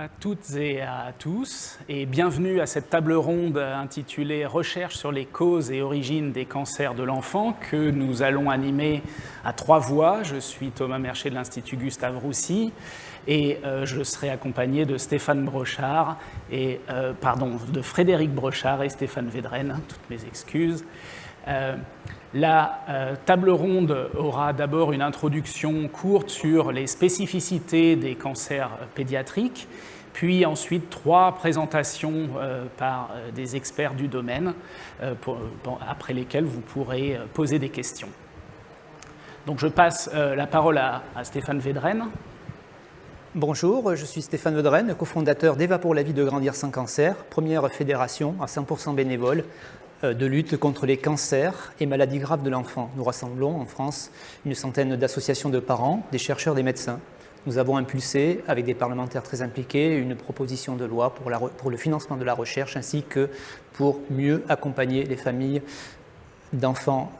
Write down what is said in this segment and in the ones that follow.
à toutes et à tous, et bienvenue à cette table ronde intitulée « Recherche sur les causes et origines des cancers de l'enfant » que nous allons animer à 3 voix. Je suis Thomas Mercher de l'Institut Gustave Roussy et je serai accompagné de de Frédéric Brochard et Stéphane Vedren, toutes mes excuses. La table ronde aura d'abord une introduction courte sur les spécificités des cancers pédiatriques, puis ensuite 3 présentations par des experts du domaine, après lesquelles vous pourrez poser des questions. Donc je passe la parole à Stéphane Vedren. Bonjour, je suis Stéphane Vedren, cofondateur d'Eva pour la vie de Grandir sans cancer, première fédération à 100% bénévole de lutte contre les cancers et maladies graves de l'enfant. Nous rassemblons en France une centaine d'associations de parents, des chercheurs, des médecins. Nous avons impulsé, avec des parlementaires très impliqués, une proposition de loi pour le financement de la recherche ainsi que pour mieux accompagner les familles d'enfants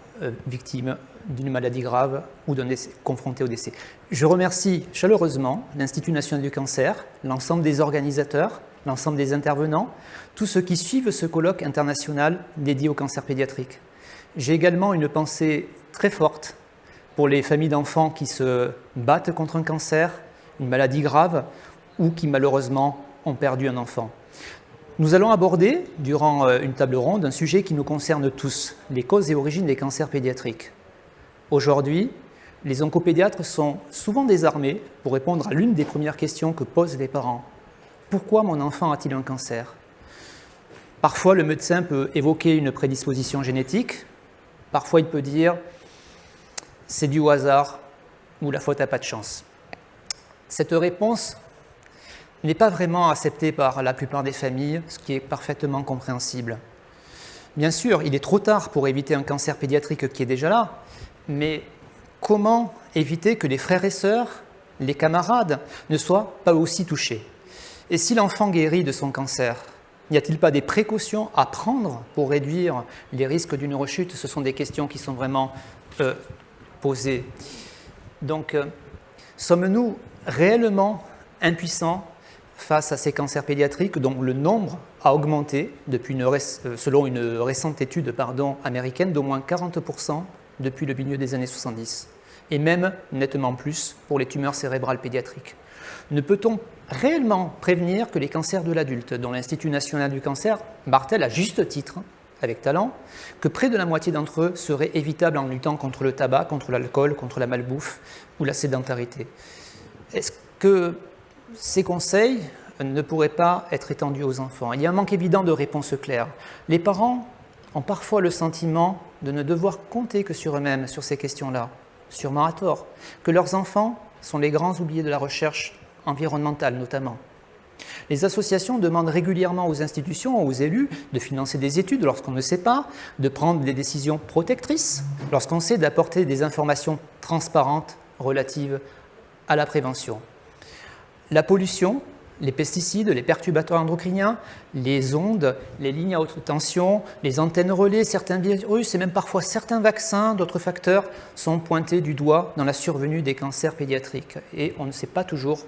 victimes d'une maladie grave ou confrontés au décès. Je remercie chaleureusement l'Institut national du cancer, l'ensemble des organisateurs, l'ensemble des intervenants, tous ceux qui suivent ce colloque international dédié au cancer pédiatrique. J'ai également une pensée très forte pour les familles d'enfants qui se battent contre un cancer, une maladie grave, ou qui malheureusement ont perdu un enfant. Nous allons aborder, durant une table ronde, un sujet qui nous concerne tous, les causes et origines des cancers pédiatriques. Aujourd'hui, les oncopédiatres sont souvent désarmés pour répondre à l'une des premières questions que posent les parents. Pourquoi mon enfant a-t-il un cancer ? Parfois, le médecin peut évoquer une prédisposition génétique. Parfois, il peut dire « c'est dû au hasard » ou « la faute n'a pas de chance ». Cette réponse n'est pas vraiment acceptée par la plupart des familles, ce qui est parfaitement compréhensible. Bien sûr, il est trop tard pour éviter un cancer pédiatrique qui est déjà là, mais comment éviter que les frères et sœurs, les camarades, ne soient pas aussi touchés ? Et si l'enfant guérit de son cancer, n'y a-t-il pas des précautions à prendre pour réduire les risques d'une rechute ? Ce sont des questions qui sont vraiment posées. Donc, sommes-nous réellement impuissants face à ces cancers pédiatriques dont le nombre a augmenté selon une récente étude américaine d'au moins 40% depuis le milieu des années 70, et même nettement plus pour les tumeurs cérébrales pédiatriques. Ne peut-on réellement prévenir que les cancers de l'adulte, dont l'Institut national du cancer martèle à juste titre, avec talent, que près de la moitié d'entre eux seraient évitables en luttant contre le tabac, contre l'alcool, contre la malbouffe ou la sédentarité ? Est-ce que ces conseils ne pourraient pas être étendus aux enfants ? Il y a un manque évident de réponses claires. Les parents ont parfois le sentiment de ne devoir compter que sur eux-mêmes sur ces questions-là, sûrement à tort, que leurs enfants sont les grands oubliés de la recherche environnementale notamment. Les associations demandent régulièrement aux institutions, aux élus, de financer des études lorsqu'on ne sait pas, de prendre des décisions protectrices lorsqu'on sait, d'apporter des informations transparentes relatives à la prévention. La pollution, les pesticides, les perturbateurs endocriniens, les ondes, les lignes à haute tension, les antennes relais, certains virus et même parfois certains vaccins, d'autres facteurs sont pointés du doigt dans la survenue des cancers pédiatriques. Et on ne sait pas toujours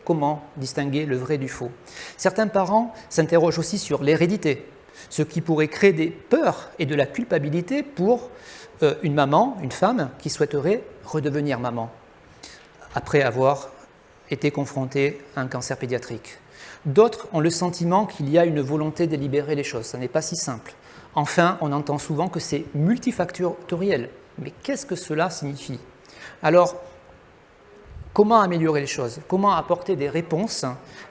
comment distinguer le vrai du faux. Certains parents s'interrogent aussi sur l'hérédité, ce qui pourrait créer des peurs et de la culpabilité pour une maman, une femme qui souhaiterait redevenir maman après avoir été confrontée à un cancer pédiatrique. D'autres ont le sentiment qu'il y a une volonté de libérer les choses. Ça n'est pas si simple. Enfin, on entend souvent que c'est multifactoriel. Mais qu'est-ce que cela signifie ? Alors, comment améliorer les choses ? Comment apporter des réponses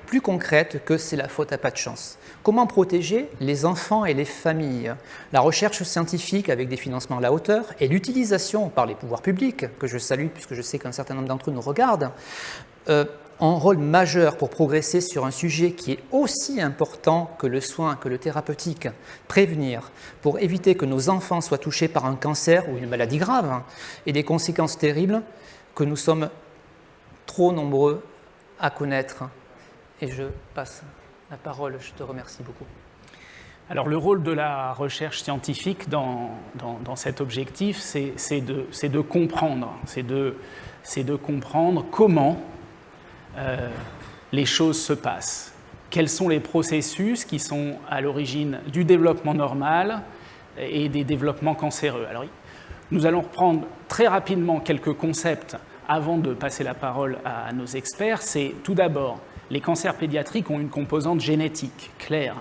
plus concrètes que c'est la faute à pas de chance ? Comment protéger les enfants et les familles ? La recherche scientifique avec des financements à la hauteur et l'utilisation par les pouvoirs publics, que je salue puisque je sais qu'un certain nombre d'entre eux nous regardent, ont un rôle majeur pour progresser sur un sujet qui est aussi important que le soin, que le thérapeutique, prévenir, pour éviter que nos enfants soient touchés par un cancer ou une maladie grave et des conséquences terribles que nous sommes trop nombreux à connaître. Et je passe la parole, je te remercie beaucoup. Alors le rôle de la recherche scientifique dans cet objectif, c'est de comprendre, c'est de comprendre comment les choses se passent? Quels sont les processus qui sont à l'origine du développement normal et des développements cancéreux? Alors, nous allons reprendre très rapidement quelques concepts avant de passer la parole à nos experts. C'est tout d'abord, les cancers pédiatriques ont une composante génétique claire.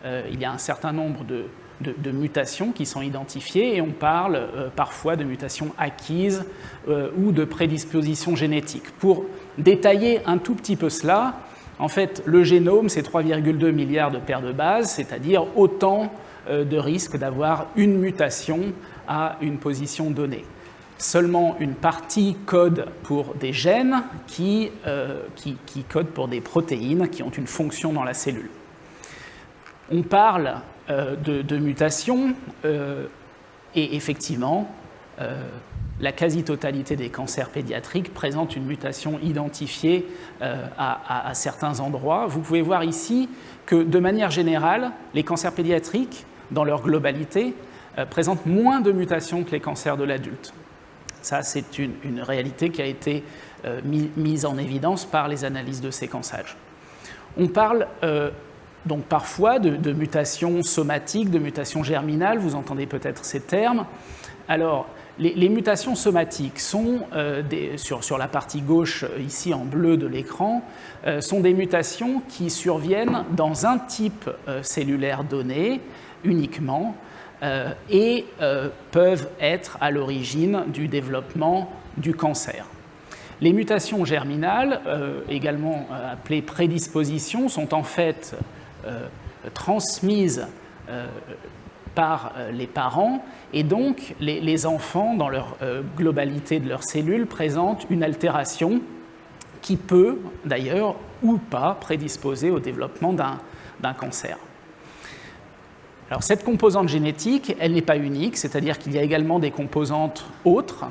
Il y a un certain nombre de mutations qui sont identifiées et on parle parfois de mutations acquises ou de prédispositions génétiques. Pour détailler un tout petit peu cela, en fait, le génome, c'est 3,2 milliards de paires de bases, c'est-à-dire autant de risques d'avoir une mutation à une position donnée. Seulement une partie code pour des gènes qui codent pour des protéines qui ont une fonction dans la cellule. On parle de mutations et effectivement, la quasi-totalité des cancers pédiatriques présente une mutation identifiée à certains endroits. Vous pouvez voir ici que, de manière générale, les cancers pédiatriques, dans leur globalité, présentent moins de mutations que les cancers de l'adulte. Ça, c'est une réalité qui a été mise en évidence par les analyses de séquençage. On parle donc parfois de mutations somatiques, de mutations germinales, vous entendez peut-être ces termes. Alors, les mutations somatiques sont, sur la partie gauche, ici en bleu de l'écran, sont des mutations qui surviennent dans un type cellulaire donné uniquement et peuvent être à l'origine du développement du cancer. Les mutations germinales, également appelées prédispositions, sont en fait transmises par les parents et donc les enfants, dans leur globalité de leurs cellules, présentent une altération qui peut d'ailleurs ou pas prédisposer au développement d'un cancer. Alors cette composante génétique, elle n'est pas unique, c'est-à-dire qu'il y a également des composantes autres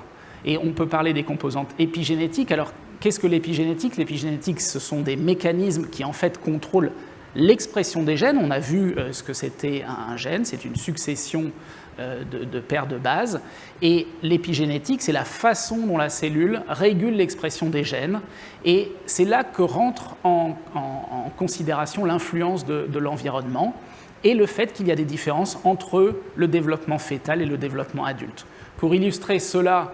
et on peut parler des composantes épigénétiques. Alors qu'est-ce que l'épigénétique? L'épigénétique, ce sont des mécanismes qui en fait contrôlent l'expression des gènes. On a vu ce que c'était un gène, c'est une succession de paires de bases. Et l'épigénétique, c'est la façon dont la cellule régule l'expression des gènes. Et c'est là que rentre en considération l'influence de l'environnement et le fait qu'il y a des différences entre le développement fœtal et le développement adulte. Pour illustrer cela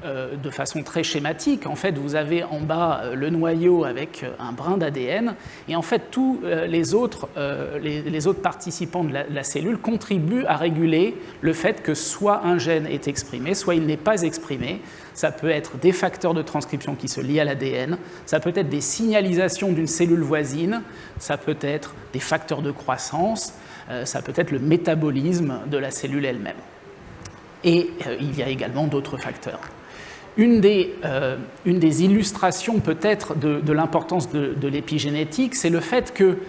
de façon très schématique, en fait, vous avez en bas le noyau avec un brin d'ADN, et en fait, tous les autres participants de la cellule contribuent à réguler le fait que soit un gène est exprimé, soit il n'est pas exprimé. Ça peut être des facteurs de transcription qui se lient à l'ADN, ça peut être des signalisations d'une cellule voisine, ça peut être des facteurs de croissance, ça peut être le métabolisme de la cellule elle-même. Et il y a également d'autres facteurs. Une des illustrations peut-être de l'importance de l'épigénétique, c'est le fait que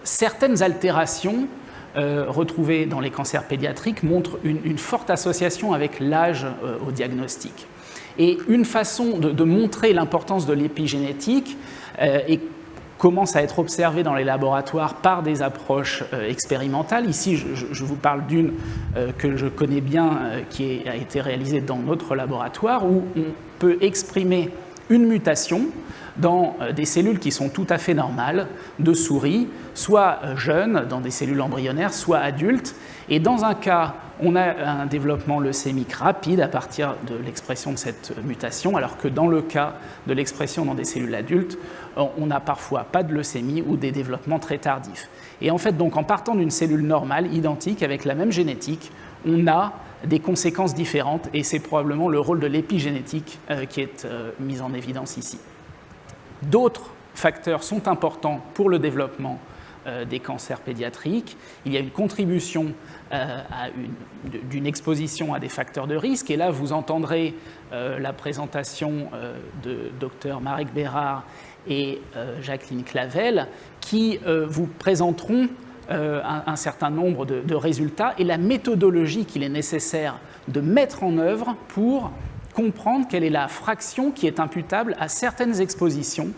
certaines altérations retrouvées dans les cancers pédiatriques montrent une forte association avec l'âge au diagnostic. Et une façon de montrer l'importance de l'épigénétique commence à être observée dans les laboratoires par des approches expérimentales. Ici, je vous parle d'une que je connais bien, qui a été réalisée dans notre laboratoire, où on peut exprimer une mutation dans des cellules qui sont tout à fait normales de souris, soit jeunes, dans des cellules embryonnaires, soit adultes. Et dans un cas, on a un développement leucémique rapide à partir de l'expression de cette mutation, alors que dans le cas de l'expression dans des cellules adultes, on n'a parfois pas de leucémie ou des développements très tardifs. Et en fait, donc, en partant d'une cellule normale, identique, avec la même génétique, on a des conséquences différentes, et c'est probablement le rôle de l'épigénétique qui est mis en évidence ici. D'autres facteurs sont importants pour le développement des cancers pédiatriques. Il y a une contribution d'une exposition à des facteurs de risque, et là vous entendrez la présentation de Dr Marek Bérard et Jacqueline Clavel qui vous présenteront un certain nombre de résultats et la méthodologie qu'il est nécessaire de mettre en œuvre pour comprendre quelle est la fraction qui est imputable à certaines expositions,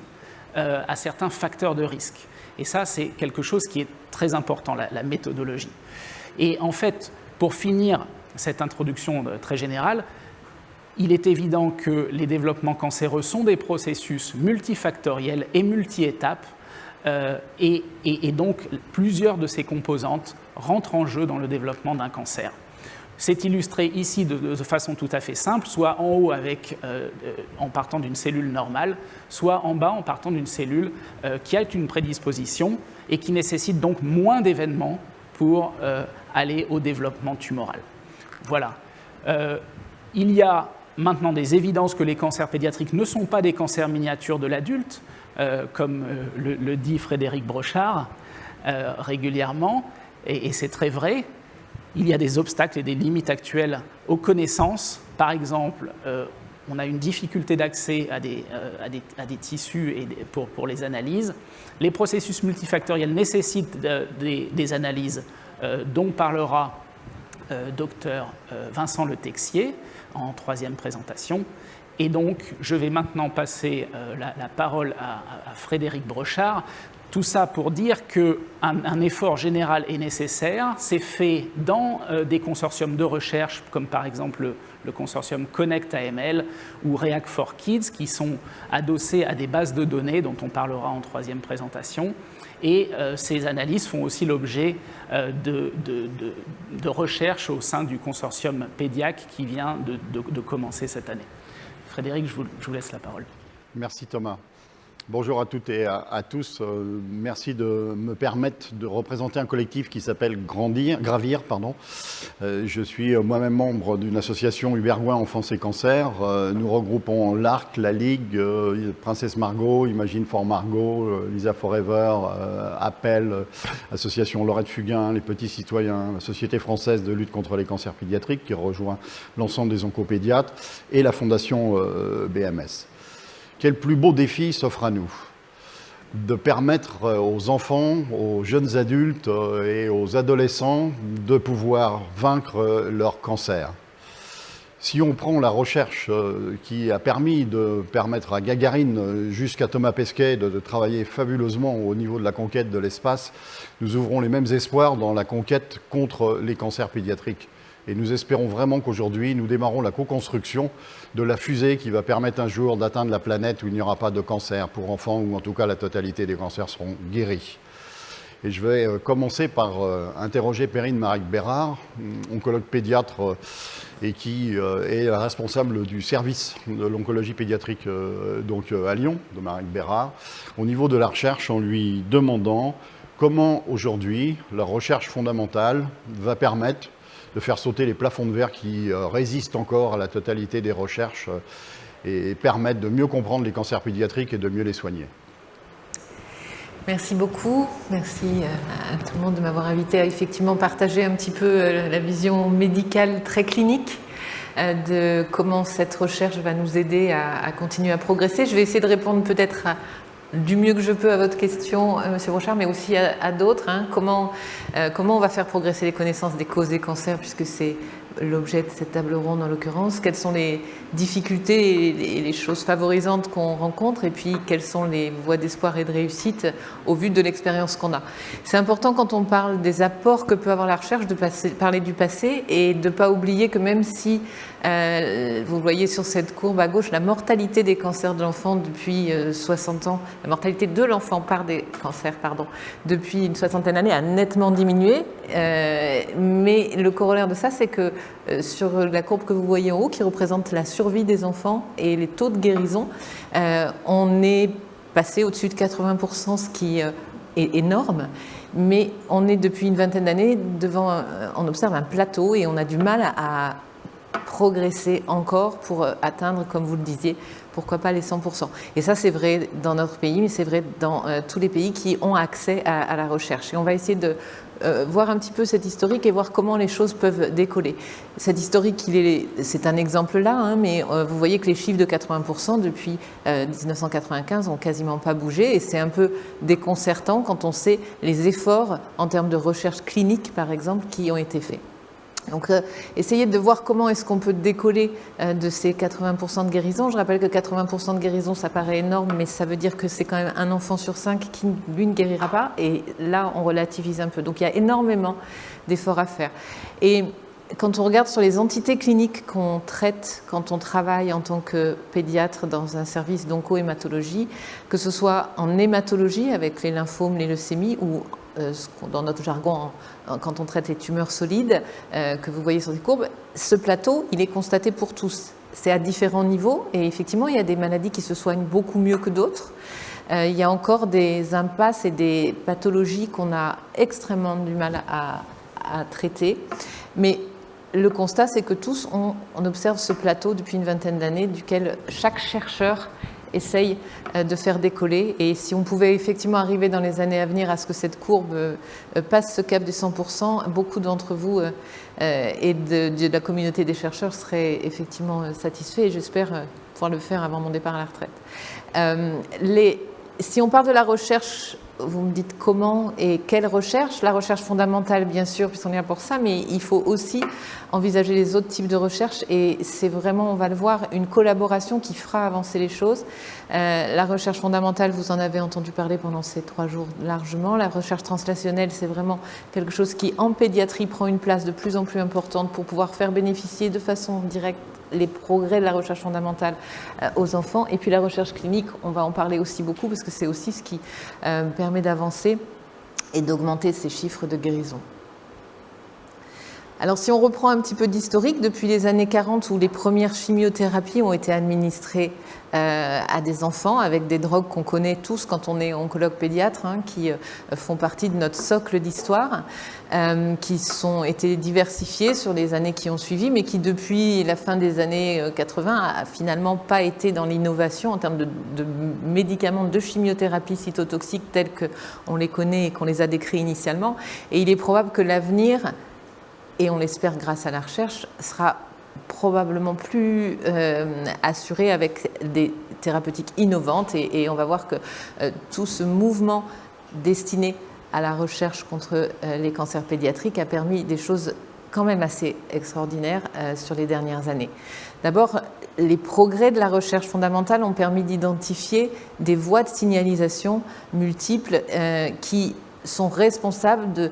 à certains facteurs de risque. Et ça, c'est quelque chose qui est très important, la méthodologie. Et en fait, pour finir cette introduction très générale, il est évident que les développements cancéreux sont des processus multifactoriels et multi-étapes, et donc plusieurs de ces composantes rentrent en jeu dans le développement d'un cancer. C'est illustré ici de façon tout à fait simple, soit en haut en partant d'une cellule normale, soit en bas en partant d'une cellule qui a une prédisposition et qui nécessite donc moins d'événements pour aller au développement tumoral. Voilà. Il y a maintenant des évidences que les cancers pédiatriques ne sont pas des cancers miniatures de l'adulte, comme le dit Frédéric Brochard régulièrement, et c'est très vrai. Il y a des obstacles et des limites actuelles aux connaissances. Par exemple, on a une difficulté d'accès à des tissus pour les analyses. Les processus multifactoriels nécessitent des analyses dont parlera Dr Vincent Le Texier en troisième présentation. Et donc, je vais maintenant passer la parole à Frédéric Brochard. Tout ça pour dire qu'un effort général est nécessaire. C'est fait dans des consortiums de recherche, comme par exemple le consortium Connect AML ou React4Kids, qui sont adossés à des bases de données dont on parlera en troisième présentation. Et ces analyses font aussi l'objet de recherches au sein du consortium PEDIAC qui vient de commencer cette année. Frédéric, je vous laisse la parole. Merci Thomas. Bonjour à toutes et à tous. Merci de me permettre de représenter un collectif qui s'appelle Gravir. Je suis moi-même membre d'une association Hubert Gouin Enfance et Cancer. Nous regroupons l'ARC, la Ligue, Princesse Margot, Imagine for Margot, Lisa Forever, Appel, Association Laurette Fugain, Les Petits Citoyens, la Société française de lutte contre les cancers pédiatriques qui rejoint l'ensemble des oncopédiatres et la Fondation BMS. Quel plus beau défi s'offre à nous? De permettre aux enfants, aux jeunes adultes et aux adolescents de pouvoir vaincre leur cancer. Si on prend la recherche qui a permis de permettre à Gagarine jusqu'à Thomas Pesquet de travailler fabuleusement au niveau de la conquête de l'espace, nous ouvrons les mêmes espoirs dans la conquête contre les cancers pédiatriques. Et nous espérons vraiment qu'aujourd'hui, nous démarrons la co-construction de la fusée qui va permettre un jour d'atteindre la planète où il n'y aura pas de cancer pour enfants, ou en tout cas la totalité des cancers seront guéris. Et je vais commencer par interroger Perrine Marek-Bérard, oncologue pédiatre et qui est la responsable du service de l'oncologie pédiatrique à Lyon, de Marek-Bérard, au niveau de la recherche, en lui demandant comment aujourd'hui la recherche fondamentale va permettre de faire sauter les plafonds de verre qui résistent encore à la totalité des recherches et permettent de mieux comprendre les cancers pédiatriques et de mieux les soigner. Merci beaucoup. Merci à tout le monde de m'avoir invité à effectivement partager un petit peu la vision médicale très clinique de comment cette recherche va nous aider à continuer à progresser. Je vais essayer de répondre peut-être du mieux que je peux à votre question, Monsieur Brochard, mais aussi à d'autres. Comment on va faire progresser les connaissances des causes des cancers, puisque c'est l'objet de cette table ronde en l'occurrence. Quelles sont les difficultés et les choses favorisantes qu'on rencontre, et puis quelles sont les voies d'espoir et de réussite au vu de l'expérience qu'on a. C'est important quand on parle des apports que peut avoir la recherche de parler du passé et de ne pas oublier que même si vous voyez sur cette courbe à gauche la mortalité des cancers de l'enfant depuis 60 ans, la mortalité de l'enfant par des cancers, depuis une soixantaine d'années a nettement diminué, mais le corollaire de ça, c'est que sur la courbe que vous voyez en haut, qui représente la survie des enfants et les taux de guérison, on est passé au-dessus de 80%, ce qui est énorme, mais on est depuis une vingtaine d'années on observe un plateau et on a du mal à progresser encore pour atteindre, comme vous le disiez, pourquoi pas les 100%. Et ça, c'est vrai dans notre pays, mais c'est vrai dans tous les pays qui ont accès à la recherche. Et on va essayer de voir un petit peu cette historique et voir comment les choses peuvent décoller. Cette historique, c'est un exemple là, mais vous voyez que les chiffres de 80% depuis 1995 n'ont quasiment pas bougé, et c'est un peu déconcertant quand on sait les efforts en termes de recherche clinique, par exemple, qui ont été faits. Donc, essayez de voir comment est-ce qu'on peut décoller de ces 80% de guérison. Je rappelle que 80% de guérison, ça paraît énorme, mais ça veut dire que c'est quand même un enfant sur 5 qui, lui, ne guérira pas. Et là, on relativise un peu. Donc, il y a énormément d'efforts à faire. Et quand on regarde sur les entités cliniques qu'on traite quand on travaille en tant que pédiatre dans un service d'onco-hématologie, que ce soit en hématologie avec les lymphomes, les leucémies, ou dans notre jargon, quand on traite les tumeurs solides, que vous voyez sur ces courbes, ce plateau, il est constaté pour tous. C'est à différents niveaux, et effectivement, il y a des maladies qui se soignent beaucoup mieux que d'autres. Il y a encore des impasses et des pathologies qu'on a extrêmement du mal à traiter. Mais le constat, c'est que tous, on observe ce plateau depuis une vingtaine d'années, duquel chaque chercheur essaye de faire décoller. Et si on pouvait effectivement arriver dans les années à venir à ce que cette courbe passe ce cap des 100%, beaucoup d'entre vous et de la communauté des chercheurs seraient effectivement satisfaits, et j'espère pouvoir le faire avant mon départ à la retraite. Si on parle de la recherche, vous me dites comment et quelle recherche? La recherche fondamentale, bien sûr, puisqu'on est là pour ça, mais il faut aussi envisager les autres types de recherche, et c'est vraiment, on va le voir, une collaboration qui fera avancer les choses. La recherche fondamentale, vous en avez entendu parler pendant ces 3 jours largement. La recherche translationnelle, c'est vraiment quelque chose qui, en pédiatrie, prend une place de plus en plus importante pour pouvoir faire bénéficier de façon directe les progrès de la recherche fondamentale aux enfants. Et puis la recherche clinique, on va en parler aussi beaucoup, parce que c'est aussi ce qui permet d'avancer et d'augmenter ces chiffres de guérison. Alors si on reprend un petit peu d'historique, depuis les années 40 où les premières chimiothérapies ont été administrées à des enfants avec des drogues qu'on connaît tous quand on est oncologue pédiatre, qui font partie de notre socle d'histoire, qui ont été diversifiées sur les années qui ont suivi, mais qui depuis la fin des années 80 a finalement pas été dans l'innovation en termes de médicaments de chimiothérapie cytotoxique tels qu'on les connaît et qu'on les a décrits initialement. Et il est probable que l'avenir, et on l'espère grâce à la recherche, sera probablement plus assuré avec des thérapeutiques innovantes, et on va voir que tout ce mouvement destiné à la recherche contre les cancers pédiatriques a permis des choses quand même assez extraordinaires sur les dernières années. D'abord, les progrès de la recherche fondamentale ont permis d'identifier des voies de signalisation multiples qui sont responsables de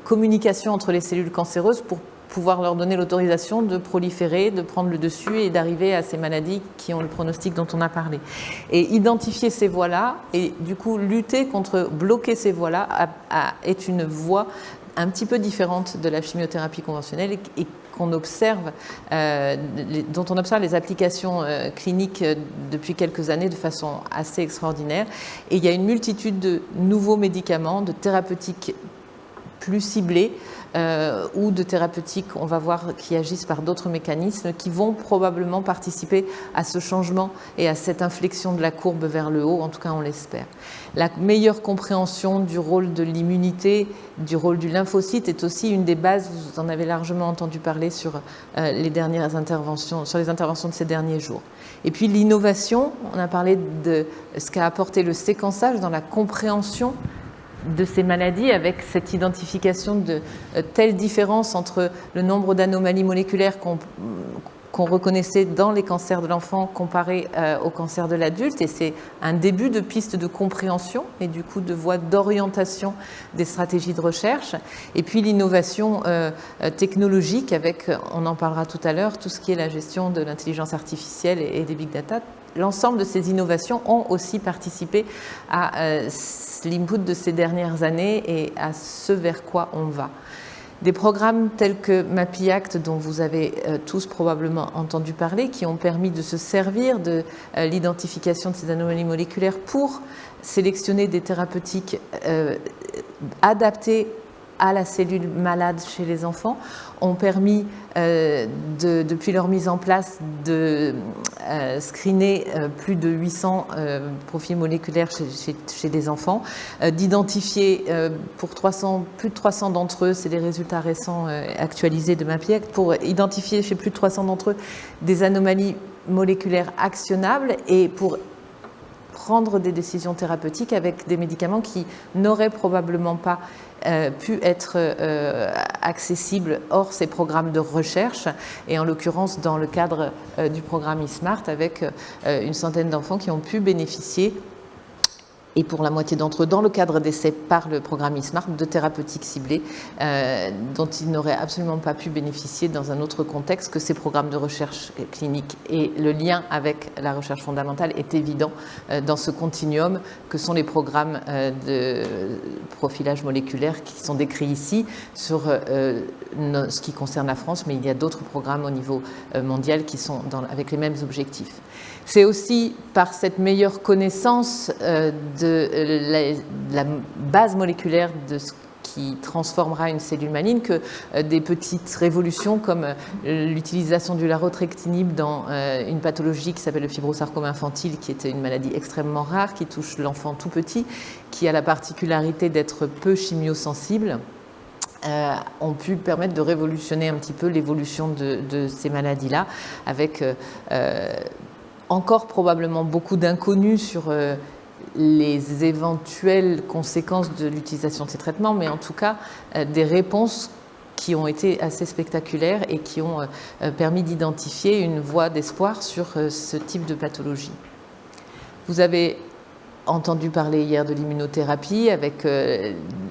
communication entre les cellules cancéreuses pour pouvoir leur donner l'autorisation de proliférer, de prendre le dessus et d'arriver à ces maladies qui ont le pronostic dont on a parlé. Et identifier ces voies-là et du coup lutter contre, bloquer ces voies-là est une voie un petit peu différente de la chimiothérapie conventionnelle et qu'on observe, dont on observe les applications cliniques depuis quelques années de façon assez extraordinaire. Et il y a une multitude de nouveaux médicaments, de thérapeutiques plus ciblées ou de thérapeutiques, on va voir, qui agissent par d'autres mécanismes qui vont probablement participer à ce changement et à cette inflexion de la courbe vers le haut, en tout cas on l'espère. La meilleure compréhension du rôle de l'immunité, du rôle du lymphocyte est aussi une des bases, vous en avez largement entendu parler sur les dernières interventions, sur les interventions de ces derniers jours. Et puis l'innovation, on a parlé de ce qu'a apporté le séquençage dans la compréhension de ces maladies, avec cette identification de telle différence entre le nombre d'anomalies moléculaires qu'on reconnaissait dans les cancers de l'enfant comparé au cancer de l'adulte. Et c'est un début de piste de compréhension et du coup de voie d'orientation des stratégies de recherche. Et puis l'innovation technologique avec, on en parlera tout à l'heure, tout ce qui est la gestion de l'intelligence artificielle et des big data. L'ensemble de ces innovations ont aussi participé à l'input de ces dernières années et à ce vers quoi on va. Des programmes tels que MAPIACT, dont vous avez tous probablement entendu parler, qui ont permis de se servir de l'identification de ces anomalies moléculaires pour sélectionner des thérapeutiques adaptées à la cellule malade chez les enfants, ont permis, depuis leur mise en place, de screener plus de 800 profils moléculaires chez des enfants, d'identifier plus de 300 d'entre eux, c'est les résultats récents actualisés de MAPIACT, pour identifier chez plus de 300 d'entre eux des anomalies moléculaires actionnables et pour prendre des décisions thérapeutiques avec des médicaments qui n'auraient probablement pas pu être accessibles hors ces programmes de recherche, et en l'occurrence dans le cadre du programme eSmart avec une centaine d'enfants qui ont pu bénéficier et pour la moitié d'entre eux dans le cadre d'essais par le programme eSmart de thérapeutiques ciblées dont ils n'auraient absolument pas pu bénéficier dans un autre contexte que ces programmes de recherche clinique. Et le lien avec la recherche fondamentale est évident dans ce continuum que sont les programmes de profilage moléculaire qui sont décrits ici sur ce qui concerne la France, mais il y a d'autres programmes au niveau mondial qui sont avec les mêmes objectifs. C'est aussi par cette meilleure connaissance de la base moléculaire de ce qui transformera une cellule maligne que des petites révolutions comme l'utilisation du larotrectinib dans une pathologie qui s'appelle le fibrosarcome infantile, qui était une maladie extrêmement rare, qui touche l'enfant tout petit, qui a la particularité d'être peu chimiosensible, ont pu permettre de révolutionner un petit peu l'évolution de ces maladies-là, avec encore probablement beaucoup d'inconnus sur les éventuelles conséquences de l'utilisation de ces traitements, mais en tout cas des réponses qui ont été assez spectaculaires et qui ont permis d'identifier une voie d'espoir sur ce type de pathologie. Vous avez entendu parler hier de l'immunothérapie avec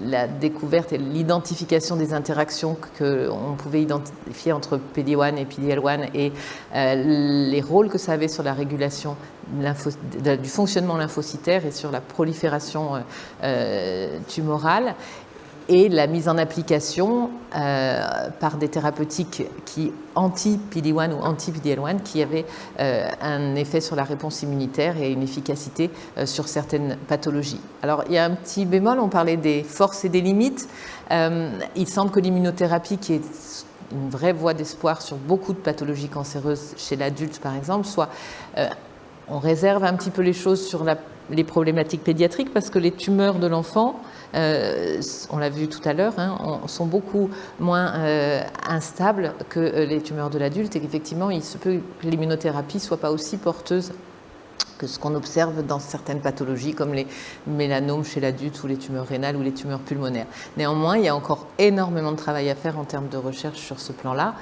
la découverte et l'identification des interactions qu'on pouvait identifier entre PD-1 et PD-L1 et les rôles que ça avait sur la régulation du fonctionnement lymphocytaire et sur la prolifération tumorale, et la mise en application par des thérapeutiques qui anti-PD-1 ou anti-PD-L1 qui avaient un effet sur la réponse immunitaire et une efficacité sur certaines pathologies. Alors il y a un petit bémol, on parlait des forces et des limites. Il semble que l'immunothérapie, qui est une vraie voie d'espoir sur beaucoup de pathologies cancéreuses chez l'adulte par exemple, soit on réserve un petit peu les choses sur les problématiques pédiatriques parce que les tumeurs de l'enfant, on l'a vu tout à l'heure, sont beaucoup moins instables que les tumeurs de l'adulte, et qu'effectivement il se peut que l'immunothérapie ne soit pas aussi porteuse que ce qu'on observe dans certaines pathologies comme les mélanomes chez l'adulte ou les tumeurs rénales ou les tumeurs pulmonaires. Néanmoins, il y a encore énormément de travail à faire en termes de recherche sur ce plan-là.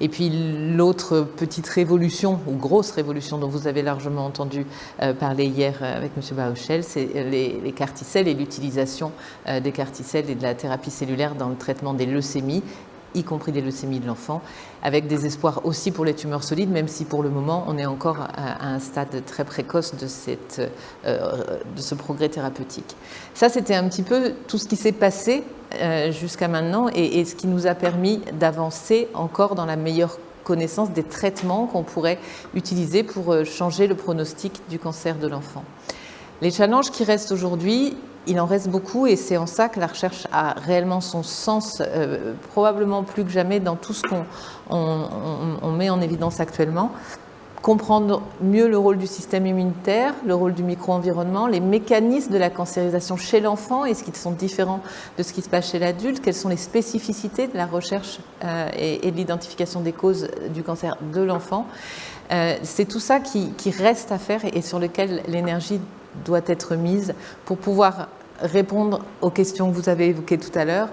Et puis l'autre petite révolution, ou grosse révolution dont vous avez largement entendu parler hier avec M. Baruchel, c'est les CAR-T-cells et l'utilisation des CAR-T-cells et de la thérapie cellulaire dans le traitement des leucémies, y compris des leucémies de l'enfant, avec des espoirs aussi pour les tumeurs solides, même si pour le moment on est encore à un stade très précoce de ce progrès thérapeutique. Ça, c'était un petit peu tout ce qui s'est passé jusqu'à maintenant et ce qui nous a permis d'avancer encore dans la meilleure connaissance des traitements qu'on pourrait utiliser pour changer le pronostic du cancer de l'enfant. Les challenges qui restent aujourd'hui, il en reste beaucoup, et c'est en ça que la recherche a réellement son sens, probablement plus que jamais dans tout ce qu'on met en évidence actuellement. Comprendre mieux le rôle du système immunitaire, le rôle du micro-environnement, les mécanismes de la cancérisation chez l'enfant, est-ce qu'ils sont différents de ce qui se passe chez l'adulte, quelles sont les spécificités de la recherche et de l'identification des causes du cancer de l'enfant. C'est tout ça qui reste à faire et sur lequel l'énergie doit être mise pour pouvoir répondre aux questions que vous avez évoquées tout à l'heure.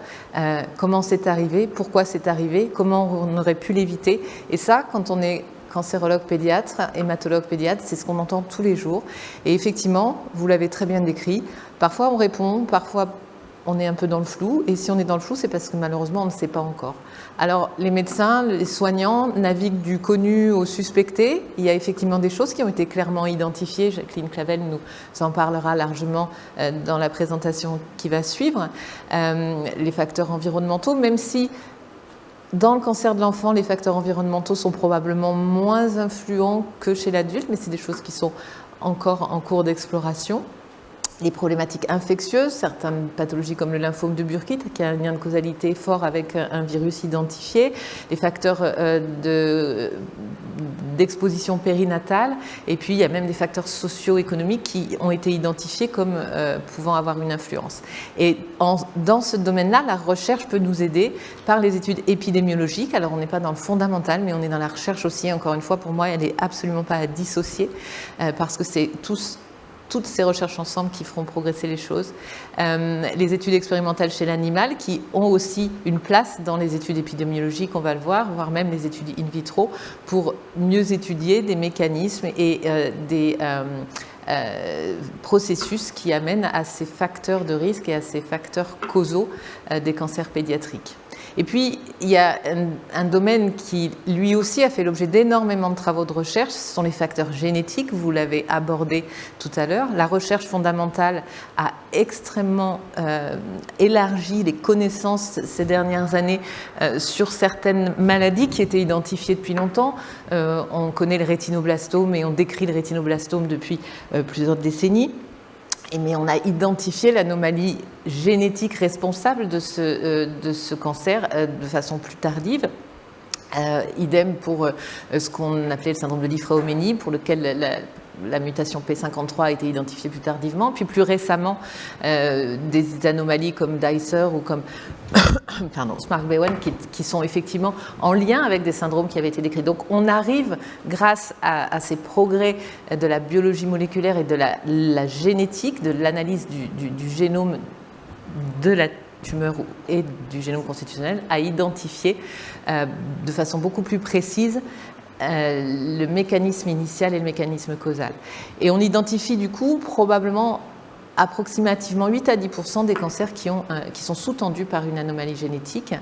Comment c'est arrivé, pourquoi c'est arrivé, comment on aurait pu l'éviter. Et ça, quand on est cancérologue pédiatre, hématologue pédiatre, c'est ce qu'on entend tous les jours. Et effectivement, vous l'avez très bien décrit, parfois on répond, parfois on est un peu dans le flou, et si on est dans le flou, c'est parce que malheureusement on ne sait pas encore. Alors les médecins, les soignants naviguent du connu au suspecté. Il y a effectivement des choses qui ont été clairement identifiées. Jacqueline Clavel nous en parlera largement dans la présentation qui va suivre. Les facteurs environnementaux, même si dans le cancer de l'enfant, les facteurs environnementaux sont probablement moins influents que chez l'adulte, mais c'est des choses qui sont encore en cours d'exploration. Les problématiques infectieuses, certaines pathologies comme le lymphome de Burkitt, qui a un lien de causalité fort avec un virus identifié, les facteurs d'exposition périnatale, et puis il y a même des facteurs socio-économiques qui ont été identifiés comme pouvant avoir une influence. Et dans ce domaine-là, la recherche peut nous aider par les études épidémiologiques. Alors on n'est pas dans le fondamental, mais on est dans la recherche aussi. Encore une fois, pour moi, elle n'est absolument pas à dissocier, parce que c'est toutes ces recherches ensemble qui feront progresser les choses. Les études expérimentales chez l'animal qui ont aussi une place dans les études épidémiologiques, on va le voir, voire même les études in vitro, pour mieux étudier des mécanismes et des processus qui amènent à ces facteurs de risque et à ces facteurs causaux des cancers pédiatriques. Et puis, il y a un domaine qui, lui aussi, a fait l'objet d'énormément de travaux de recherche, ce sont les facteurs génétiques, vous l'avez abordé tout à l'heure. La recherche fondamentale a extrêmement élargi les connaissances ces dernières années sur certaines maladies qui étaient identifiées depuis longtemps. On connaît le rétinoblastome et on décrit le rétinoblastome depuis plusieurs décennies. Mais on a identifié l'anomalie génétique responsable de ce cancer de façon plus tardive. Idem pour ce qu'on appelait le syndrome de Li-Fraumeni, pour lequel la mutation P53 a été identifiée plus tardivement. Puis plus récemment, des anomalies comme Dicer ou comme Smark-Bowen qui sont effectivement en lien avec des syndromes qui avaient été décrits. Donc on arrive, grâce à ces progrès de la biologie moléculaire et de la génétique, de l'analyse du génome de la tumeur et du génome constitutionnel, à identifier de façon beaucoup plus précise le mécanisme initial et le mécanisme causal. Et on identifie du coup probablement approximativement 8 à 10% des cancers qui sont sous-tendus par une anomalie génétique,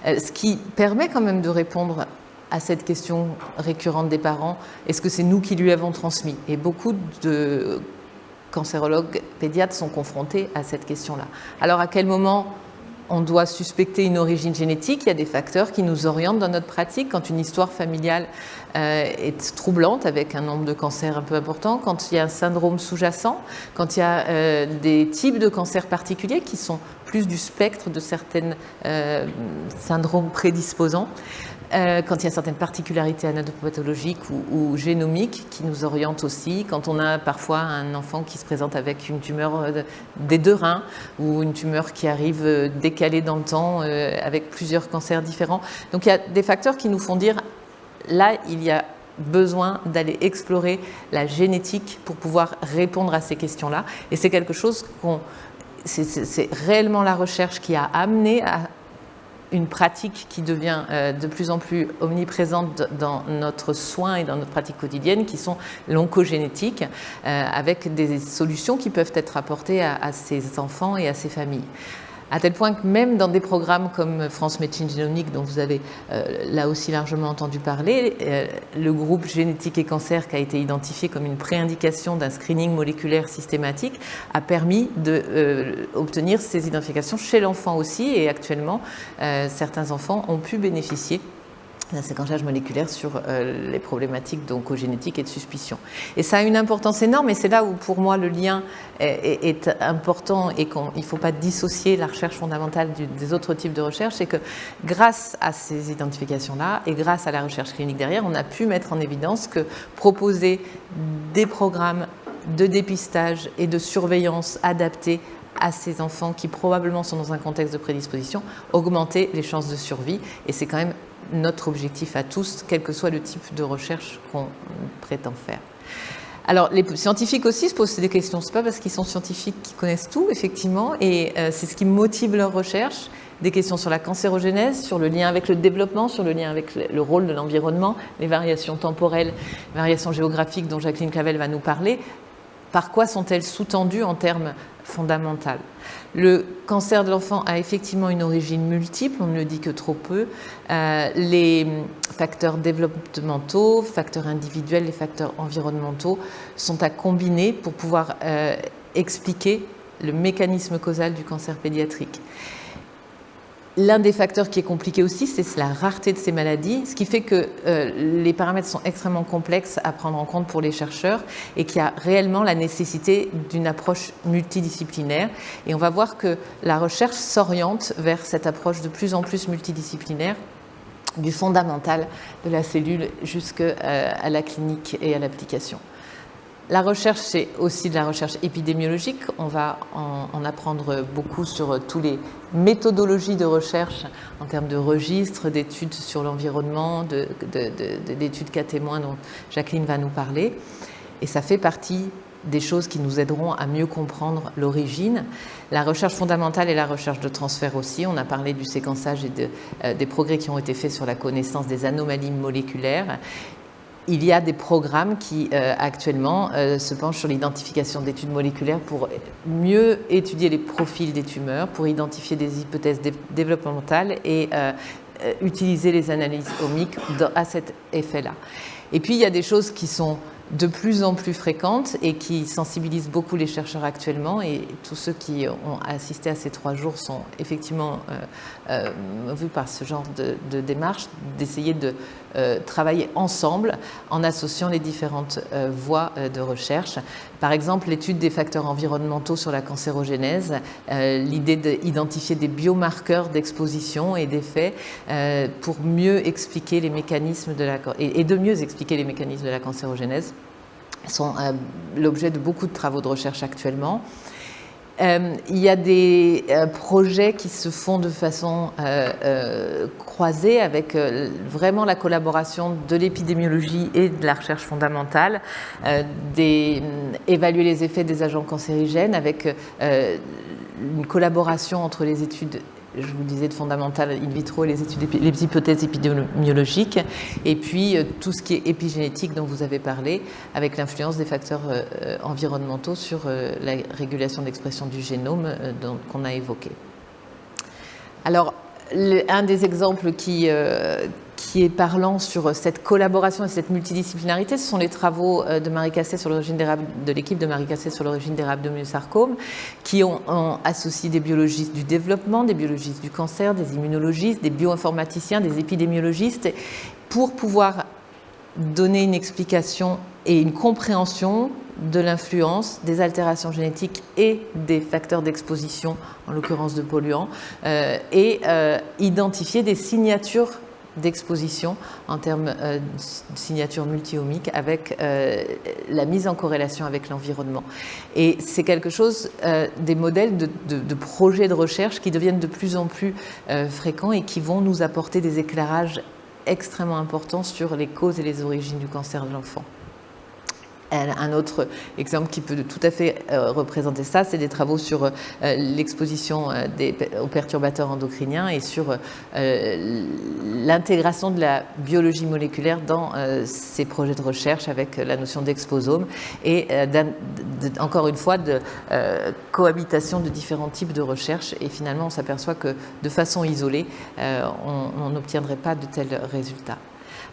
ce qui permet quand même de répondre à cette question récurrente des parents, est-ce que c'est nous qui lui avons transmis? Et beaucoup de cancérologues pédiatres sont confrontés à cette question-là. Alors à quel moment on doit suspecter une origine génétique? Il y a des facteurs qui nous orientent dans notre pratique. Quand une histoire familiale est troublante, avec un nombre de cancers un peu important, quand il y a un syndrome sous-jacent, quand il y a des types de cancers particuliers qui sont plus du spectre de certains syndromes prédisposants, quand il y a certaines particularités anatomopathologiques ou génomiques qui nous orientent aussi, quand on a parfois un enfant qui se présente avec une tumeur des deux reins ou une tumeur qui arrive décalée dans le temps avec plusieurs cancers différents. Donc il y a des facteurs qui nous font dire, là il y a besoin d'aller explorer la génétique pour pouvoir répondre à ces questions-là. Et c'est quelque chose c'est réellement la recherche qui a amené à une pratique qui devient de plus en plus omniprésente dans notre soin et dans notre pratique quotidienne, qui sont l'oncogénétique, avec des solutions qui peuvent être apportées à ces enfants et à ces familles. À tel point que même dans des programmes comme France Médecine Génomique, dont vous avez là aussi largement entendu parler, le groupe génétique et cancer qui a été identifié comme une préindication d'un screening moléculaire systématique a permis d'obtenir ces identifications chez l'enfant aussi, et actuellement certains enfants ont pu bénéficier d'un séquençage moléculaire sur les problématiques d'oncogénétique et de suspicion. Et ça a une importance énorme, et c'est là où pour moi le lien est important et qu'il ne faut pas dissocier la recherche fondamentale des autres types de recherche. C'est que grâce à ces identifications-là et grâce à la recherche clinique derrière, on a pu mettre en évidence que proposer des programmes de dépistage et de surveillance adaptés à ces enfants qui probablement sont dans un contexte de prédisposition, augmenter les chances de survie. Et c'est quand même notre objectif à tous, quel que soit le type de recherche qu'on prétend faire. Alors, les scientifiques aussi se posent des questions. Ce n'est pas parce qu'ils sont scientifiques qu'ils connaissent tout, effectivement, et c'est ce qui motive leur recherche. Des questions sur la cancérogénèse, sur le lien avec le développement, sur le lien avec le rôle de l'environnement, les variations temporelles, les variations géographiques dont Jacqueline Clavel va nous parler. Par quoi sont-elles sous-tendues en termes fondamentaux? Le cancer de l'enfant a effectivement une origine multiple, on ne le dit que trop peu. Les facteurs développementaux, facteurs individuels, les facteurs environnementaux sont à combiner pour pouvoir expliquer le mécanisme causal du cancer pédiatrique. L'un des facteurs qui est compliqué aussi, c'est la rareté de ces maladies, ce qui fait que les paramètres sont extrêmement complexes à prendre en compte pour les chercheurs et qu'il y a réellement la nécessité d'une approche multidisciplinaire. Et on va voir que la recherche s'oriente vers cette approche de plus en plus multidisciplinaire, du fondamental de la cellule jusqu'à la clinique et à l'application. La recherche, c'est aussi de la recherche épidémiologique. On va en apprendre beaucoup sur toutes les méthodologies de recherche en termes de registres, d'études sur l'environnement, d'études cas témoins dont Jacqueline va nous parler. Et ça fait partie des choses qui nous aideront à mieux comprendre l'origine. La recherche fondamentale et la recherche de transfert aussi. On a parlé du séquençage et des progrès qui ont été faits sur la connaissance des anomalies moléculaires. il y a des programmes qui actuellement se penchent sur l'identification d'études moléculaires pour mieux étudier les profils des tumeurs, pour identifier des hypothèses développementales et utiliser les analyses omiques à cet effet-là. Et puis il y a des choses qui sont de plus en plus fréquentes et qui sensibilisent beaucoup les chercheurs actuellement, et tous ceux qui ont assisté à ces 3 jours sont effectivement vus par ce genre de démarche, d'essayer de travailler ensemble en associant les différentes voies de recherche. Par exemple, l'étude des facteurs environnementaux sur la cancérogénèse, l'idée d'identifier des biomarqueurs d'exposition et d'effet pour mieux expliquer les mécanismes de mieux expliquer les mécanismes de la cancérogénèse sont l'objet de beaucoup de travaux de recherche actuellement. Il y a des projets qui se font de façon croisée avec vraiment la collaboration de l'épidémiologie et de la recherche fondamentale, évaluer les effets des agents cancérigènes avec une collaboration entre les études, je vous le disais, de fondamentales in vitro et les hypothèses épidémiologiques, et puis tout ce qui est épigénétique dont vous avez parlé, avec l'influence des facteurs environnementaux sur la régulation de l'expression du génome qu'on a évoqué. Alors, un des exemples qui est parlant sur cette collaboration et cette multidisciplinarité, ce sont les travaux de Marie Cassé sur l'origine d'érable, de l'équipe de Marie Cassé sur l'origine des rhabdomyosarcomes, qui ont associé des biologistes du développement, des biologistes du cancer, des immunologistes, des bioinformaticiens, des épidémiologistes, pour pouvoir donner une explication et une compréhension de l'influence des altérations génétiques et des facteurs d'exposition, en l'occurrence de polluants, et identifier des signatures d'exposition en termes de signatures multi-omiques avec la mise en corrélation avec l'environnement. Et c'est quelque chose, des modèles de projets de recherche qui deviennent de plus en plus fréquents et qui vont nous apporter des éclairages extrêmement importants sur les causes et les origines du cancer de l'enfant. Un autre exemple qui peut tout à fait représenter ça, c'est des travaux sur l'exposition aux perturbateurs endocriniens et sur l'intégration de la biologie moléculaire dans ces projets de recherche avec la notion d'exposome et encore une fois de cohabitation de différents types de recherche, et finalement on s'aperçoit que de façon isolée on n'obtiendrait pas de tels résultats.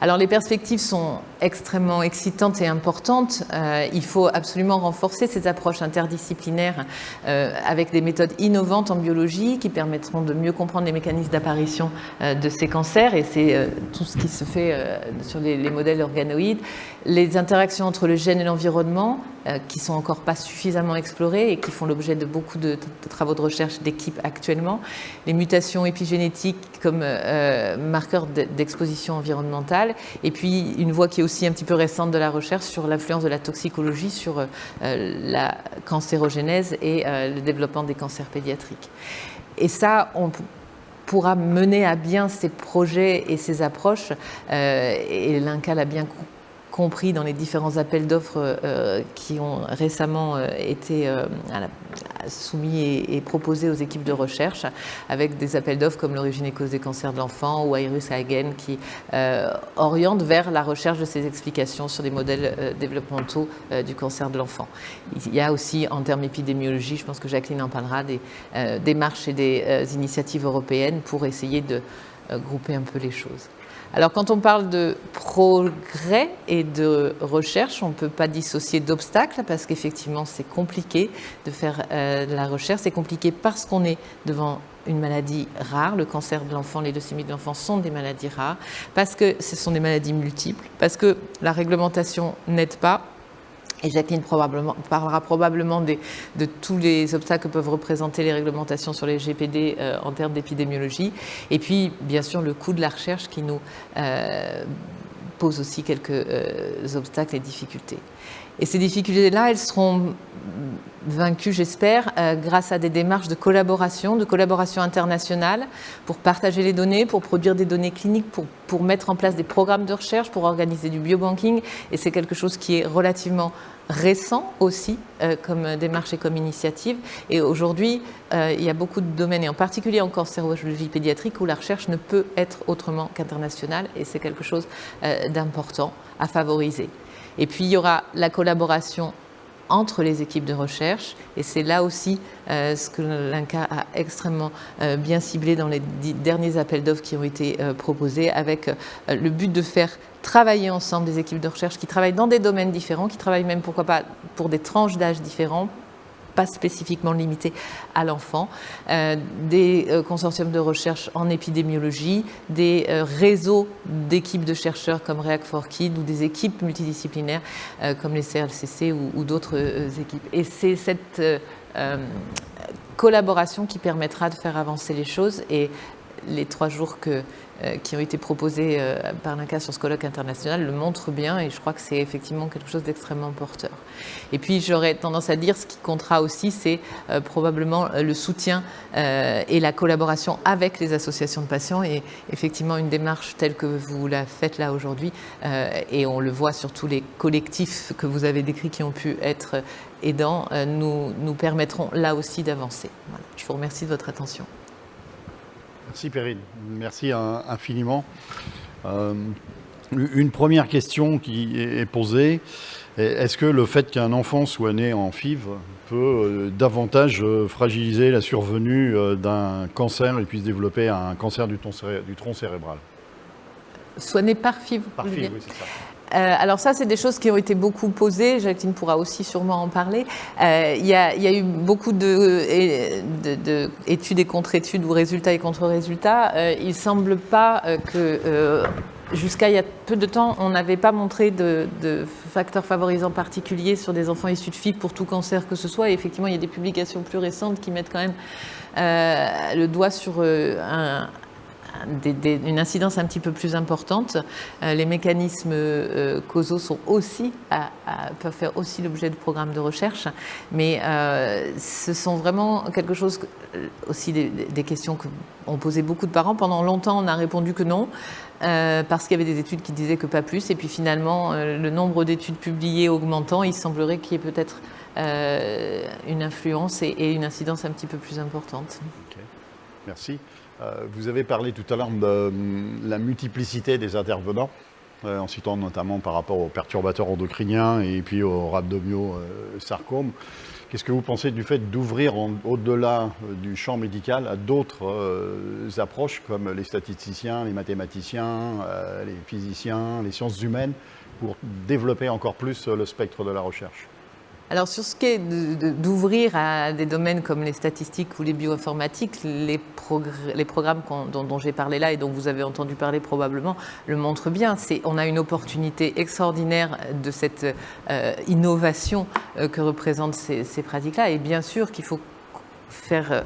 Alors les perspectives sont extrêmement excitantes et importantes. Il faut absolument renforcer ces approches interdisciplinaires avec des méthodes innovantes en biologie qui permettront de mieux comprendre les mécanismes d'apparition de ces cancers, et c'est tout ce qui se fait sur les modèles organoïdes. Les interactions entre le gène et l'environnement qui sont encore pas suffisamment explorées et qui font l'objet de beaucoup de travaux de recherche d'équipes actuellement. Les mutations épigénétiques comme marqueurs d'exposition environnementale, et puis une voie qui est aussi un petit peu récente de la recherche sur l'influence de la toxicologie sur la cancérogénèse et le développement des cancers pédiatriques. Et ça, on pourra mener à bien ces projets et ces approches, et l'INCa l'a bien compris dans les différents appels d'offres qui ont récemment été soumis et proposés aux équipes de recherche, avec des appels d'offres comme l'origine et cause des cancers de l'enfant ou Iris Hagen, qui orientent vers la recherche de ces explications sur des modèles développementaux du cancer de l'enfant. Il y a aussi, en termes d'épidémiologie, je pense que Jacqueline en parlera, des démarches et des initiatives européennes pour essayer de grouper un peu les choses. Alors quand on parle de progrès et de recherche, on ne peut pas dissocier d'obstacles, parce qu'effectivement c'est compliqué de faire de la recherche. C'est compliqué parce qu'on est devant une maladie rare. Le cancer de l'enfant, les leucémies de l'enfant sont des maladies rares, parce que ce sont des maladies multiples, parce que la réglementation n'aide pas. Et Jacqueline parlera probablement de tous les obstacles que peuvent représenter les réglementations sur les GPD en termes d'épidémiologie. Et puis, bien sûr, le coût de la recherche qui nous pose aussi quelques obstacles et difficultés. Et ces difficultés-là, elles seront vaincues, j'espère, grâce à des démarches de collaboration internationale, pour partager les données, pour produire des données cliniques, pour mettre en place des programmes de recherche, pour organiser du biobanking. Et c'est quelque chose qui est relativement récent aussi comme démarche et comme initiative. Et aujourd'hui, il y a beaucoup de domaines, et en particulier en cancérologie pédiatrique, où la recherche ne peut être autrement qu'internationale, et c'est quelque chose d'important à favoriser. Et puis il y aura la collaboration entre les équipes de recherche, et c'est là aussi ce que l'INCa a extrêmement bien ciblé dans les derniers appels d'offres qui ont été proposés, avec le but de faire travailler ensemble des équipes de recherche qui travaillent dans des domaines différents, qui travaillent même pourquoi pas pour des tranches d'âge différents, pas spécifiquement limité à l'enfant, des consortiums de recherche en épidémiologie, des réseaux d'équipes de chercheurs comme React4Kids ou des équipes multidisciplinaires comme les CRLCC ou d'autres équipes. Et c'est cette collaboration qui permettra de faire avancer les choses, et les 3 jours qui ont été proposés par l'INCa sur ce colloque international le montrent bien, et je crois que c'est effectivement quelque chose d'extrêmement porteur. Et puis j'aurais tendance à dire ce qui comptera aussi, c'est probablement le soutien et la collaboration avec les associations de patients, et effectivement une démarche telle que vous la faites là aujourd'hui, et on le voit sur tous les collectifs que vous avez décrits qui ont pu être aidants, nous permettront là aussi d'avancer. Voilà. Je vous remercie de votre attention. Merci Perrine, merci infiniment. Une première question qui est posée, est-ce que le fait qu'un enfant soit né en FIV peut davantage fragiliser la survenue d'un cancer et puisse développer un cancer du tronc cérébral? Soit né par FIV. Par FIV, oui, c'est ça. Alors ça, c'est des choses qui ont été beaucoup posées. Jacqueline pourra aussi sûrement en parler. Il y a eu beaucoup d'études et contre-études ou résultats et contre-résultats. Il ne semble pas que jusqu'à il y a peu de temps, on n'avait pas montré de facteurs favorisants particuliers sur des enfants issus de FIV pour tout cancer que ce soit. Et effectivement, il y a des publications plus récentes qui mettent quand même le doigt sur une incidence un petit peu plus importante. Les mécanismes causaux sont aussi, peuvent faire aussi l'objet de programmes de recherche, mais ce sont vraiment quelque chose, aussi des questions qu'ont posées beaucoup de parents. Pendant longtemps, on a répondu que non, parce qu'il y avait des études qui disaient que pas plus, et puis finalement, le nombre d'études publiées augmentant, il semblerait qu'il y ait peut-être une influence et une incidence un petit peu plus importante. Okay. Merci. Vous avez parlé tout à l'heure de la multiplicité des intervenants, en citant notamment par rapport aux perturbateurs endocriniens et puis aux rhabdomyosarcomes. Qu'est-ce que vous pensez du fait d'ouvrir au-delà du champ médical à d'autres approches comme les statisticiens, les mathématiciens, les physiciens, les sciences humaines, pour développer encore plus le spectre de la recherche? Alors sur ce qui est d'ouvrir à des domaines comme les statistiques ou les bioinformatiques, les programmes dont j'ai parlé là et dont vous avez entendu parler probablement le montrent bien. On a une opportunité extraordinaire de cette innovation que représentent ces pratiques-là, et bien sûr qu'il faut faire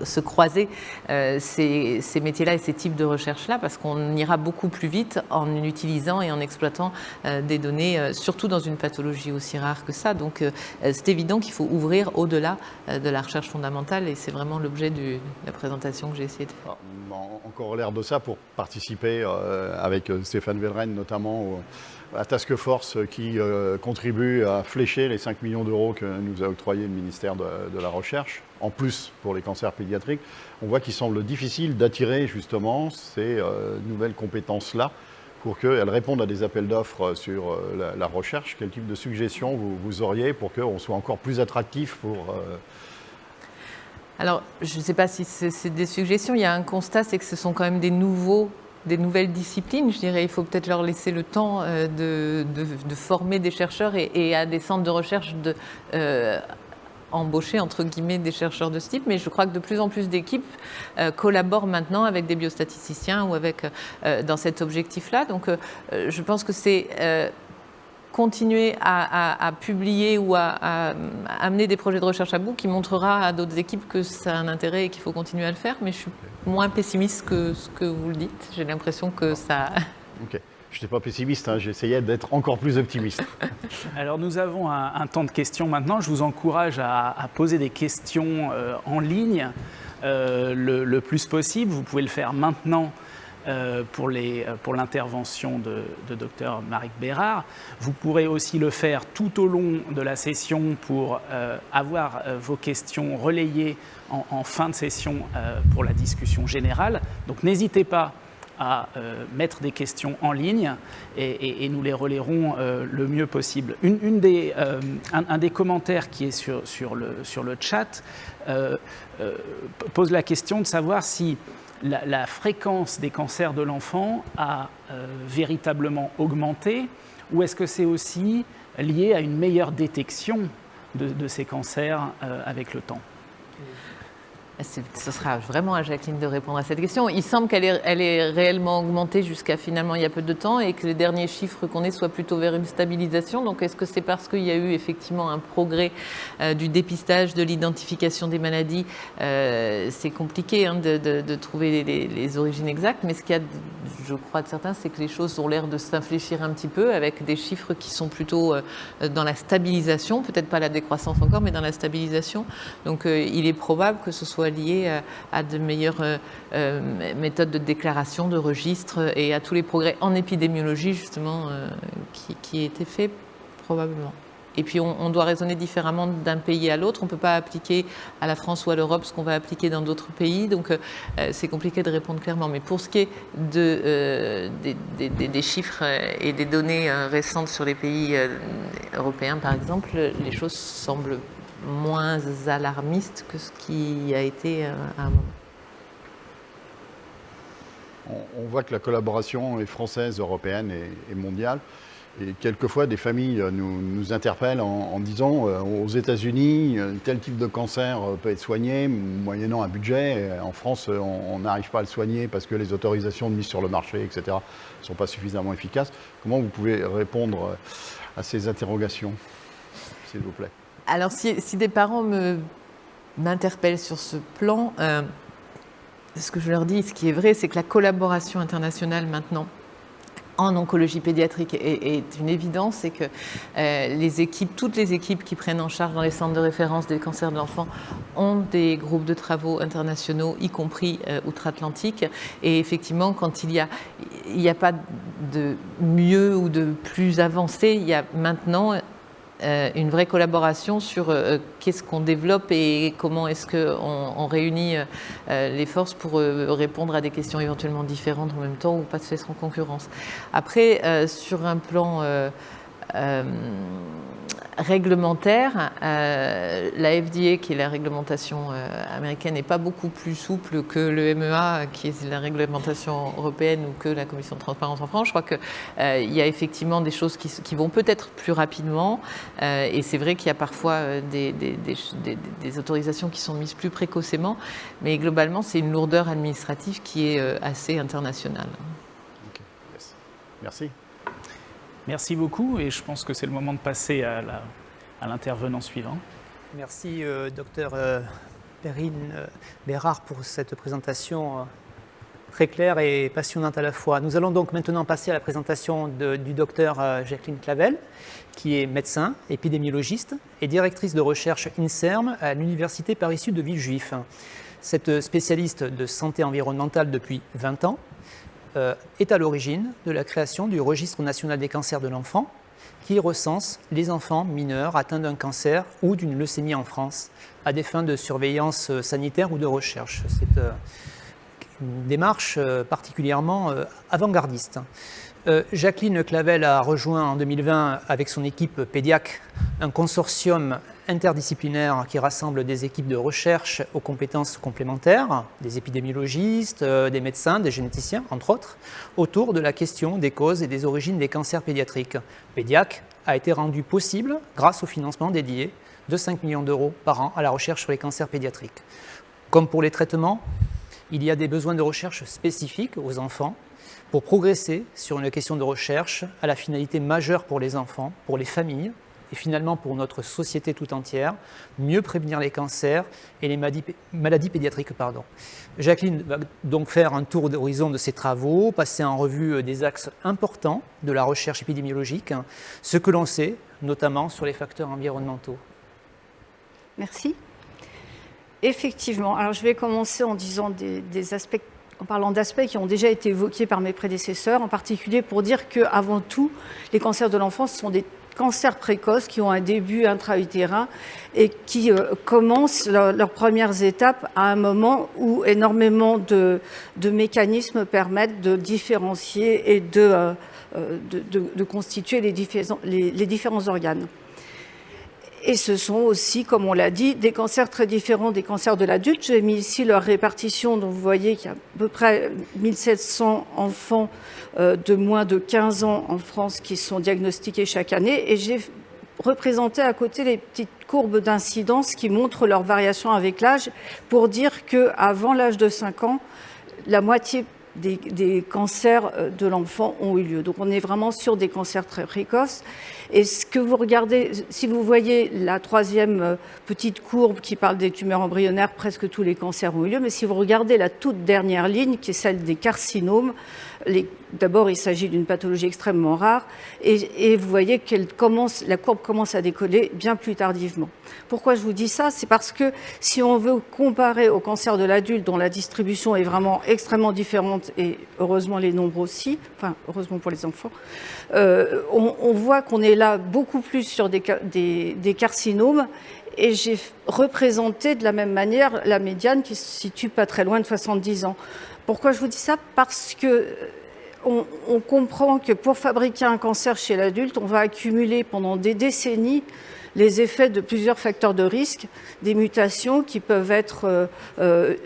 se croiser ces métiers-là et ces types de recherche-là, parce qu'on ira beaucoup plus vite en utilisant et en exploitant des données, surtout dans une pathologie aussi rare que ça. Donc c'est évident qu'il faut ouvrir au-delà de la recherche fondamentale, et c'est vraiment l'objet de la présentation que j'ai essayé de faire. En corollaire de ça, pour participer avec Stéphane Védrenne notamment à Task Force qui contribue à flécher les 5 millions d'euros que nous a octroyé le ministère de la Recherche, en plus pour les cancers pédiatriques, on voit qu'il semble difficile d'attirer justement ces nouvelles compétences-là pour qu'elles répondent à des appels d'offres sur la recherche. Quel type de suggestions vous auriez pour qu'on soit encore plus attractif pour... Alors, je ne sais pas si c'est des suggestions. Il y a un constat, c'est que ce sont quand même des nouvelles disciplines. Je dirais, il faut peut-être leur laisser le temps de former des chercheurs et à des centres de recherche embaucher entre guillemets des chercheurs de ce type, mais je crois que de plus en plus d'équipes collaborent maintenant avec des biostatisticiens ou avec dans cet objectif-là. Donc, je pense que c'est continuer à publier ou à amener des projets de recherche à bout qui montrera à d'autres équipes que ça a un intérêt et qu'il faut continuer à le faire, mais je suis moins pessimiste que ce que vous le dites. J'ai l'impression que ça... Ok. Je n'étais pas pessimiste, hein, j'essayais d'être encore plus optimiste. Alors nous avons un temps de questions maintenant. Je vous encourage à poser des questions en ligne le plus possible. Vous pouvez le faire maintenant pour l'intervention de Dr Maric Bérard. Vous pourrez aussi le faire tout au long de la session pour avoir vos questions relayées en fin de session pour la discussion générale. Donc n'hésitez pas à mettre des questions en ligne et nous les relayerons le mieux possible. Un des commentaires qui est sur le chat pose la question de savoir si la fréquence des cancers de l'enfant a véritablement augmenté, ou est-ce que c'est aussi lié à une meilleure détection de ces cancers avec le temps? Ce sera vraiment à Jacqueline de répondre à cette question. Il semble qu'elle est réellement augmentée jusqu'à finalement il y a peu de temps et que les derniers chiffres qu'on ait soient plutôt vers une stabilisation. Donc est-ce que c'est parce qu'il y a eu effectivement un progrès du dépistage, de l'identification des maladies? C'est compliqué de trouver les origines exactes, mais ce qu'il y a, je crois, de certains, c'est que les choses ont l'air de s'infléchir un petit peu avec des chiffres qui sont plutôt dans la stabilisation, peut-être pas la décroissance encore, mais dans la stabilisation. Donc il est probable que ce soit lié à de meilleures méthodes de déclaration, de registre et à tous les progrès en épidémiologie justement qui étaient faits probablement. Et puis on doit raisonner différemment d'un pays à l'autre. On ne peut pas appliquer à la France ou à l'Europe ce qu'on va appliquer dans d'autres pays. Donc c'est compliqué de répondre clairement. Mais pour ce qui est des chiffres et des données récentes sur les pays européens par exemple, les choses semblent moins alarmiste que ce qui a été à un moment. On voit que la collaboration est française, européenne et mondiale. Et quelquefois, des familles nous interpellent en disant aux États-Unis, tel type de cancer peut être soigné moyennant un budget. En France, on n'arrive pas à le soigner parce que les autorisations de mise sur le marché, etc., ne sont pas suffisamment efficaces. Comment vous pouvez répondre à ces interrogations, s'il vous plaît? Alors, si des parents m'interpellent sur ce plan, ce que je leur dis, ce qui est vrai, c'est que la collaboration internationale maintenant en oncologie pédiatrique est une évidence, et que toutes les équipes qui prennent en charge dans les centres de référence des cancers de l'enfant ont des groupes de travaux internationaux, y compris outre-Atlantique. Et effectivement, quand il n'y a pas de mieux ou de plus avancé, il y a maintenant une vraie collaboration sur qu'est-ce qu'on développe et comment est-ce qu'on réunit les forces pour répondre à des questions éventuellement différentes en même temps ou pas se faire en concurrence. Après, sur un plan réglementaire, la FDA, qui est la réglementation américaine, n'est pas beaucoup plus souple que le MEA, qui est la réglementation européenne, ou que la Commission de transparence en France. Je crois qu'il y a effectivement des choses qui vont peut-être plus rapidement, et c'est vrai qu'il y a parfois des autorisations qui sont mises plus précocement, mais globalement, c'est une lourdeur administrative qui est assez internationale. Okay. Yes. Merci. Merci beaucoup, et je pense que c'est le moment de passer à l'intervenant suivant. Merci, docteur Perrine Bérard, pour cette présentation très claire et passionnante à la fois. Nous allons donc maintenant passer à la présentation du docteur Jacqueline Clavel, qui est médecin, épidémiologiste et directrice de recherche INSERM à l'Université Paris-Sud de Villejuif. Cette spécialiste de santé environnementale depuis 20 ans est à l'origine de la création du Registre national des cancers de l'enfant, qui recense les enfants mineurs atteints d'un cancer ou d'une leucémie en France, à des fins de surveillance sanitaire ou de recherche. C'est une démarche particulièrement avant-gardiste. Jacqueline Clavel a rejoint en 2020 avec son équipe PEDIAC un consortium interdisciplinaire qui rassemble des équipes de recherche aux compétences complémentaires, des épidémiologistes, des médecins, des généticiens, entre autres, autour de la question des causes et des origines des cancers pédiatriques. PEDIAC a été rendu possible grâce au financement dédié de 5 millions d'euros par an à la recherche sur les cancers pédiatriques. Comme pour les traitements, il y a des besoins de recherche spécifiques aux enfants pour progresser sur une question de recherche à la finalité majeure pour les enfants, pour les familles et finalement pour notre société tout entière, mieux prévenir les cancers et les maladies pédiatriques. Jacqueline va donc faire un tour d'horizon de ses travaux, passer en revue des axes importants de la recherche épidémiologique, ce que l'on sait, notamment sur les facteurs environnementaux. Merci. Effectivement, alors je vais commencer en disant des aspects, en parlant d'aspects qui ont déjà été évoqués par mes prédécesseurs, en particulier pour dire qu'avant tout, les cancers de l'enfance sont des cancers précoces qui ont un début intra-utérin et qui commencent leurs premières étapes à un moment où énormément de mécanismes permettent de différencier et de constituer les différents organes. Et ce sont aussi, comme on l'a dit, des cancers très différents des cancers de l'adulte. J'ai mis ici leur répartition, donc vous voyez qu'il y a à peu près 1700 enfants de moins de 15 ans en France qui sont diagnostiqués chaque année. Et j'ai représenté à côté les petites courbes d'incidence qui montrent leur variation avec l'âge pour dire qu'avant l'âge de 5 ans, la moitié des cancers de l'enfant ont eu lieu. Donc on est vraiment sur des cancers très précoces. Et ce que vous regardez, si vous voyez la troisième petite courbe qui parle des tumeurs embryonnaires, presque tous les cancers ont eu lieu. Mais si vous regardez la toute dernière ligne, qui est celle des carcinomes, d'abord il s'agit d'une pathologie extrêmement rare, et vous voyez que la courbe commence à décoller bien plus tardivement. Pourquoi je vous dis ça? C'est parce que si on veut comparer au cancer de l'adulte, dont la distribution est vraiment extrêmement différente, et heureusement les nombres aussi, enfin heureusement pour les enfants, on voit qu'on est là beaucoup plus sur des carcinomes, et j'ai représenté de la même manière la médiane qui se situe pas très loin de 70 ans. Pourquoi je vous dis ça? Parce que on comprend que pour fabriquer un cancer chez l'adulte, on va accumuler pendant des décennies les effets de plusieurs facteurs de risque, des mutations qui peuvent être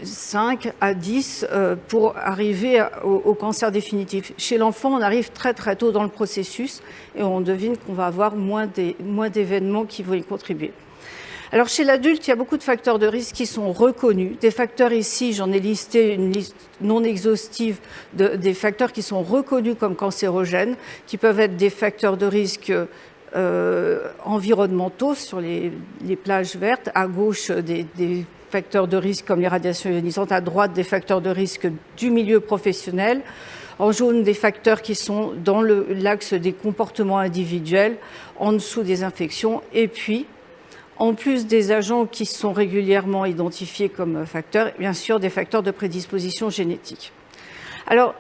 5 à 10 pour arriver au cancer définitif. Chez l'enfant, on arrive très très tôt dans le processus et on devine qu'on va avoir moins d'événements qui vont y contribuer. Alors chez l'adulte, il y a beaucoup de facteurs de risque qui sont reconnus. Des facteurs ici, j'en ai listé une liste non exhaustive des facteurs qui sont reconnus comme cancérogènes, qui peuvent être des facteurs de risque environnementaux sur les plages vertes, à gauche des facteurs de risque comme les radiations ionisantes, à droite des facteurs de risque du milieu professionnel, en jaune des facteurs qui sont dans l'axe des comportements individuels, en dessous des infections, et puis en plus des agents qui sont régulièrement identifiés comme facteurs, bien sûr des facteurs de prédisposition génétique. Alors,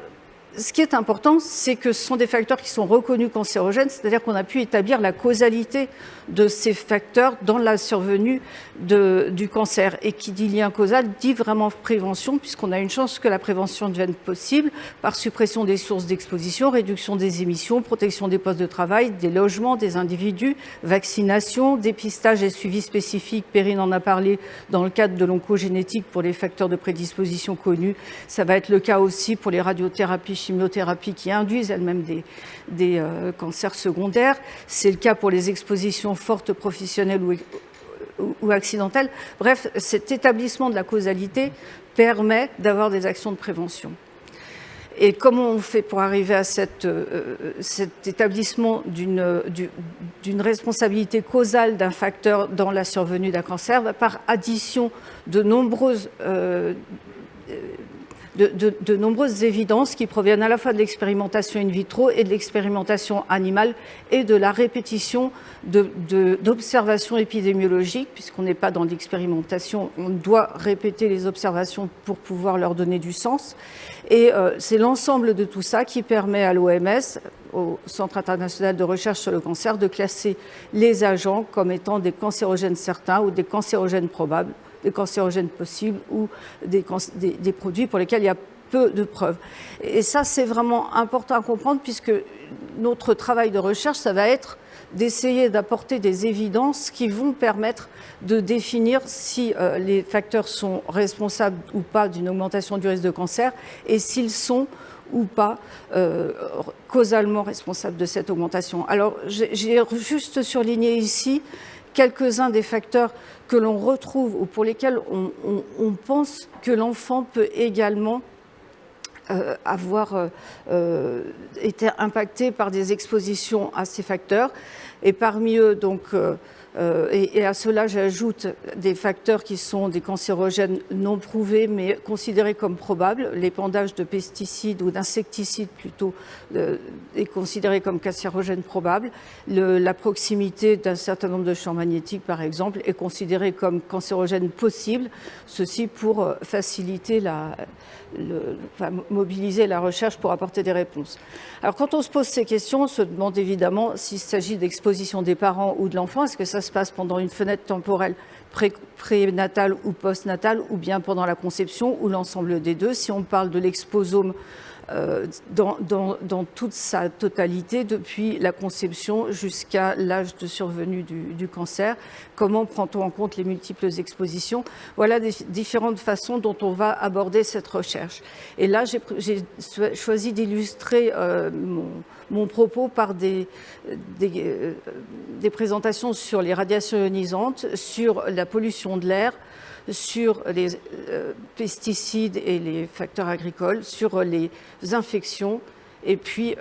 ce qui est important, c'est que ce sont des facteurs qui sont reconnus cancérogènes, c'est-à-dire qu'on a pu établir la causalité de ces facteurs dans la survenue du cancer. Et qui dit lien causal dit vraiment prévention, puisqu'on a une chance que la prévention devienne possible par suppression des sources d'exposition, réduction des émissions, protection des postes de travail, des logements, des individus, vaccination, dépistage et suivi spécifique. Perrine en a parlé dans le cadre de l'oncogénétique pour les facteurs de prédisposition connus. Ça va être le cas aussi pour les radiothérapies, chimiothérapie qui induisent elles-mêmes des cancers secondaires. C'est le cas pour les expositions fortes professionnelles ou accidentelles. Bref, cet établissement de la causalité permet d'avoir des actions de prévention. Et comment on fait pour arriver à cet établissement d'une responsabilité causale d'un facteur dans la survenue d'un cancer? Par addition de nombreuses évidences qui proviennent à la fois de l'expérimentation in vitro et de l'expérimentation animale et de la répétition d'observations épidémiologiques, puisqu'on n'est pas dans l'expérimentation, on doit répéter les observations pour pouvoir leur donner du sens. Et c'est l'ensemble de tout ça qui permet à l'OMS, au Centre international de recherche sur le cancer, de classer les agents comme étant des cancérogènes certains ou des cancérogènes probables, des cancérogènes possibles ou des produits pour lesquels il y a peu de preuves. Et ça, c'est vraiment important à comprendre puisque notre travail de recherche, ça va être d'essayer d'apporter des évidences qui vont permettre de définir si les facteurs sont responsables ou pas d'une augmentation du risque de cancer et s'ils sont ou pas causalement responsables de cette augmentation. Alors, j'ai juste surligné ici quelques-uns des facteurs que l'on retrouve ou pour lesquels on pense que l'enfant peut également avoir été impacté par des expositions à ces facteurs. Et parmi eux, donc, Et à cela, j'ajoute des facteurs qui sont des cancérogènes non prouvés, mais considérés comme probables. L'épandage de pesticides ou d'insecticides plutôt est considéré comme cancérogène probable. La proximité d'un certain nombre de champs magnétiques, par exemple, est considérée comme cancérogène possible. Ceci pour faciliter mobiliser la recherche pour apporter des réponses. Alors quand on se pose ces questions, on se demande évidemment s'il s'agit d'exposition des parents ou de l'enfant. Est-ce que ça se passe pendant une fenêtre temporelle prénatale ou postnatale, ou bien pendant la conception, ou l'ensemble des deux? Si on parle de l'exposome dans toute sa totalité, depuis la conception jusqu'à l'âge de survenue du cancer, comment prend-on en compte les multiples expositions? Voilà des différentes façons dont on va aborder cette recherche. Et là, j'ai choisi d'illustrer mon propos par des présentations sur les radiations ionisantes, sur la pollution de l'air, sur les pesticides et les facteurs agricoles, sur les infections, et puis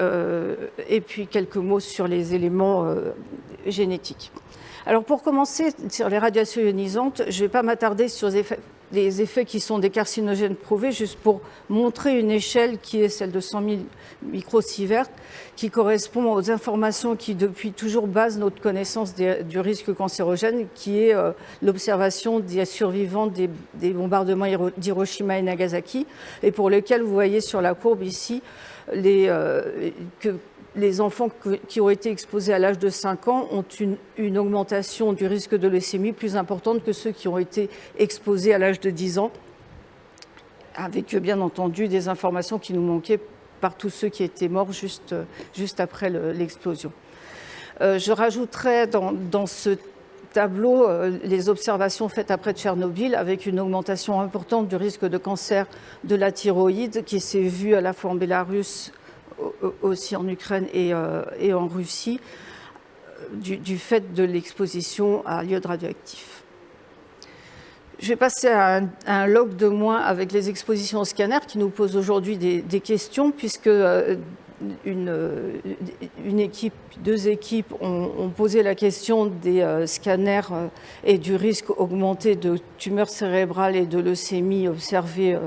quelques mots sur les éléments génétiques. Alors pour commencer, sur les radiations ionisantes, je ne vais pas m'attarder sur les effets qui sont des carcinogènes prouvés, juste pour montrer une échelle qui est celle de 100 000 microsieverts, qui correspond aux informations qui depuis toujours basent notre connaissance du risque cancérogène, qui est l'observation des survivants des bombardements d'Hiroshima et Nagasaki, et pour lesquels vous voyez sur la courbe ici que les enfants qui ont été exposés à l'âge de 5 ans ont une augmentation du risque de leucémie plus importante que ceux qui ont été exposés à l'âge de 10 ans, avec bien entendu des informations qui nous manquaient par tous ceux qui étaient morts juste après l'explosion. Je rajouterai dans ce tableau les observations faites après Tchernobyl, avec une augmentation importante du risque de cancer de la thyroïde qui s'est vue à la fois en Bélarus, aussi en Ukraine et en Russie, du fait de l'exposition à l'iode radioactif. Je vais passer à un log de moins avec les expositions au scanner qui nous pose aujourd'hui des questions, puisque deux équipes ont posé la question des scanners et du risque augmenté de tumeurs cérébrales et de leucémie observées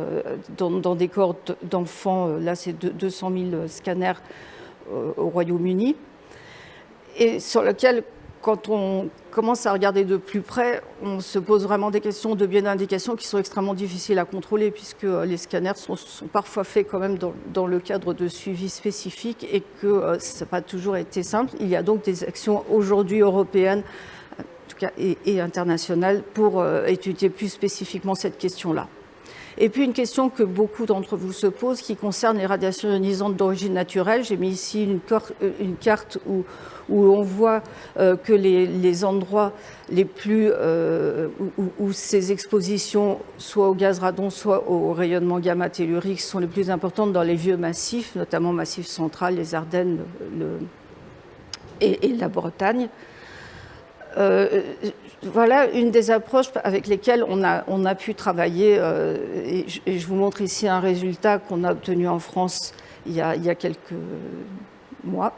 dans des cohortes d'enfants. Là, c'est 200 000 scanners au Royaume-Uni. Et sur lequel, quand on commence à regarder de plus près, on se pose vraiment des questions de biais d'indication qui sont extrêmement difficiles à contrôler, puisque les scanners sont parfois faits quand même dans le cadre de suivi spécifique et que ça n'a pas toujours été simple. Il y a donc des actions aujourd'hui européennes en tout cas, et internationales pour étudier plus spécifiquement cette question-là. Et puis une question que beaucoup d'entre vous se posent qui concerne les radiations ionisantes d'origine naturelle. J'ai mis ici une carte où on voit que les endroits les plus où ces expositions, soit au gaz radon, soit au rayonnement gamma tellurique, sont les plus importantes dans les vieux massifs, notamment Massif central, les Ardennes et la Bretagne. Voilà une des approches avec lesquelles on a pu travailler, et je vous montre ici un résultat qu'on a obtenu en France il y a quelques mois.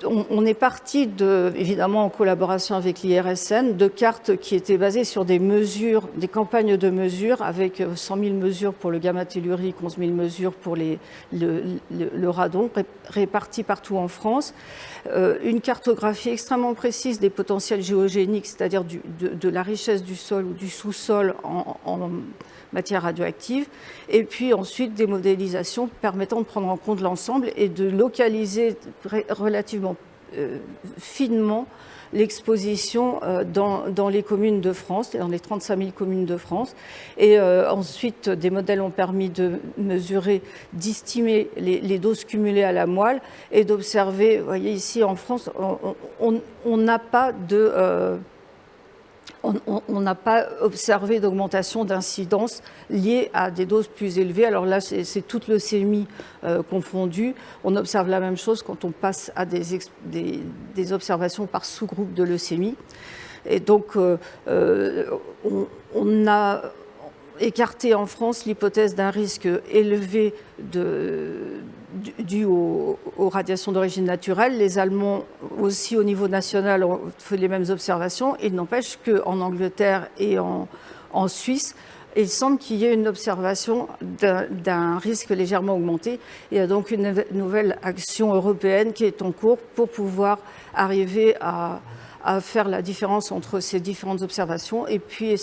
On est parti, évidemment en collaboration avec l'IRSN, de cartes qui étaient basées sur des mesures, des campagnes de mesures avec 100 000 mesures pour le gamma tellurique, 11 000 mesures pour le radon, réparties partout en France. Une cartographie extrêmement précise des potentiels géogéniques, c'est-à-dire de la richesse du sol ou du sous-sol en matière radioactive, et puis ensuite des modélisations permettant de prendre en compte l'ensemble et de localiser relativement finement l'exposition dans les communes de France, dans les 35 000 communes de France. Et ensuite, des modèles ont permis de mesurer, d'estimer les doses cumulées à la moelle et d'observer, vous voyez ici en France, on n'a pas de... On n'a pas observé d'augmentation d'incidence liée à des doses plus élevées. Alors là, c'est toute leucémie confondue. On observe la même chose quand on passe à des observations par sous-groupe de leucémie. Et donc, on a écarté en France l'hypothèse d'un risque élevé dues aux radiations d'origine naturelle. Les Allemands aussi au niveau national ont fait les mêmes observations. Il n'empêche qu'en Angleterre et en Suisse, il semble qu'il y ait une observation d'un risque légèrement augmenté. Il y a donc une nouvelle action européenne qui est en cours pour pouvoir arriver à faire la différence entre ces différentes observations et puis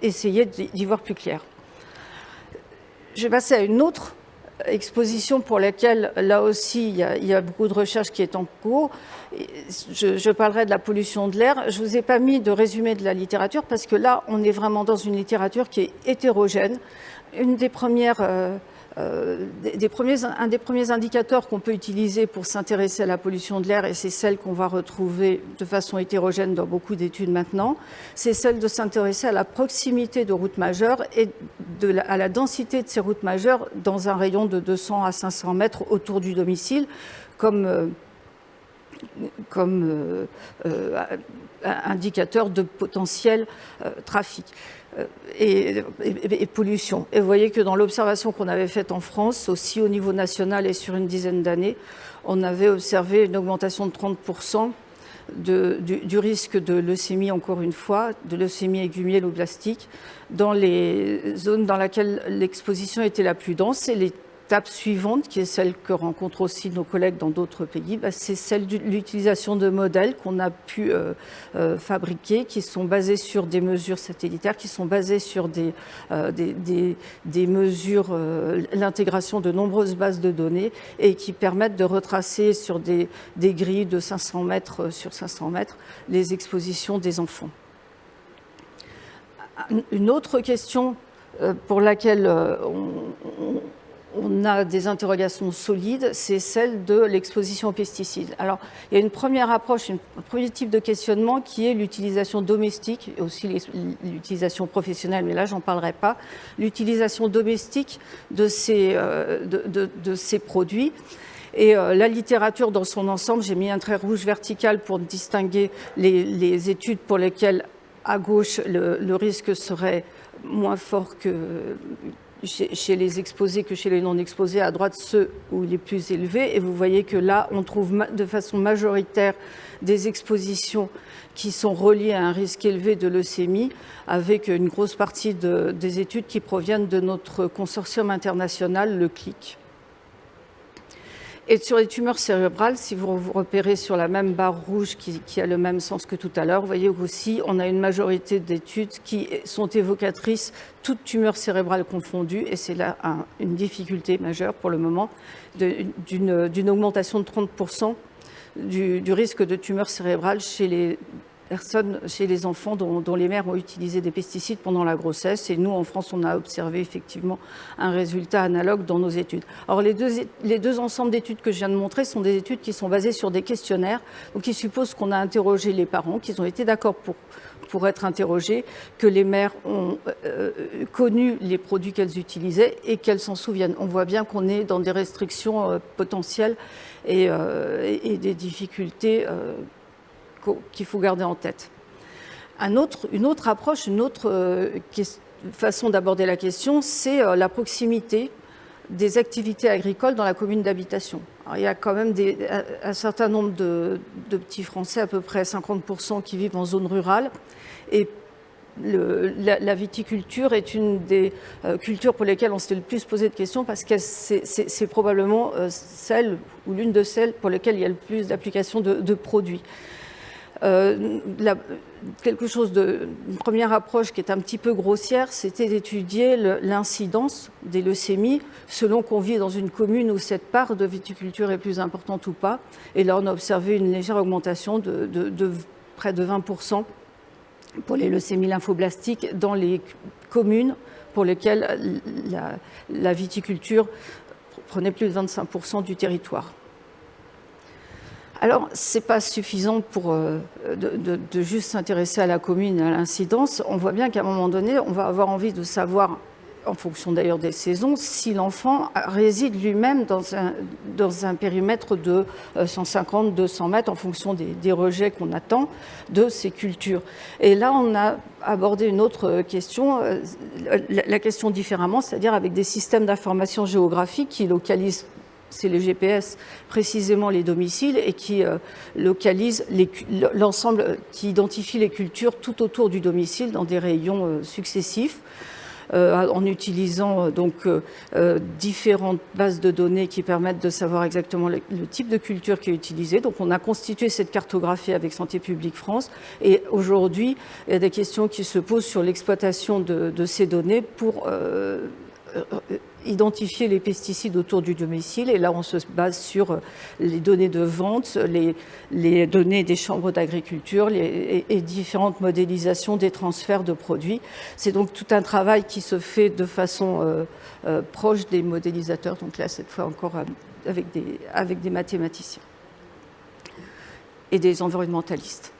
essayer d'y voir plus clair. Je vais passer à une autre exposition pour laquelle, là aussi, il y a beaucoup de recherche qui est en cours. Je parlerai de la pollution de l'air. Je ne vous ai pas mis de résumé de la littérature parce que là, on est vraiment dans une littérature qui est hétérogène. Un des premiers indicateurs qu'on peut utiliser pour s'intéresser à la pollution de l'air, et c'est celle qu'on va retrouver de façon hétérogène dans beaucoup d'études maintenant, c'est celle de s'intéresser à la proximité de routes majeures et à la densité de ces routes majeures dans un rayon de 200 à 500 mètres autour du domicile, comme indicateur de potentiel trafic. Et pollution. Et vous voyez que dans l'observation qu'on avait faite en France, aussi au niveau national et sur une dizaine d'années, on avait observé une augmentation de 30% du risque de leucémie, encore une fois, de leucémie aiguë myéloblastique, dans les zones dans lesquelles l'exposition était la plus dense. Et l'étape suivante, qui est celle que rencontrent aussi nos collègues dans d'autres pays, c'est celle de l'utilisation de modèles qu'on a pu fabriquer, qui sont basés sur des mesures satellitaires, qui sont basés sur des mesures, l'intégration de nombreuses bases de données et qui permettent de retracer sur des grilles de 500 mètres sur 500 mètres les expositions des enfants. Une autre question pour laquelle on a des interrogations solides, c'est celle de l'exposition aux pesticides. Alors, il y a une première approche, un premier type de questionnement qui est l'utilisation domestique, et aussi l'utilisation professionnelle, mais là, j'en parlerai pas, l'utilisation domestique de ces produits. Et la littérature dans son ensemble, j'ai mis un trait rouge vertical pour distinguer les études pour lesquelles, à gauche, le risque serait moins fort que chez les exposés que chez les non exposés, à droite ceux où il est plus élevé, et vous voyez que là on trouve de façon majoritaire des expositions qui sont reliées à un risque élevé de leucémie, avec une grosse partie des études qui proviennent de notre consortium international, le CLIC. Et sur les tumeurs cérébrales, si vous vous repérez sur la même barre rouge qui a le même sens que tout à l'heure, vous voyez aussi on a une majorité d'études qui sont évocatrices, toutes tumeurs cérébrales confondues, et c'est là une difficulté majeure pour le moment, d'une augmentation de 30% du risque de tumeurs cérébrales chez les personnes, chez les enfants dont les mères ont utilisé des pesticides pendant la grossesse. Et nous, en France, on a observé effectivement un résultat analogue dans nos études. Alors, les deux ensembles d'études que je viens de montrer sont des études qui sont basées sur des questionnaires, donc qui supposent qu'on a interrogé les parents, qu'ils ont été d'accord pour être interrogés, que les mères ont connu les produits qu'elles utilisaient et qu'elles s'en souviennent. On voit bien qu'on est dans des restrictions potentielles et des difficultés qu'il faut garder en tête. Une autre approche, une autre façon d'aborder la question, c'est la proximité des activités agricoles dans la commune d'habitation. Il y a quand même un certain nombre de petits Français, à peu près 50%, qui vivent en zone rurale, et la viticulture est une des cultures pour lesquelles on s'est le plus posé de questions, parce que c'est probablement celle ou l'une de celles pour lesquelles il y a le plus d'applications de produits. Une première approche qui est un petit peu grossière, c'était d'étudier l'incidence des leucémies selon qu'on vit dans une commune où cette part de viticulture est plus importante ou pas. Et là, on a observé une légère augmentation de près de 20% pour les leucémies lymphoblastiques dans les communes pour lesquelles la viticulture prenait plus de 25% du territoire. Alors, ce n'est pas suffisant de juste s'intéresser à la commune et à l'incidence. On voit bien qu'à un moment donné, on va avoir envie de savoir, en fonction d'ailleurs des saisons, si l'enfant réside lui-même dans un périmètre de 150-200 mètres en fonction des rejets qu'on attend de ces cultures. Et là, on a abordé une autre question, la question différemment, c'est-à-dire avec des systèmes d'information géographique qui localisent c'est les GPS, précisément les domiciles, et qui localisent l'ensemble, qui identifie les cultures tout autour du domicile dans des rayons successifs. En utilisant différentes bases de données qui permettent de savoir exactement le type de culture qui est utilisé. Donc on a constitué cette cartographie avec Santé publique France, et aujourd'hui il y a des questions qui se posent sur l'exploitation de ces données pour identifier les pesticides autour du domicile, et là on se base sur les données de vente, les données des chambres d'agriculture et différentes modélisations des transferts de produits. C'est donc tout un travail qui se fait de façon proche des modélisateurs, donc là cette fois encore avec des mathématiciens et des environnementalistes.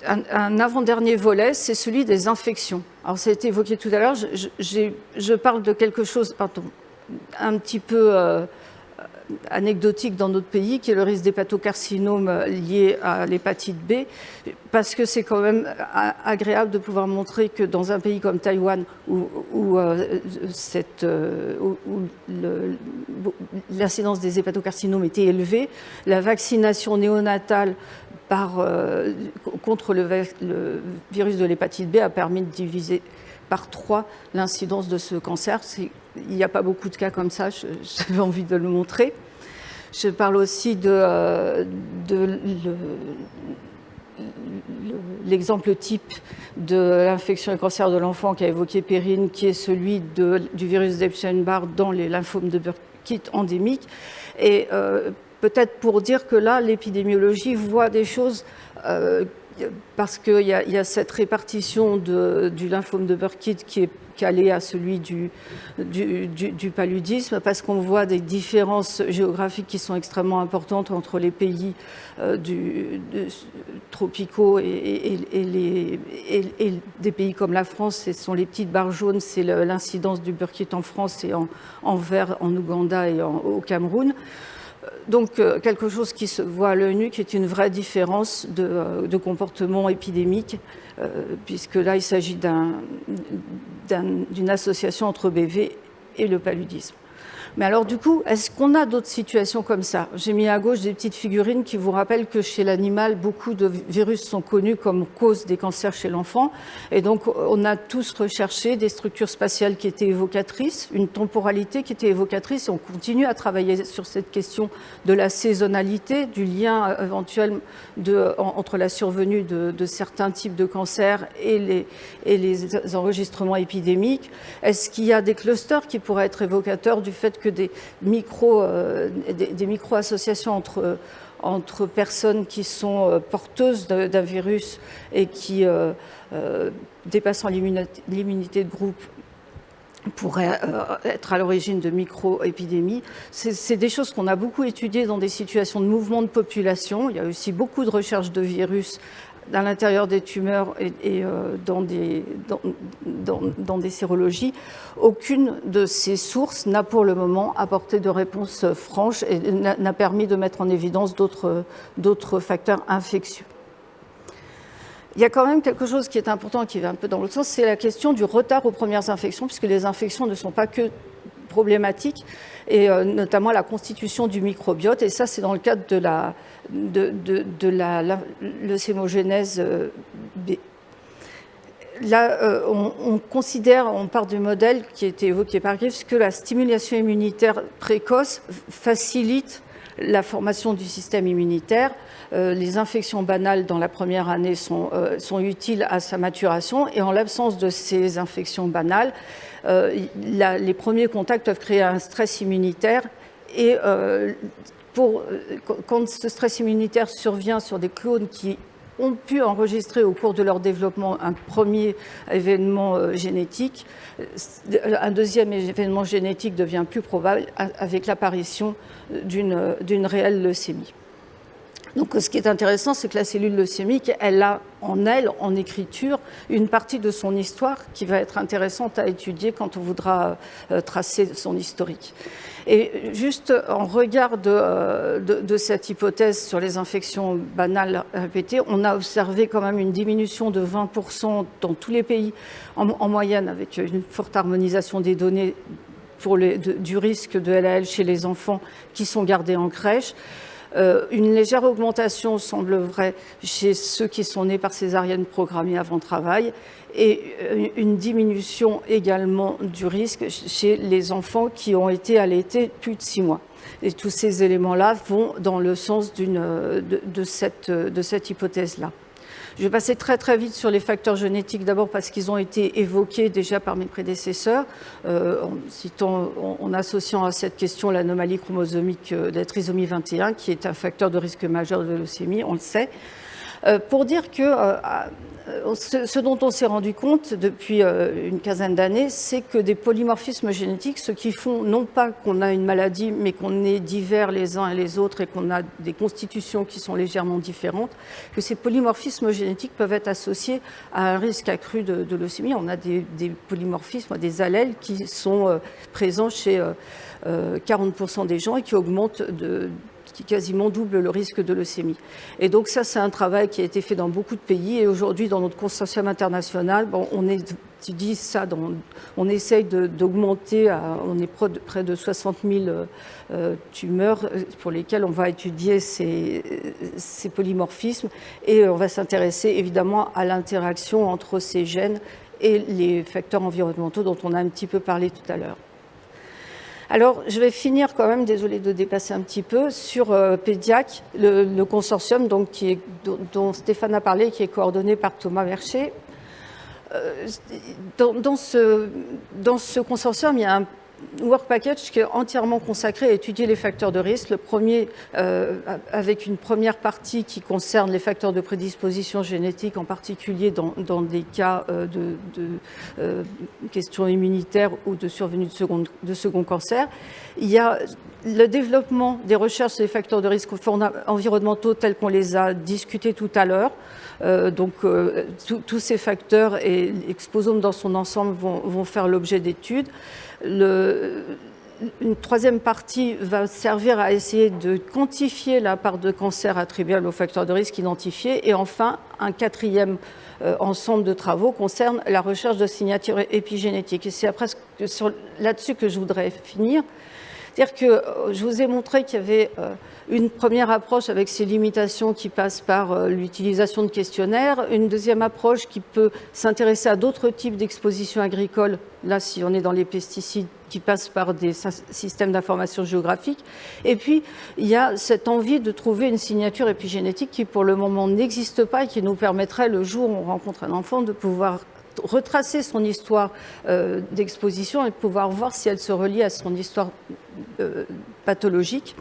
Un avant-dernier volet, c'est celui des infections. Alors, ça a été évoqué tout à l'heure, je parle de quelque chose un petit peu anecdotique dans notre pays, qui est le risque d'hépatocarcinome lié à l'hépatite B, parce que c'est quand même agréable de pouvoir montrer que dans un pays comme Taïwan, où l'incidence des hépatocarcinomes était élevée, la vaccination néonatale contre le virus de l'hépatite B a permis de diviser par 3 l'incidence de ce cancer. Il n'y a pas beaucoup de cas comme ça, j'avais envie de le montrer. Je parle aussi de l'exemple type de l'infection et cancer de l'enfant qu'a évoqué Perrine, qui est celui du virus d'Epstein-Barr dans les lymphomes de Burkitt endémiques. Et peut-être pour dire que là, l'épidémiologie voit des choses, parce qu'il y a cette répartition du lymphome de Burkitt qui est calée à celui du paludisme, parce qu'on voit des différences géographiques qui sont extrêmement importantes entre les pays tropicaux et des pays comme la France. Ce sont les petites barres jaunes, c'est l'incidence du Burkitt en France, et en vert en Ouganda et au Cameroun. Donc quelque chose qui se voit à l'œil nu, qui est une vraie différence de comportement épidémique, puisque là il s'agit d'une association entre BV et le paludisme. Mais alors du coup, est-ce qu'on a d'autres situations comme ça? J'ai mis à gauche des petites figurines qui vous rappellent que chez l'animal, beaucoup de virus sont connus comme cause des cancers chez l'enfant. Et donc on a tous recherché des structures spatiales qui étaient évocatrices, une temporalité qui était évocatrice, et on continue à travailler sur cette question de la saisonnalité, du lien éventuel entre la survenue de certains types de cancers et les enregistrements épidémiques. Est-ce qu'il y a des clusters qui pourraient être évocateurs du fait que des micro-associations entre personnes qui sont porteuses d'un virus et qui, dépassant l'immunité de groupe, pourraient être à l'origine de micro-épidémies. C'est des choses qu'on a beaucoup étudiées dans des situations de mouvement de population. Il y a aussi beaucoup de recherches de virus à l'intérieur des tumeurs et dans des sérologies. Aucune de ces sources n'a pour le moment apporté de réponse franche et n'a permis de mettre en évidence d'autres facteurs infectieux. Il y a quand même quelque chose qui est important, qui va un peu dans l'autre sens, c'est la question du retard aux premières infections, puisque les infections ne sont pas que problématiques, et notamment la constitution du microbiote, et ça c'est dans le cadre de la leucémogénèse B. Là, on part du modèle qui a été évoqué par Griffiths, que la stimulation immunitaire précoce facilite la formation du système immunitaire. Les infections banales dans la première année sont utiles à sa maturation, et en l'absence de ces infections banales, les premiers contacts peuvent créer un stress immunitaire, et quand ce stress immunitaire survient sur des clones qui ont pu enregistrer au cours de leur développement un premier événement génétique, un deuxième événement génétique devient plus probable avec l'apparition d'une réelle leucémie. Donc ce qui est intéressant, c'est que la cellule leucémique, elle a en écriture, une partie de son histoire qui va être intéressante à étudier quand on voudra tracer son historique. Et juste en regard de cette hypothèse sur les infections banales répétées, on a observé quand même une diminution de 20% dans tous les pays en moyenne, avec une forte harmonisation des données du risque de LAL chez les enfants qui sont gardés en crèche. Une légère augmentation semble vraie chez ceux qui sont nés par césarienne programmée avant travail et une diminution également du risque chez les enfants qui ont été allaités plus de 6 mois. Et tous ces éléments-là vont dans le sens de cette hypothèse-là. Je vais passer très très vite sur les facteurs génétiques, d'abord parce qu'ils ont été évoqués déjà par mes prédécesseurs, en associant à cette question l'anomalie chromosomique de la trisomie 21, qui est un facteur de risque majeur de leucémie, on le sait. Pour dire que ce dont on s'est rendu compte depuis une quinzaine d'années, c'est que des polymorphismes génétiques, ce qui font non pas qu'on a une maladie, mais qu'on est divers les uns et les autres et qu'on a des constitutions qui sont légèrement différentes, que ces polymorphismes génétiques peuvent être associés à un risque accru de leucémie. On a des polymorphismes, des allèles qui sont présents chez 40% des gens et qui augmentent qui quasiment double le risque de leucémie. Et donc ça, c'est un travail qui a été fait dans beaucoup de pays. Et aujourd'hui, dans notre consortium international, on étudie ça, on essaye d'augmenter, on est près de 60 000 tumeurs pour lesquelles on va étudier ces polymorphismes. Et on va s'intéresser évidemment à l'interaction entre ces gènes et les facteurs environnementaux dont on a un petit peu parlé tout à l'heure. Alors, je vais finir quand même, désolée de dépasser un petit peu, sur PEDIAC, le consortium donc, dont Stéphane a parlé, qui est coordonné par Thomas Mercher. Dans ce consortium, il y a un work package qui est entièrement consacré à étudier les facteurs de risque. Le premier, avec une première partie qui concerne les facteurs de prédisposition génétique, en particulier dans des cas de questions immunitaires ou de survenue de second cancer. Il y a le développement des recherches sur les facteurs de risque environnementaux tels qu'on les a discutés tout à l'heure. Tous ces facteurs et l'exposome dans son ensemble vont faire l'objet d'études. Une troisième partie va servir à essayer de quantifier la part de cancer attribuable aux facteurs de risque identifiés. Et enfin, un quatrième ensemble de travaux concerne la recherche de signatures épigénétiques. Et c'est après là-dessus que je voudrais finir. C'est-à-dire que je vous ai montré qu'il y avait une première approche avec ses limitations qui passe par l'utilisation de questionnaires, une deuxième approche qui peut s'intéresser à d'autres types d'expositions agricoles, là si on est dans les pesticides, qui passe par des systèmes d'information géographique. Et puis, il y a cette envie de trouver une signature épigénétique qui pour le moment n'existe pas et qui nous permettrait, le jour où on rencontre un enfant, de pouvoir retracer son histoire d'exposition et de pouvoir voir si elle se relie à son histoire pathologique.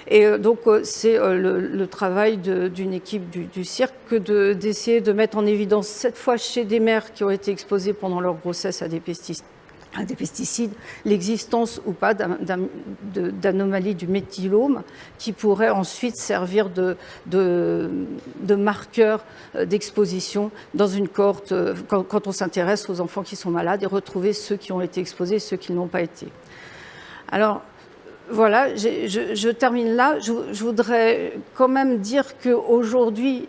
Et donc, c'est le travail d'une équipe du cirque d'essayer de mettre en évidence, cette fois chez des mères qui ont été exposées pendant leur grossesse à des pesticides, l'existence ou pas d'anomalies du méthylome qui pourraient ensuite servir de marqueur d'exposition dans une cohorte quand on s'intéresse aux enfants qui sont malades et retrouver ceux qui ont été exposés et ceux qui n'ont pas été. Alors, voilà, je termine là. Je voudrais quand même dire qu'aujourd'hui,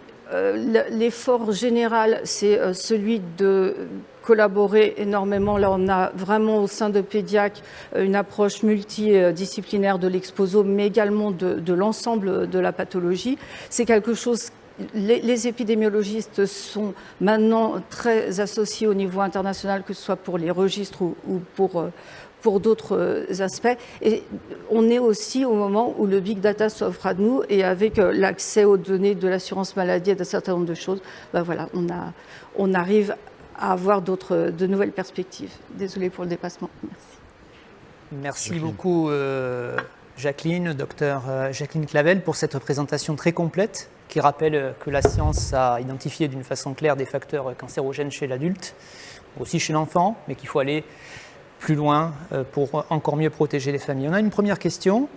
l'effort général, c'est celui de collaborer énormément. Là, on a vraiment au sein de PEDIAC une approche multidisciplinaire de l'exposome, mais également de l'ensemble de la pathologie. C'est quelque chose. Les épidémiologistes sont maintenant très associés au niveau international, que ce soit pour les registres ou pour d'autres aspects. Et on est aussi au moment où le big data s'offre à nous et avec l'accès aux données de l'assurance maladie et d'un certain nombre de choses, ben voilà, on arrive à avoir de nouvelles perspectives. Désolée pour le dépassement. Merci beaucoup Jacqueline, docteur Jacqueline Clavel, pour cette présentation très complète qui rappelle que la science a identifié d'une façon claire des facteurs cancérogènes chez l'adulte, aussi chez l'enfant, mais qu'il faut aller plus loin pour encore mieux protéger les familles. On a une première question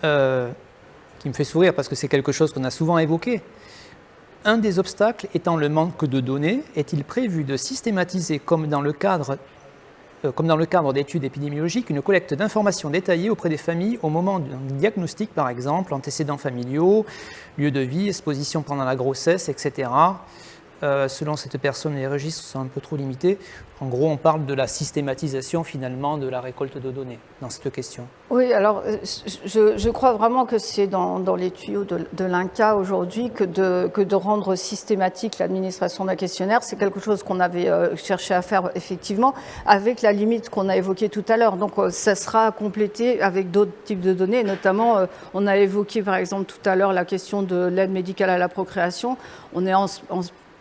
qui me fait sourire parce que c'est quelque chose qu'on a souvent évoqué. Un des obstacles étant le manque de données, est-il prévu de systématiser, comme dans le cadre d'études épidémiologiques, une collecte d'informations détaillées auprès des familles au moment d'un diagnostic, par exemple, antécédents familiaux, lieu de vie, exposition pendant la grossesse, etc. selon cette personne, les registres sont un peu trop limités. En gros, on parle de la systématisation finalement de la récolte de données dans cette question. Oui, alors je crois vraiment que c'est dans les tuyaux de l'INCa aujourd'hui que de rendre systématique l'administration d'un questionnaire. C'est quelque chose qu'on avait cherché à faire effectivement, avec la limite qu'on a évoquée tout à l'heure. Donc ça sera complété avec d'autres types de données, notamment on a évoqué par exemple tout à l'heure la question de l'aide médicale à la procréation. On est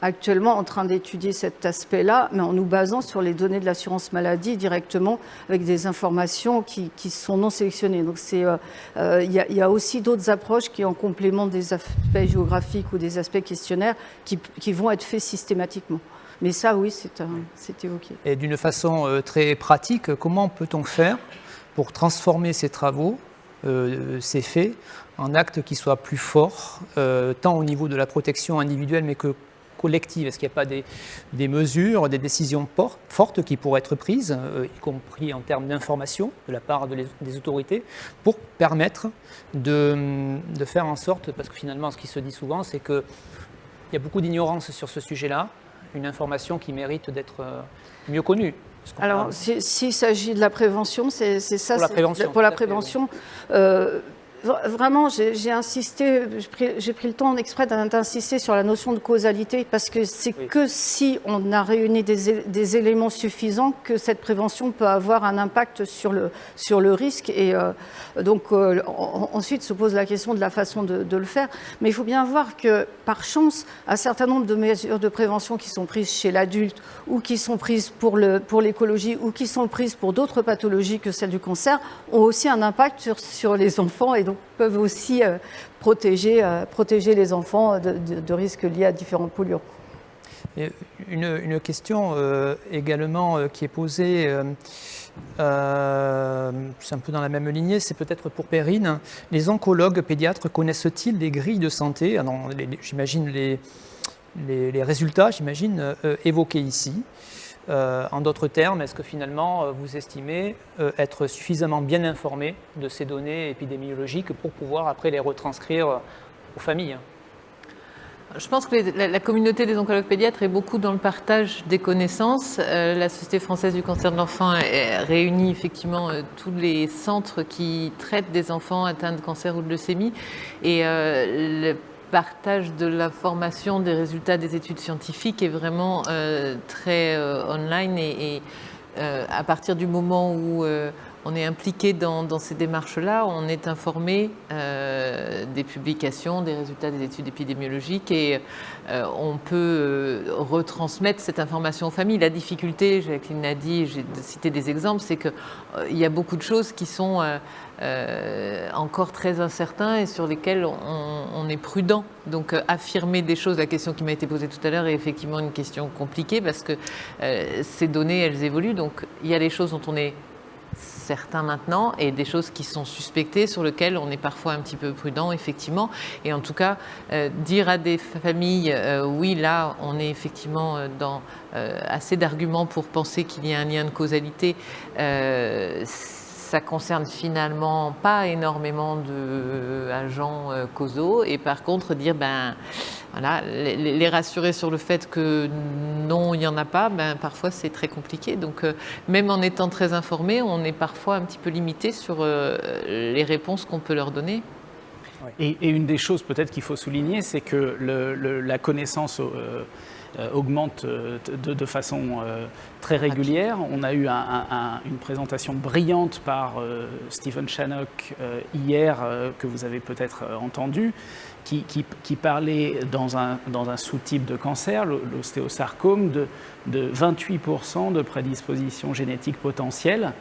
actuellement en train d'étudier cet aspect-là, mais en nous basant sur les données de l'assurance maladie directement, avec des informations qui sont non sélectionnées. Donc il y a aussi d'autres approches qui, en complément des aspects géographiques ou des aspects questionnaires, qui vont être faits systématiquement. Mais ça, oui, c'est évoqué. Et d'une façon très pratique, comment peut-on faire pour transformer ces travaux, ces faits, en actes qui soient plus forts, tant au niveau de la protection individuelle, mais que collective? Est-ce qu'il n'y a pas des mesures, des décisions fortes qui pourraient être prises, y compris en termes d'information de la part des autorités, pour permettre de faire en sorte, parce que finalement ce qui se dit souvent, c'est qu'il y a beaucoup d'ignorance sur ce sujet-là, une information qui mérite d'être mieux connue. Alors, s'il s'agit de la prévention, c'est ça. Pour la prévention. Pour la prévention. Vraiment, j'ai insisté, j'ai pris le temps exprès d'insister sur la notion de causalité, parce que c'est que si on a réuni des éléments suffisants que cette prévention peut avoir un impact sur le risque. Et donc, ensuite se pose la question de la façon de le faire. Mais il faut bien voir que, par chance, un certain nombre de mesures de prévention qui sont prises chez l'adulte, ou qui sont prises pour l'écologie, ou qui sont prises pour d'autres pathologies que celle du cancer, ont aussi un impact sur les enfants, et donc peuvent aussi protéger les enfants de risques liés à différents polluants. Et une question également qui est posée, c'est un peu dans la même lignée, c'est peut-être pour Perrine. Les oncologues pédiatres connaissent-ils les grilles de santé? J'imagine les résultats, évoqués ici. En d'autres termes, est-ce que finalement vous estimez être suffisamment bien informé de ces données épidémiologiques pour pouvoir après les retranscrire aux familles? Je pense que la communauté des oncologues pédiatres est beaucoup dans le partage des connaissances. La Société française du cancer de l'enfant réunit effectivement tous les centres qui traitent des enfants atteints de cancer ou de leucémie. Et le partage de l'information des résultats des études scientifiques est vraiment très online, et à partir du moment où on est impliqué dans ces démarches-là, on est informé des publications, des résultats des études épidémiologiques, et on peut retransmettre cette information aux familles. La difficulté, Jacqueline l'a dit, j'ai cité des exemples, c'est qu'il y a beaucoup de choses qui sont encore très incertains et sur lesquels on est prudent. Donc affirmer des choses, la question qui m'a été posée tout à l'heure est effectivement une question compliquée, parce que ces données, elles évoluent. Donc il y a des choses dont on est certain maintenant, et des choses qui sont suspectées, sur lesquelles on est parfois un petit peu prudent, effectivement. Et en tout cas, dire à des familles, oui, là, on est effectivement dans assez d'arguments pour penser qu'il y a un lien de causalité, ça concerne finalement pas énormément d'agents causaux. Et par contre, dire, voilà, les rassurer sur le fait que non, il n'y en a pas, parfois c'est très compliqué. Donc même en étant très informé, on est parfois un petit peu limité sur les réponses qu'on peut leur donner. Et une des choses peut-être qu'il faut souligner, c'est que la connaissance augmente de façon très régulière. On a eu une présentation brillante par Stephen Shannock hier, que vous avez peut-être entendu, qui parlait dans un sous-type de cancer, l'ostéosarcome, de 28% de prédisposition génétique potentielle,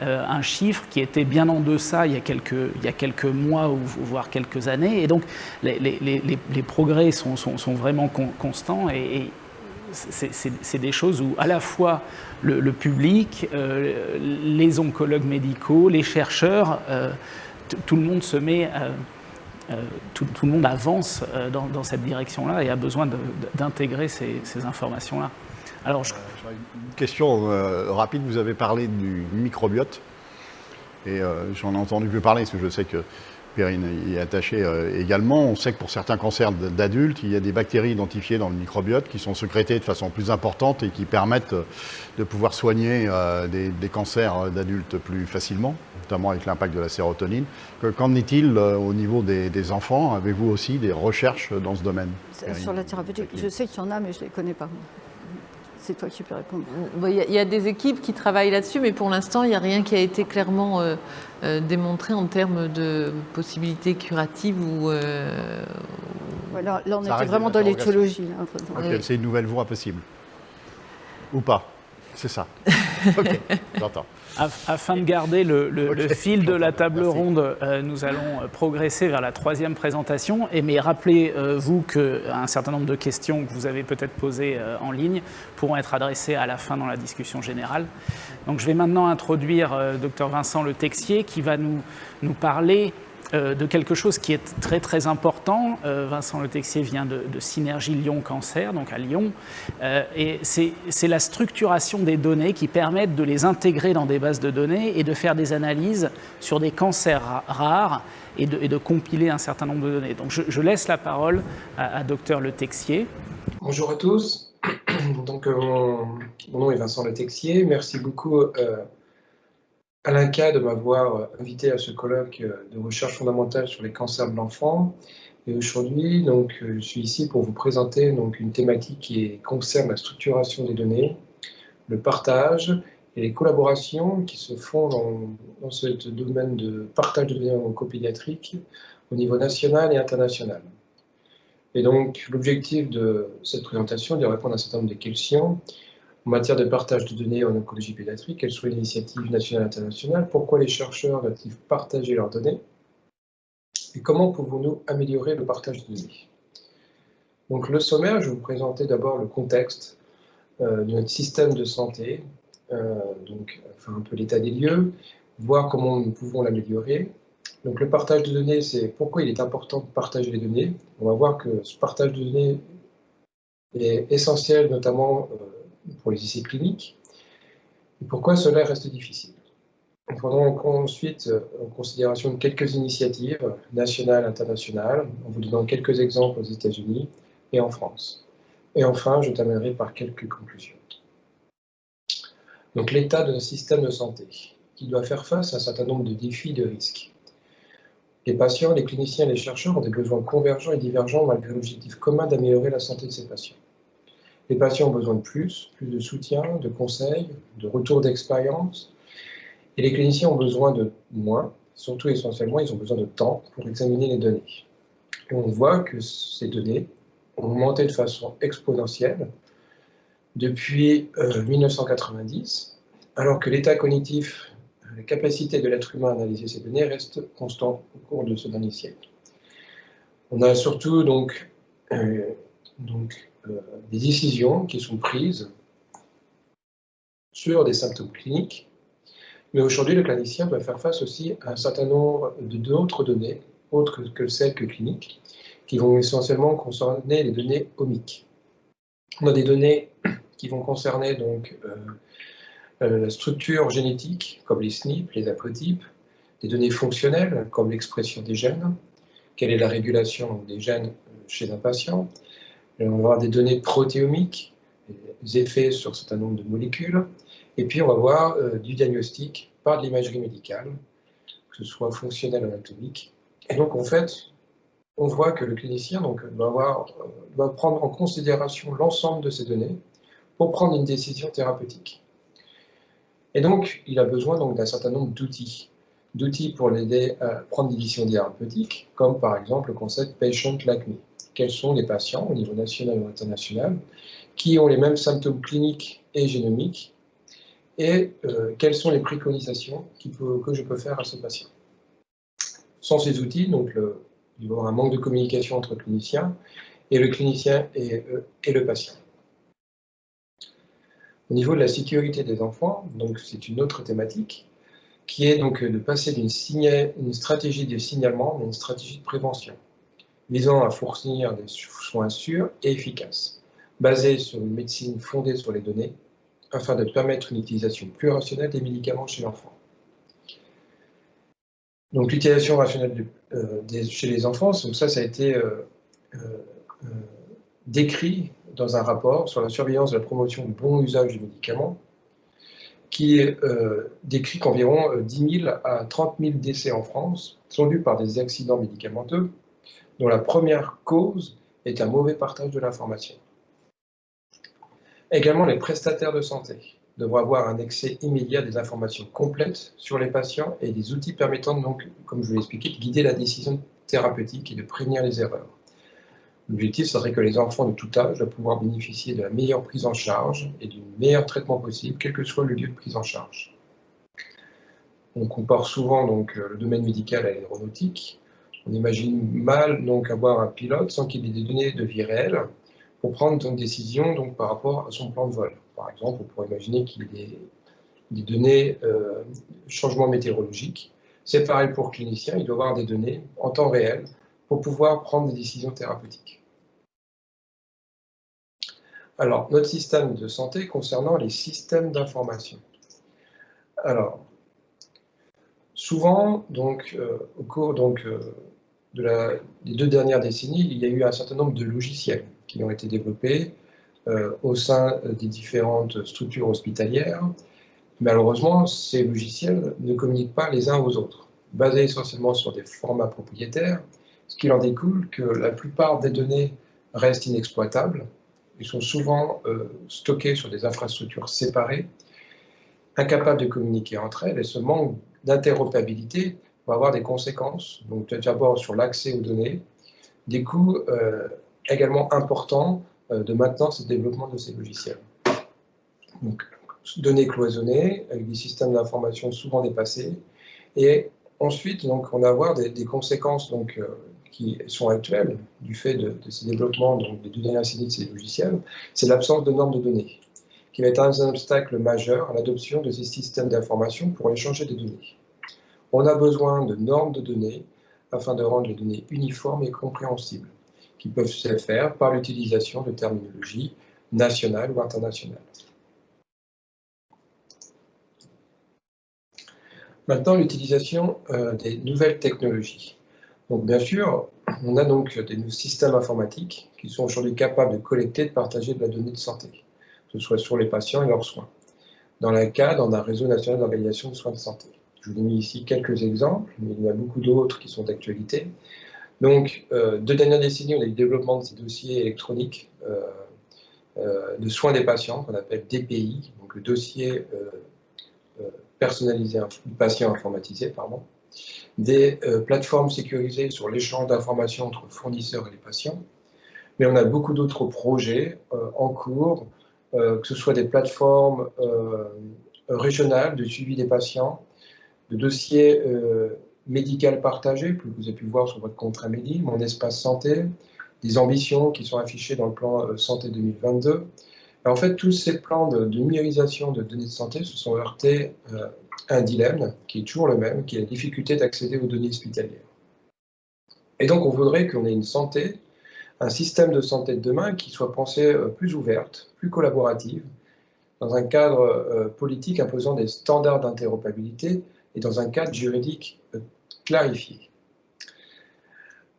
un chiffre qui était bien en deçà il y a quelques mois ou voire quelques années. Et donc les progrès sont vraiment constants, et c'est des choses où à la fois le public, les oncologues médicaux, les chercheurs, tout le monde se met... tout le monde avance dans cette direction-là et a besoin d'intégrer ces informations-là. Alors, une question rapide, vous avez parlé du microbiote, et j'en ai entendu plus parler, parce que je sais que Perrine y est attachée également. On sait que pour certains cancers d'adultes, il y a des bactéries identifiées dans le microbiote qui sont sécrétées de façon plus importante et qui permettent de pouvoir soigner des cancers d'adultes plus facilement, notamment avec l'impact de la sérotonine. Qu'en est-il au niveau des enfants? Avez-vous aussi des recherches dans ce domaine? Sur la thérapeutique, je sais qu'il y en a, mais je ne les connais pas. C'est toi qui peux répondre. Il y a des équipes qui travaillent là-dessus, mais pour l'instant, il n'y a rien qui a été clairement démontré en termes de possibilités curatives ou... Voilà, là, on était vraiment dans l'étiologie. Okay, c'est une nouvelle voie possible. Ou pas. C'est ça. Ok, j'entends. Afin de garder le fil de la table ronde, nous allons progresser vers la troisième présentation. Mais rappelez-vous qu'un certain nombre de questions que vous avez peut-être posées en ligne pourront être adressées à la fin dans la discussion générale. Donc, je vais maintenant introduire Dr Vincent Le Texier qui va nous parler de quelque chose qui est très très important. Vincent Le Texier vient de Synergie Lyon Cancer, donc à Lyon, et c'est la structuration des données qui permettent de les intégrer dans des bases de données et de faire des analyses sur des cancers rares et de compiler un certain nombre de données. Donc je laisse la parole à Dr Le Texier. Bonjour à tous. Donc, mon nom est Vincent Le Texier. Merci beaucoup à l'INCa de m'avoir invité à ce colloque de recherche fondamentale sur les cancers de l'enfant. Et aujourd'hui, je suis ici pour vous présenter une thématique qui concerne la structuration des données, le partage et les collaborations qui se font dans ce domaine de partage de données oncopédiatriques au niveau national et international. Et donc, l'objectif de cette présentation est de répondre à un certain nombre de questions en matière de partage de données en oncologie pédiatrique. Quelles sont les initiatives nationales et internationales? Pourquoi les chercheurs doivent-ils partager leurs données? Et comment pouvons-nous améliorer le partage de données? Donc, le sommaire, je vais vous présenter d'abord le contexte de notre système de santé, faire un peu l'état des lieux, voir comment nous pouvons l'améliorer. Donc, le partage de données, c'est pourquoi il est important de partager les données. On va voir que ce partage de données est essentiel, notamment pour les essais cliniques, et pourquoi cela reste difficile. Nous prendrons ensuite en considération quelques initiatives nationales et internationales, en vous donnant quelques exemples aux États-Unis et en France. Et enfin, je terminerai par quelques conclusions. Donc, l'état de notre système de santé, qui doit faire face à un certain nombre de défis et de risques. Les patients, les cliniciens et les chercheurs ont des besoins convergents et divergents malgré l'objectif commun d'améliorer la santé de ces patients. Les patients ont besoin de plus de soutien, de conseils, de retours d'expérience. Et les cliniciens ont besoin de moins, surtout essentiellement, ils ont besoin de temps pour examiner les données. Et on voit que ces données ont augmenté de façon exponentielle depuis 1990, alors que l'état cognitif, la capacité de l'être humain à analyser ces données reste constant au cours de ce dernier siècle. On a surtout des décisions qui sont prises sur des symptômes cliniques, mais aujourd'hui le clinicien doit faire face aussi à un certain nombre d'autres données, autres que celles cliniques, qui vont essentiellement concerner les données omiques. On a des données qui vont concerner la structure génétique, comme les SNP, les haplotypes, des données fonctionnelles, comme l'expression des gènes, quelle est la régulation des gènes chez un patient. On va avoir des données protéomiques, des effets sur un certain nombre de molécules, et puis on va voir du diagnostic par de l'imagerie médicale, que ce soit fonctionnelle ou anatomique. Et donc en fait, on voit que le clinicien doit prendre en considération l'ensemble de ces données pour prendre une décision thérapeutique. Et donc, il a besoin d'un certain nombre d'outils pour l'aider à prendre des décisions thérapeutiques, comme par exemple le concept Patient Like Me. Quels sont les patients au niveau national ou international qui ont les mêmes symptômes cliniques et génomiques, et quelles sont les préconisations que je peux faire à ce patient. Sans ces outils, il va y avoir un manque de communication entre cliniciens et le clinicien et le patient. Au niveau de la sécurité des enfants, c'est une autre thématique, qui est de passer d'une stratégie de signalement à une stratégie de prévention, visant à fournir des soins sûrs et efficaces, basés sur une médecine fondée sur les données, afin de permettre une utilisation plus rationnelle des médicaments chez l'enfant. Donc l'utilisation rationnelle chez les enfants, donc ça a été décrit dans un rapport sur la surveillance de la promotion du bon usage du médicament, qui décrit qu'environ 10 000 à 30 000 décès en France sont dus par des accidents médicamenteux, dont la première cause est un mauvais partage de l'information. Également, les prestataires de santé devront avoir un accès immédiat des informations complètes sur les patients et des outils permettant donc, comme je vous l'ai expliqué, de guider la décision thérapeutique et de prévenir les erreurs. L'objectif serait que les enfants de tout âge doivent pouvoir bénéficier de la meilleure prise en charge et du meilleur traitement possible, quel que soit le lieu de prise en charge. On compare souvent donc, le domaine médical à l'aéronautique. On imagine mal donc, avoir un pilote sans qu'il ait des données de vie réelle pour prendre une décision donc, par rapport à son plan de vol. Par exemple, on pourrait imaginer qu'il y ait des données changement météorologique. C'est pareil pour le clinicien, il doit avoir des données en temps réel pour pouvoir prendre des décisions thérapeutiques. Alors, notre système de santé concernant les systèmes d'information. Alors, souvent, donc, au cours des 2 dernières décennies, il y a eu un certain nombre de logiciels qui ont été développés au sein des différentes structures hospitalières. Malheureusement, ces logiciels ne communiquent pas les uns aux autres, basés essentiellement sur des formats propriétaires, ce qui en découle que la plupart des données restent inexploitables. Ils sont souvent stockés sur des infrastructures séparées, incapables de communiquer entre elles, et ce manque d'interopérabilité va avoir des conséquences, donc d'abord sur l'accès aux données, des coûts également importants de maintenance et de développement de ces logiciels. Donc, données cloisonnées, avec des systèmes d'information souvent dépassés, et ensuite, donc, on va avoir des conséquences donc, qui sont actuelles du fait de ces développements donc, des 2 dernières décennies de ces logiciels, c'est l'absence de normes de données, qui va être un obstacle majeur à l'adoption de ces systèmes d'information pour échanger des données. On a besoin de normes de données afin de rendre les données uniformes et compréhensibles, qui peuvent se faire par l'utilisation de terminologie nationale ou internationale. Maintenant, l'utilisation des nouvelles technologies. Donc, bien sûr, on a donc des systèmes informatiques qui sont aujourd'hui capables de collecter et de partager de la donnée de santé, que ce soit sur les patients et leurs soins, dans le cadre d'un réseau national d'organisation de soins de santé. Je vous ai mis ici quelques exemples, mais il y en a beaucoup d'autres qui sont d'actualité. Donc, 2 dernières décennies, on a eu le développement de ces dossiers électroniques de soins des patients, qu'on appelle DPI, donc le dossier personnalisé, patient informatisé, pardon, des plateformes sécurisées sur l'échange d'informations entre fournisseurs et les patients. Mais on a beaucoup d'autres projets en cours, que ce soit des plateformes régionales de suivi des patients, de dossiers médical partagés, que vous avez pu voir sur votre compte Amélie, Mon Espace Santé, des ambitions qui sont affichées dans le plan Santé 2022. Et en fait, tous ces plans de numérisation de données de santé se sont heurtés à un dilemme qui est toujours le même, qui est la difficulté d'accéder aux données hospitalières. Et donc, on voudrait qu'on ait une santé, un système de santé de demain qui soit pensé plus ouverte, plus collaborative, dans un cadre politique imposant des standards d'interopérabilité et dans un cadre juridique clarifié.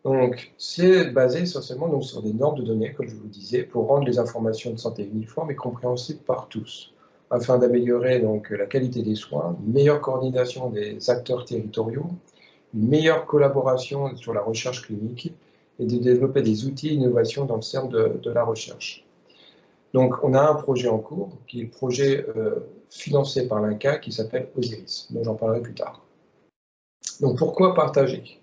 Donc, c'est basé essentiellement donc, sur des normes de données, comme je vous le disais, pour rendre les informations de santé uniformes et compréhensibles par tous, afin d'améliorer donc la qualité des soins, une meilleure coordination des acteurs territoriaux, une meilleure collaboration sur la recherche clinique et de développer des outils d'innovation dans le cercle de la recherche. Donc, on a un projet en cours, qui est le projet financé par l'INCa, qui s'appelle Osiris, dont j'en parlerai plus tard. Donc, pourquoi partager?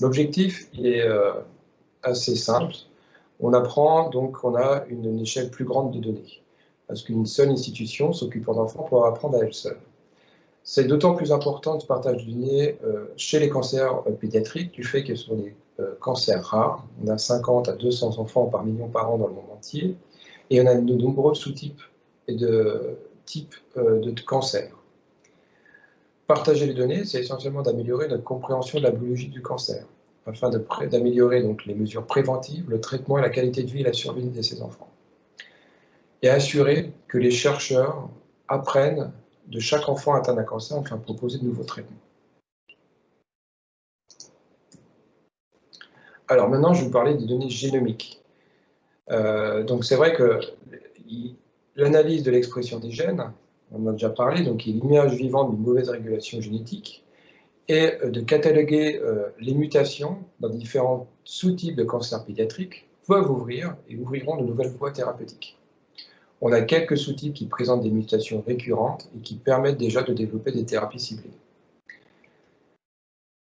L'objectif est assez simple. On apprend, donc, qu'on a une échelle plus grande de données, parce qu'une seule institution s'occupant d'enfants pourra apprendre à elle seule. C'est d'autant plus important de partage de données chez les cancers pédiatriques, du fait que ce sont des cancers rares. On a 50 à 200 enfants par million par an dans le monde entier, et on a de nombreux sous-types et de types de cancers. Partager les données, c'est essentiellement d'améliorer notre compréhension de la biologie du cancer, afin d'améliorer donc les mesures préventives, le traitement et la qualité de vie et la survie de ces enfants. Et assurer que les chercheurs apprennent de chaque enfant atteint d'un cancer, enfin proposer de nouveaux traitements. Alors maintenant, je vais vous parler des données génomiques. Donc c'est vrai que l'analyse de l'expression des gènes, on en a déjà parlé, donc qui est l'image vivante d'une mauvaise régulation génétique, et de cataloguer les mutations dans différents sous-types de cancers pédiatriques peuvent ouvrir et ouvriront de nouvelles voies thérapeutiques. On a quelques sous-types qui présentent des mutations récurrentes et qui permettent déjà de développer des thérapies ciblées.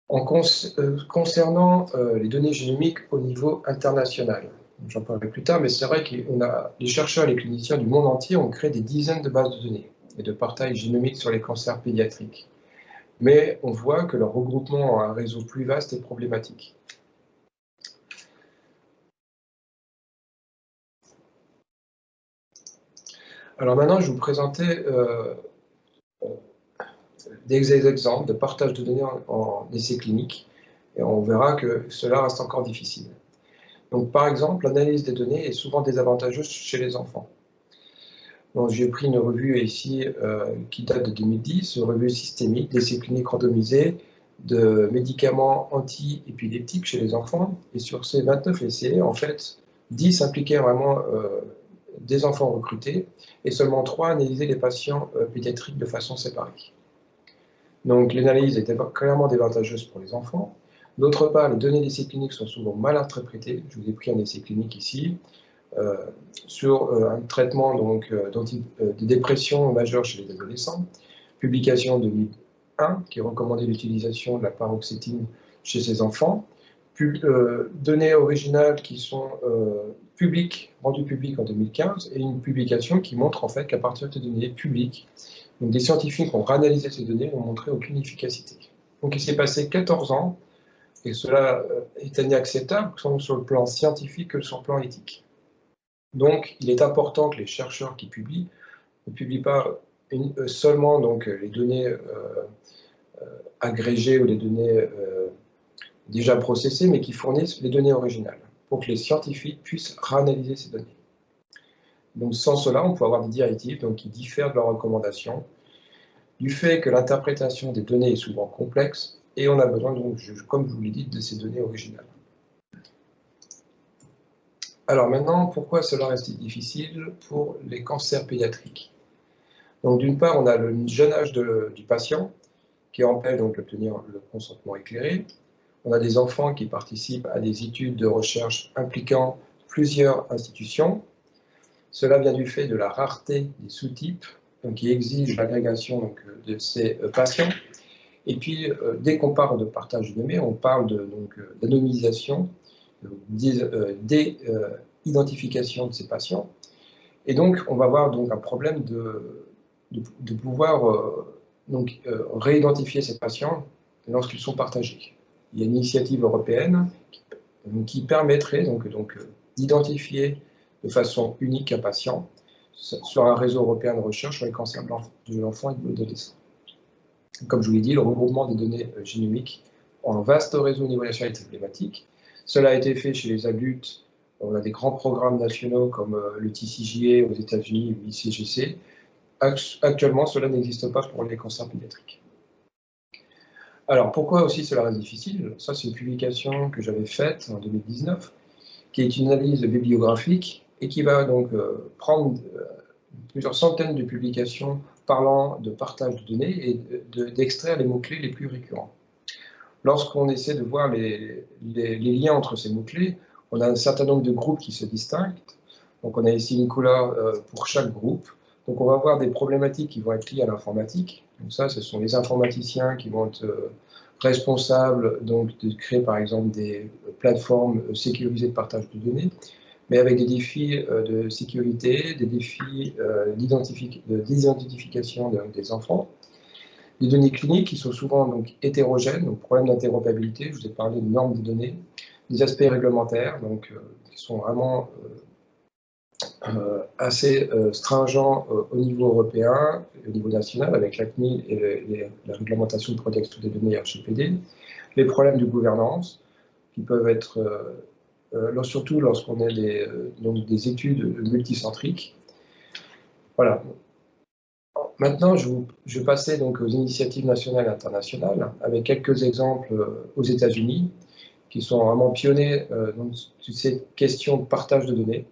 Concernant les données génomiques au niveau international, j'en parlerai plus tard, mais c'est vrai que les chercheurs et les cliniciens du monde entier ont créé des dizaines de bases de données et de portails génomiques sur les cancers pédiatriques. Mais on voit que leur regroupement en un réseau plus vaste est problématique. Alors maintenant, je vais vous présenter des exemples de partage de données en essais cliniques, et on verra que cela reste encore difficile. Donc, par exemple, l'analyse des données est souvent désavantageuse chez les enfants. J'ai pris une revue ici qui date de 2010, une revue systémique d'essais cliniques randomisés de médicaments anti-épileptiques chez les enfants. Et sur ces 29 essais, en fait, 10 impliquaient vraiment des enfants recrutés et seulement 3 analysaient les patients pédiatriques de façon séparée. Donc l'analyse était clairement désavantageuse pour les enfants. D'autre part, les données d'essais cliniques sont souvent mal interprétées. Je vous ai pris un essai clinique ici sur un traitement de dépression majeure chez les adolescents. Publication 2001 qui recommandait l'utilisation de la paroxétine chez ces enfants. Données originales qui sont rendues publiques en 2015 et une publication qui montre en fait qu'à partir de données publiques, donc des scientifiques ont réanalysé ces données et n'ont montré aucune efficacité. Donc il s'est passé 14 ans et cela est inacceptable tant sur le plan scientifique que sur le plan éthique. Donc il est important que les chercheurs qui publient ne publient pas seulement donc, les données agrégées ou les données déjà processées, mais qui fournissent les données originales, pour que les scientifiques puissent réanalyser ces données. Donc sans cela, on peut avoir des directives qui diffèrent de leurs recommandations, du fait que l'interprétation des données est souvent complexe, et on a besoin, donc, comme je vous l'ai dit, de ces données originales. Alors maintenant, pourquoi cela reste difficile pour les cancers pédiatriques? Donc d'une part, on a le jeune âge du patient, qui empêche donc d'obtenir le consentement éclairé. On a des enfants qui participent à des études de recherche impliquant plusieurs institutions. Cela vient du fait de la rareté des sous-types, qui exige l'agrégation de ces patients. Et puis, dès qu'on parle de partage de données, on parle d'anonymisation, d'identification de ces patients. Et donc, on va avoir un problème de pouvoir réidentifier ces patients lorsqu'ils sont partagés. Il y a une initiative européenne qui permettrait d'identifier de façon unique un patient sur un réseau européen de recherche sur les cancers de l'enfant et de l'adolescent. Comme je vous l'ai dit, le regroupement des données génomiques en un vaste réseau au niveau national est problématique. Cela a été fait chez les adultes. On a des grands programmes nationaux comme le TCGA aux États-Unis ou l'ICGC. Actuellement, cela n'existe pas pour les cancers pédiatriques. Alors, pourquoi aussi cela reste difficile? Ça, c'est une publication que j'avais faite en 2019, qui est une analyse bibliographique et qui va donc prendre plusieurs centaines de publications parlant de partage de données et d'extraire les mots-clés les plus récurrents. Lorsqu'on essaie de voir les liens entre ces mots-clés, on a un certain nombre de groupes qui se distinguent. Donc on a ici une couleur pour chaque groupe. Donc on va avoir des problématiques qui vont être liées à l'informatique. Donc ça, ce sont les informaticiens qui vont être responsables de créer par exemple des plateformes sécurisées de partage de données, mais avec des défis de sécurité, des défis d'identification des enfants. Des données cliniques qui sont souvent hétérogènes, donc problème d'interopérabilité, je vous ai parlé de normes de données, des aspects réglementaires, qui sont vraiment assez stringents au niveau européen, au niveau national, avec la CNIL et la réglementation de protection des données RGPD, les problèmes de gouvernance, qui peuvent être, surtout lorsqu'on a des études multicentriques. Voilà. Maintenant, je vais passer aux initiatives nationales et internationales, avec quelques exemples aux États-Unis, qui sont vraiment pionniers dans toutes ces questions de partage de données.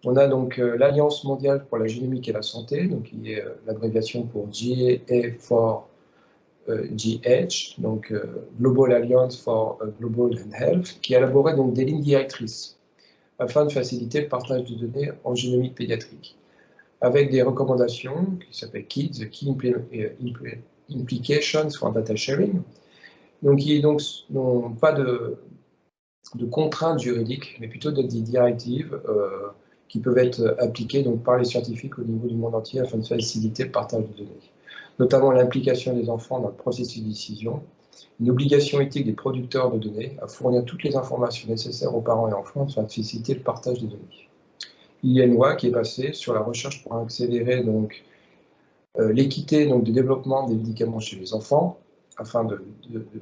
On a donc l'Alliance mondiale pour la génomique et la santé, donc qui est l'abréviation pour GA4GH, donc Global Alliance for Global and Health, qui a élaboré donc des lignes directrices afin de faciliter le partage de données en génomique pédiatrique, avec des recommandations qui s'appellent KIDS, the Key Implications for Data Sharing, donc qui n'ont pas de contraintes juridiques, mais plutôt des directives qui peuvent être appliquées donc, par les scientifiques au niveau du monde entier afin de faciliter le partage de données, notamment l'implication des enfants dans le processus de décision, une obligation éthique des producteurs de données à fournir toutes les informations nécessaires aux parents et enfants afin de faciliter le partage des données. Il y a une loi qui est passée sur la recherche pour accélérer donc l'équité du développement des médicaments chez les enfants, afin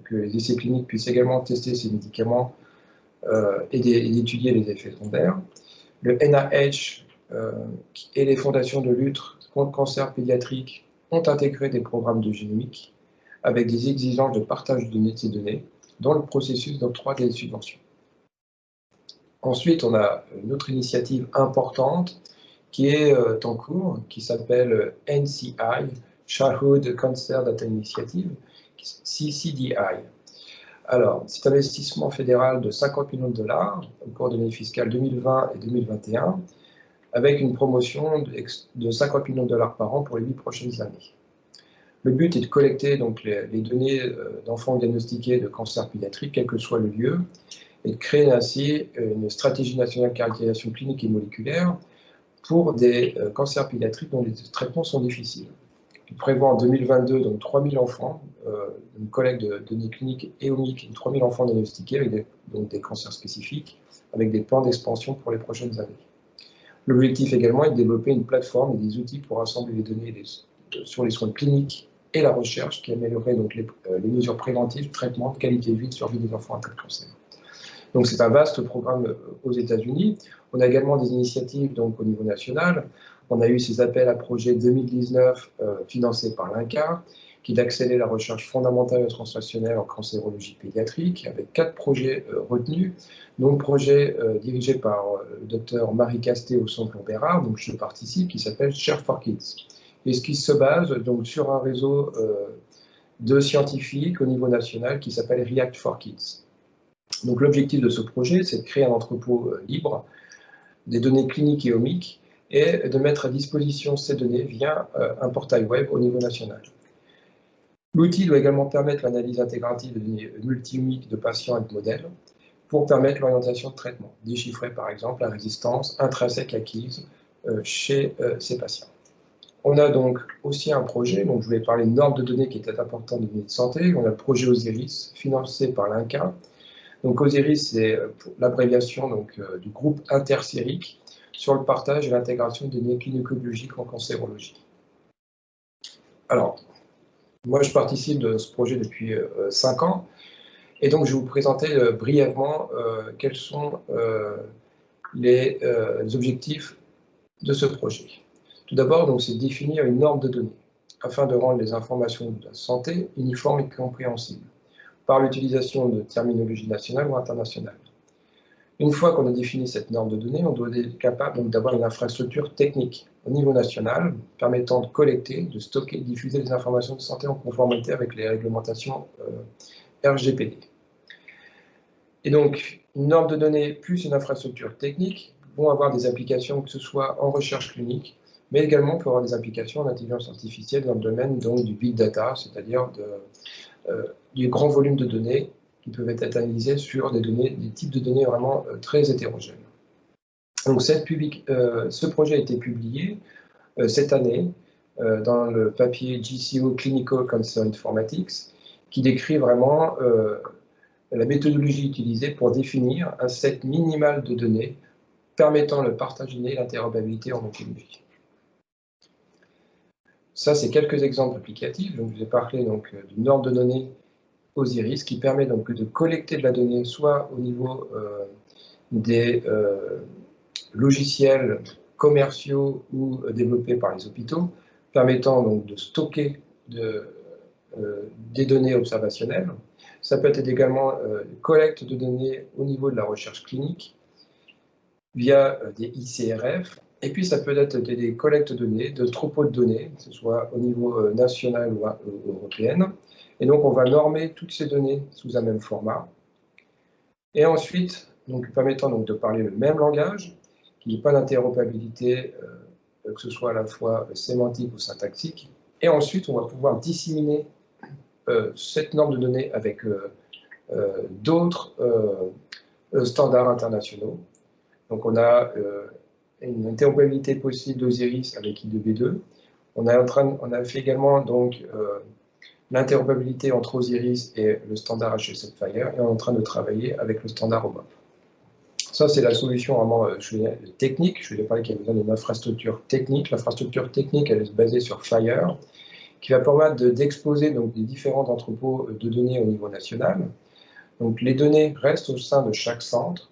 que les essais cliniques puissent également tester ces médicaments et d'étudier les effets secondaires. Le NIH et les fondations de lutte contre le cancer pédiatrique ont intégré des programmes de génomique avec des exigences de partage de ces données dans le processus d'octroi des subventions. Ensuite, on a une autre initiative importante qui est en cours, qui s'appelle NCI, Childhood Cancer Data Initiative, CCDI. Alors, cet investissement fédéral de 50 millions de dollars au cours de l'année fiscale 2020 et 2021, avec une promotion de 50 millions de dollars par an pour les 8 prochaines années. Le but est de collecter donc, les données d'enfants diagnostiqués de cancer pédiatrique, quel que soit le lieu, et de créer ainsi une stratégie nationale de caractérisation clinique et moléculaire pour des cancers pédiatriques dont les traitements sont difficiles. Il prévoit en 2022 donc 3000 enfants, une collecte de données cliniques et omiques, 3000 enfants diagnostiqués avec des cancers spécifiques, avec des plans d'expansion pour les prochaines années. L'objectif également est de développer une plateforme et des outils pour rassembler les données sur les soins cliniques et la recherche qui améliorerait donc les mesures préventives, traitement, de qualité de vie, de survie des enfants atteints de cancer. Donc c'est un vaste programme aux États-Unis. On a également des initiatives donc, au niveau national. On a eu ces appels à projets 2019 financés par l'INCa, qui d'accélérer la recherche fondamentale et translationnelle en cancérologie pédiatrique, avec 4 projets retenus, dont le projet dirigé par le docteur Marie Casté au Centre Bérard, donc je participe, qui s'appelle Share4Kids, et ce qui se base donc sur un réseau de scientifiques au niveau national qui s'appelle React4Kids. Donc l'objectif de ce projet, c'est de créer un entrepôt libre des données cliniques et omiques et de mettre à disposition ces données via un portail web au niveau national. L'outil doit également permettre l'analyse intégrative de données multi-omiques de patients et de modèles pour permettre l'orientation de traitement, déchiffrer par exemple la résistance intrinsèque acquise chez ces patients. On a donc aussi un projet, donc je voulais parler de normes de données qui étaient importantes de données de santé. On a le projet Osiris, financé par l'INCa. Donc Osiris, c'est l'abréviation du groupe intersérique sur le partage et l'intégration des données clinico-biologiques en cancérologie. Alors, moi je participe de ce projet depuis 5 ans, et donc je vais vous présenter brièvement quels sont les objectifs de ce projet. Tout d'abord, c'est définir une norme de données, afin de rendre les informations de la santé uniformes et compréhensibles, par l'utilisation de terminologie nationale ou internationale. Une fois qu'on a défini cette norme de données, on doit être capable d'avoir une infrastructure technique au niveau national permettant de collecter, de stocker et de diffuser les informations de santé en conformité avec les réglementations RGPD. Et donc, une norme de données plus une infrastructure technique vont avoir des applications, que ce soit en recherche clinique, mais également pour avoir des applications en intelligence artificielle dans le domaine donc, du big data, c'est-à-dire du grand volume de données qui peuvent être analysées sur des types de données vraiment très hétérogènes. Donc ce projet a été publié cette année dans le papier JCO Clinical Cancer Informatics, qui décrit vraiment la méthodologie utilisée pour définir un set minimal de données permettant le partage de données et l'interopérabilité en oncologie. Ça, c'est quelques exemples applicatifs. Donc, je vous ai parlé d'une norme de données Osiris qui permet donc de collecter de la donnée soit au niveau des logiciels commerciaux ou développés par les hôpitaux, permettant donc de stocker des données observationnelles, Ça peut être également collecte de données au niveau de la recherche clinique via des ICRF. Et puis, ça peut être des collectes de données, de troupeaux de données, que ce soit au niveau national ou européen. Et donc, on va normer toutes ces données sous un même format. Et ensuite, donc, permettant donc, de parler le même langage, qu'il n'y ait pas d'interopérabilité, que ce soit à la fois sémantique ou syntaxique. Et ensuite, on va pouvoir disséminer cette norme de données avec d'autres standards internationaux. Donc, on a une interopérabilité possible d'Osiris avec I2B2. On a fait également donc l'interopérabilité entre Osiris et le standard HL7Fire, et on est en train de travailler avec le standard OMOP. Ça, c'est la solution vraiment technique. Je vais parler qu'il y a besoin d'une infrastructure technique. L'infrastructure technique, elle est basée sur Fire, qui va permettre d'exposer donc des différents entrepôts de données au niveau national. Donc, les données restent au sein de chaque centre.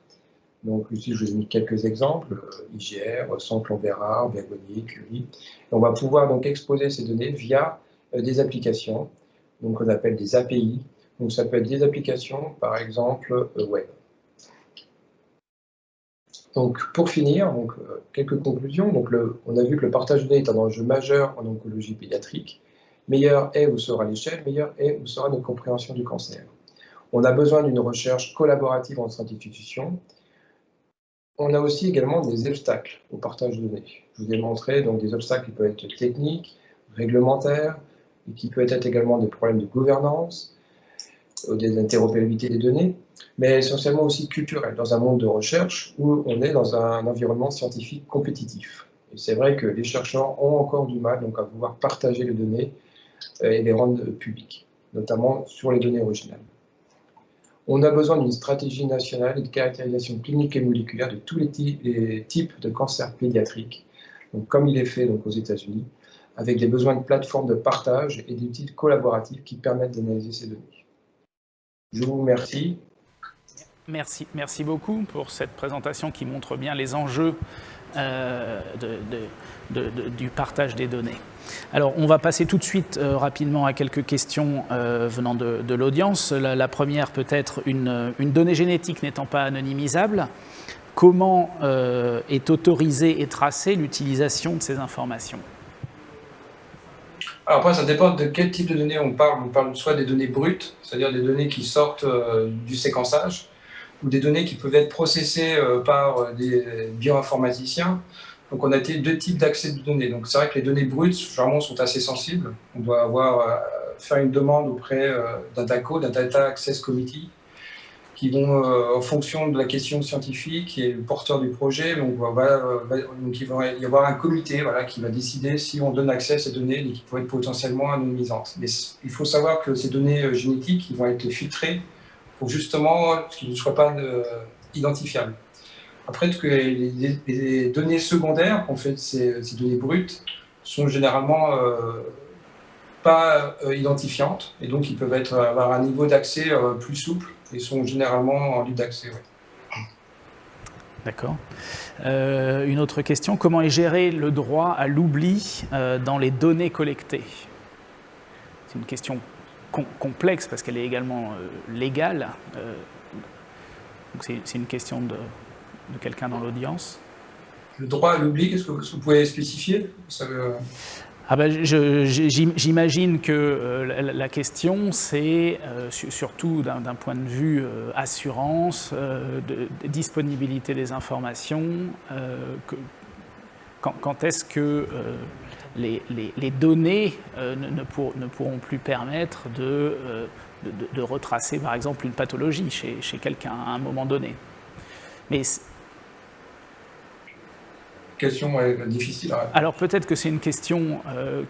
Donc, ici, je vous ai mis quelques exemples, IGR, Centre Lombérard, Bergonier, Curie. On va pouvoir donc exposer ces données via des applications, donc on appelle des API. Donc, ça peut être des applications, par exemple, web. Donc, pour finir, donc, quelques conclusions. Donc, on a vu que le partage de données est un enjeu majeur en oncologie pédiatrique. Meilleure est ou sera l'échelle, meilleure est ou sera notre compréhension du cancer. On a besoin d'une recherche collaborative entre institutions. On a aussi également des obstacles au partage de données. Je vous ai montré donc, des obstacles qui peuvent être techniques, réglementaires, et qui peuvent être également des problèmes de gouvernance, des interopérabilités des données, mais essentiellement aussi culturels, dans un monde de recherche où on est dans un environnement scientifique compétitif. Et c'est vrai que les chercheurs ont encore du mal donc, à pouvoir partager les données et les rendre publiques, notamment sur les données originales. On a besoin d'une stratégie nationale et de caractérisation clinique et moléculaire de tous les types de cancers pédiatriques, donc comme il est fait donc, aux États-Unis, avec des besoins de plateformes de partage et d'outils collaboratifs qui permettent d'analyser ces données. Je vous remercie. Merci beaucoup pour cette présentation qui montre bien les enjeux du partage des données. Alors, on va passer tout de suite rapidement à quelques questions venant de l'audience. La première, peut-être, une donnée génétique n'étant pas anonymisable, comment est autorisée et tracée l'utilisation de ces informations ? Alors après, ça dépend de quel type de données on parle. On parle soit des données brutes, c'est-à-dire des données qui sortent du séquençage, ou des données qui peuvent être processées par des bioinformaticiens. Donc on a deux types d'accès de données. Donc c'est vrai que les données brutes, généralement, sont assez sensibles. On doit faire une demande auprès d'un DACO, d'un Data Access Committee, qui vont, en fonction de la question scientifique et le porteur du projet, donc il va y avoir un comité qui va décider si on donne accès à ces données qui pourraient être potentiellement anonymisantes. Mais il faut savoir que ces données génétiques ils vont être filtrées pour justement qu'ils ne soient pas identifiables. Après, les données secondaires qu'on fait de ces données brutes sont généralement pas identifiantes, et donc ils peuvent avoir un niveau d'accès plus souple, et sont généralement en libre d'accès. Ouais. D'accord. Une autre question, comment est géré le droit à l'oubli dans les données collectées ? C'est une question complexe parce qu'elle est également légale. Donc c'est une question de quelqu'un dans l'audience. Le droit à l'oubli, qu'est-ce que vous pouvez spécifier ? J'imagine que la question, c'est surtout d'un point de vue assurance, disponibilité des informations, quand est-ce que les données ne pourront plus permettre de retracer, par exemple, une pathologie chez quelqu'un à un moment donné. Mais question difficile. Alors peut-être que c'est une question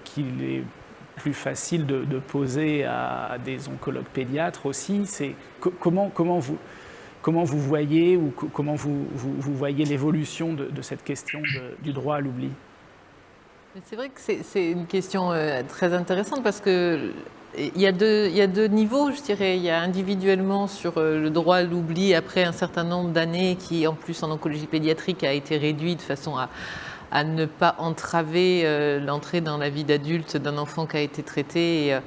qu'il est plus facile de poser à des oncologues pédiatres aussi. C'est comment vous voyez ou comment vous voyez l'évolution de cette question du droit à l'oubli ? C'est vrai que c'est une question très intéressante parce que il y a deux niveaux, je dirais. Il y a individuellement sur le droit à l'oubli après un certain nombre d'années qui, en plus en oncologie pédiatrique, a été réduit de façon à ne pas entraver l'entrée dans la vie d'adulte d'un enfant qui a été traité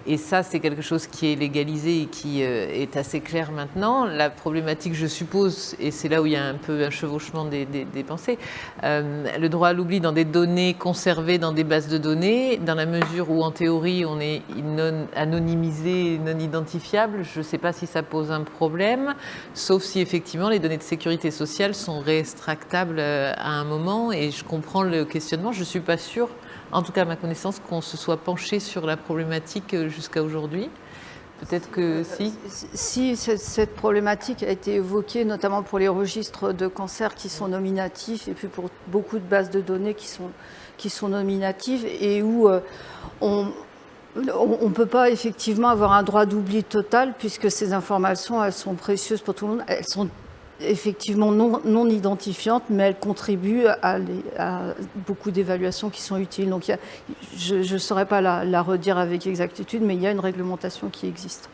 Et ça, c'est quelque chose qui est légalisé et qui est assez clair maintenant. La problématique, je suppose, et c'est là où il y a un peu un chevauchement des pensées, le droit à l'oubli dans des données conservées dans des bases de données, dans la mesure où, en théorie, on est non anonymisé, non identifiable, je ne sais pas si ça pose un problème, sauf si, effectivement, les données de sécurité sociale sont réextractables à un moment. Et je comprends le questionnement. Je ne suis pas sûre, en tout cas à ma connaissance, qu'on se soit penché sur la problématique jusqu'à aujourd'hui. Peut-être que si. Si cette problématique a été évoquée, notamment pour les registres de cancer qui sont nominatifs, et puis pour beaucoup de bases de données qui sont nominatives, et où on ne peut pas effectivement avoir un droit d'oubli total, puisque ces informations, elles sont précieuses pour tout le monde. Elles sont effectivement non identifiantes, mais elles contribuent à beaucoup d'évaluations qui sont utiles. Donc je ne saurais pas la redire avec exactitude, mais il y a une réglementation qui existe.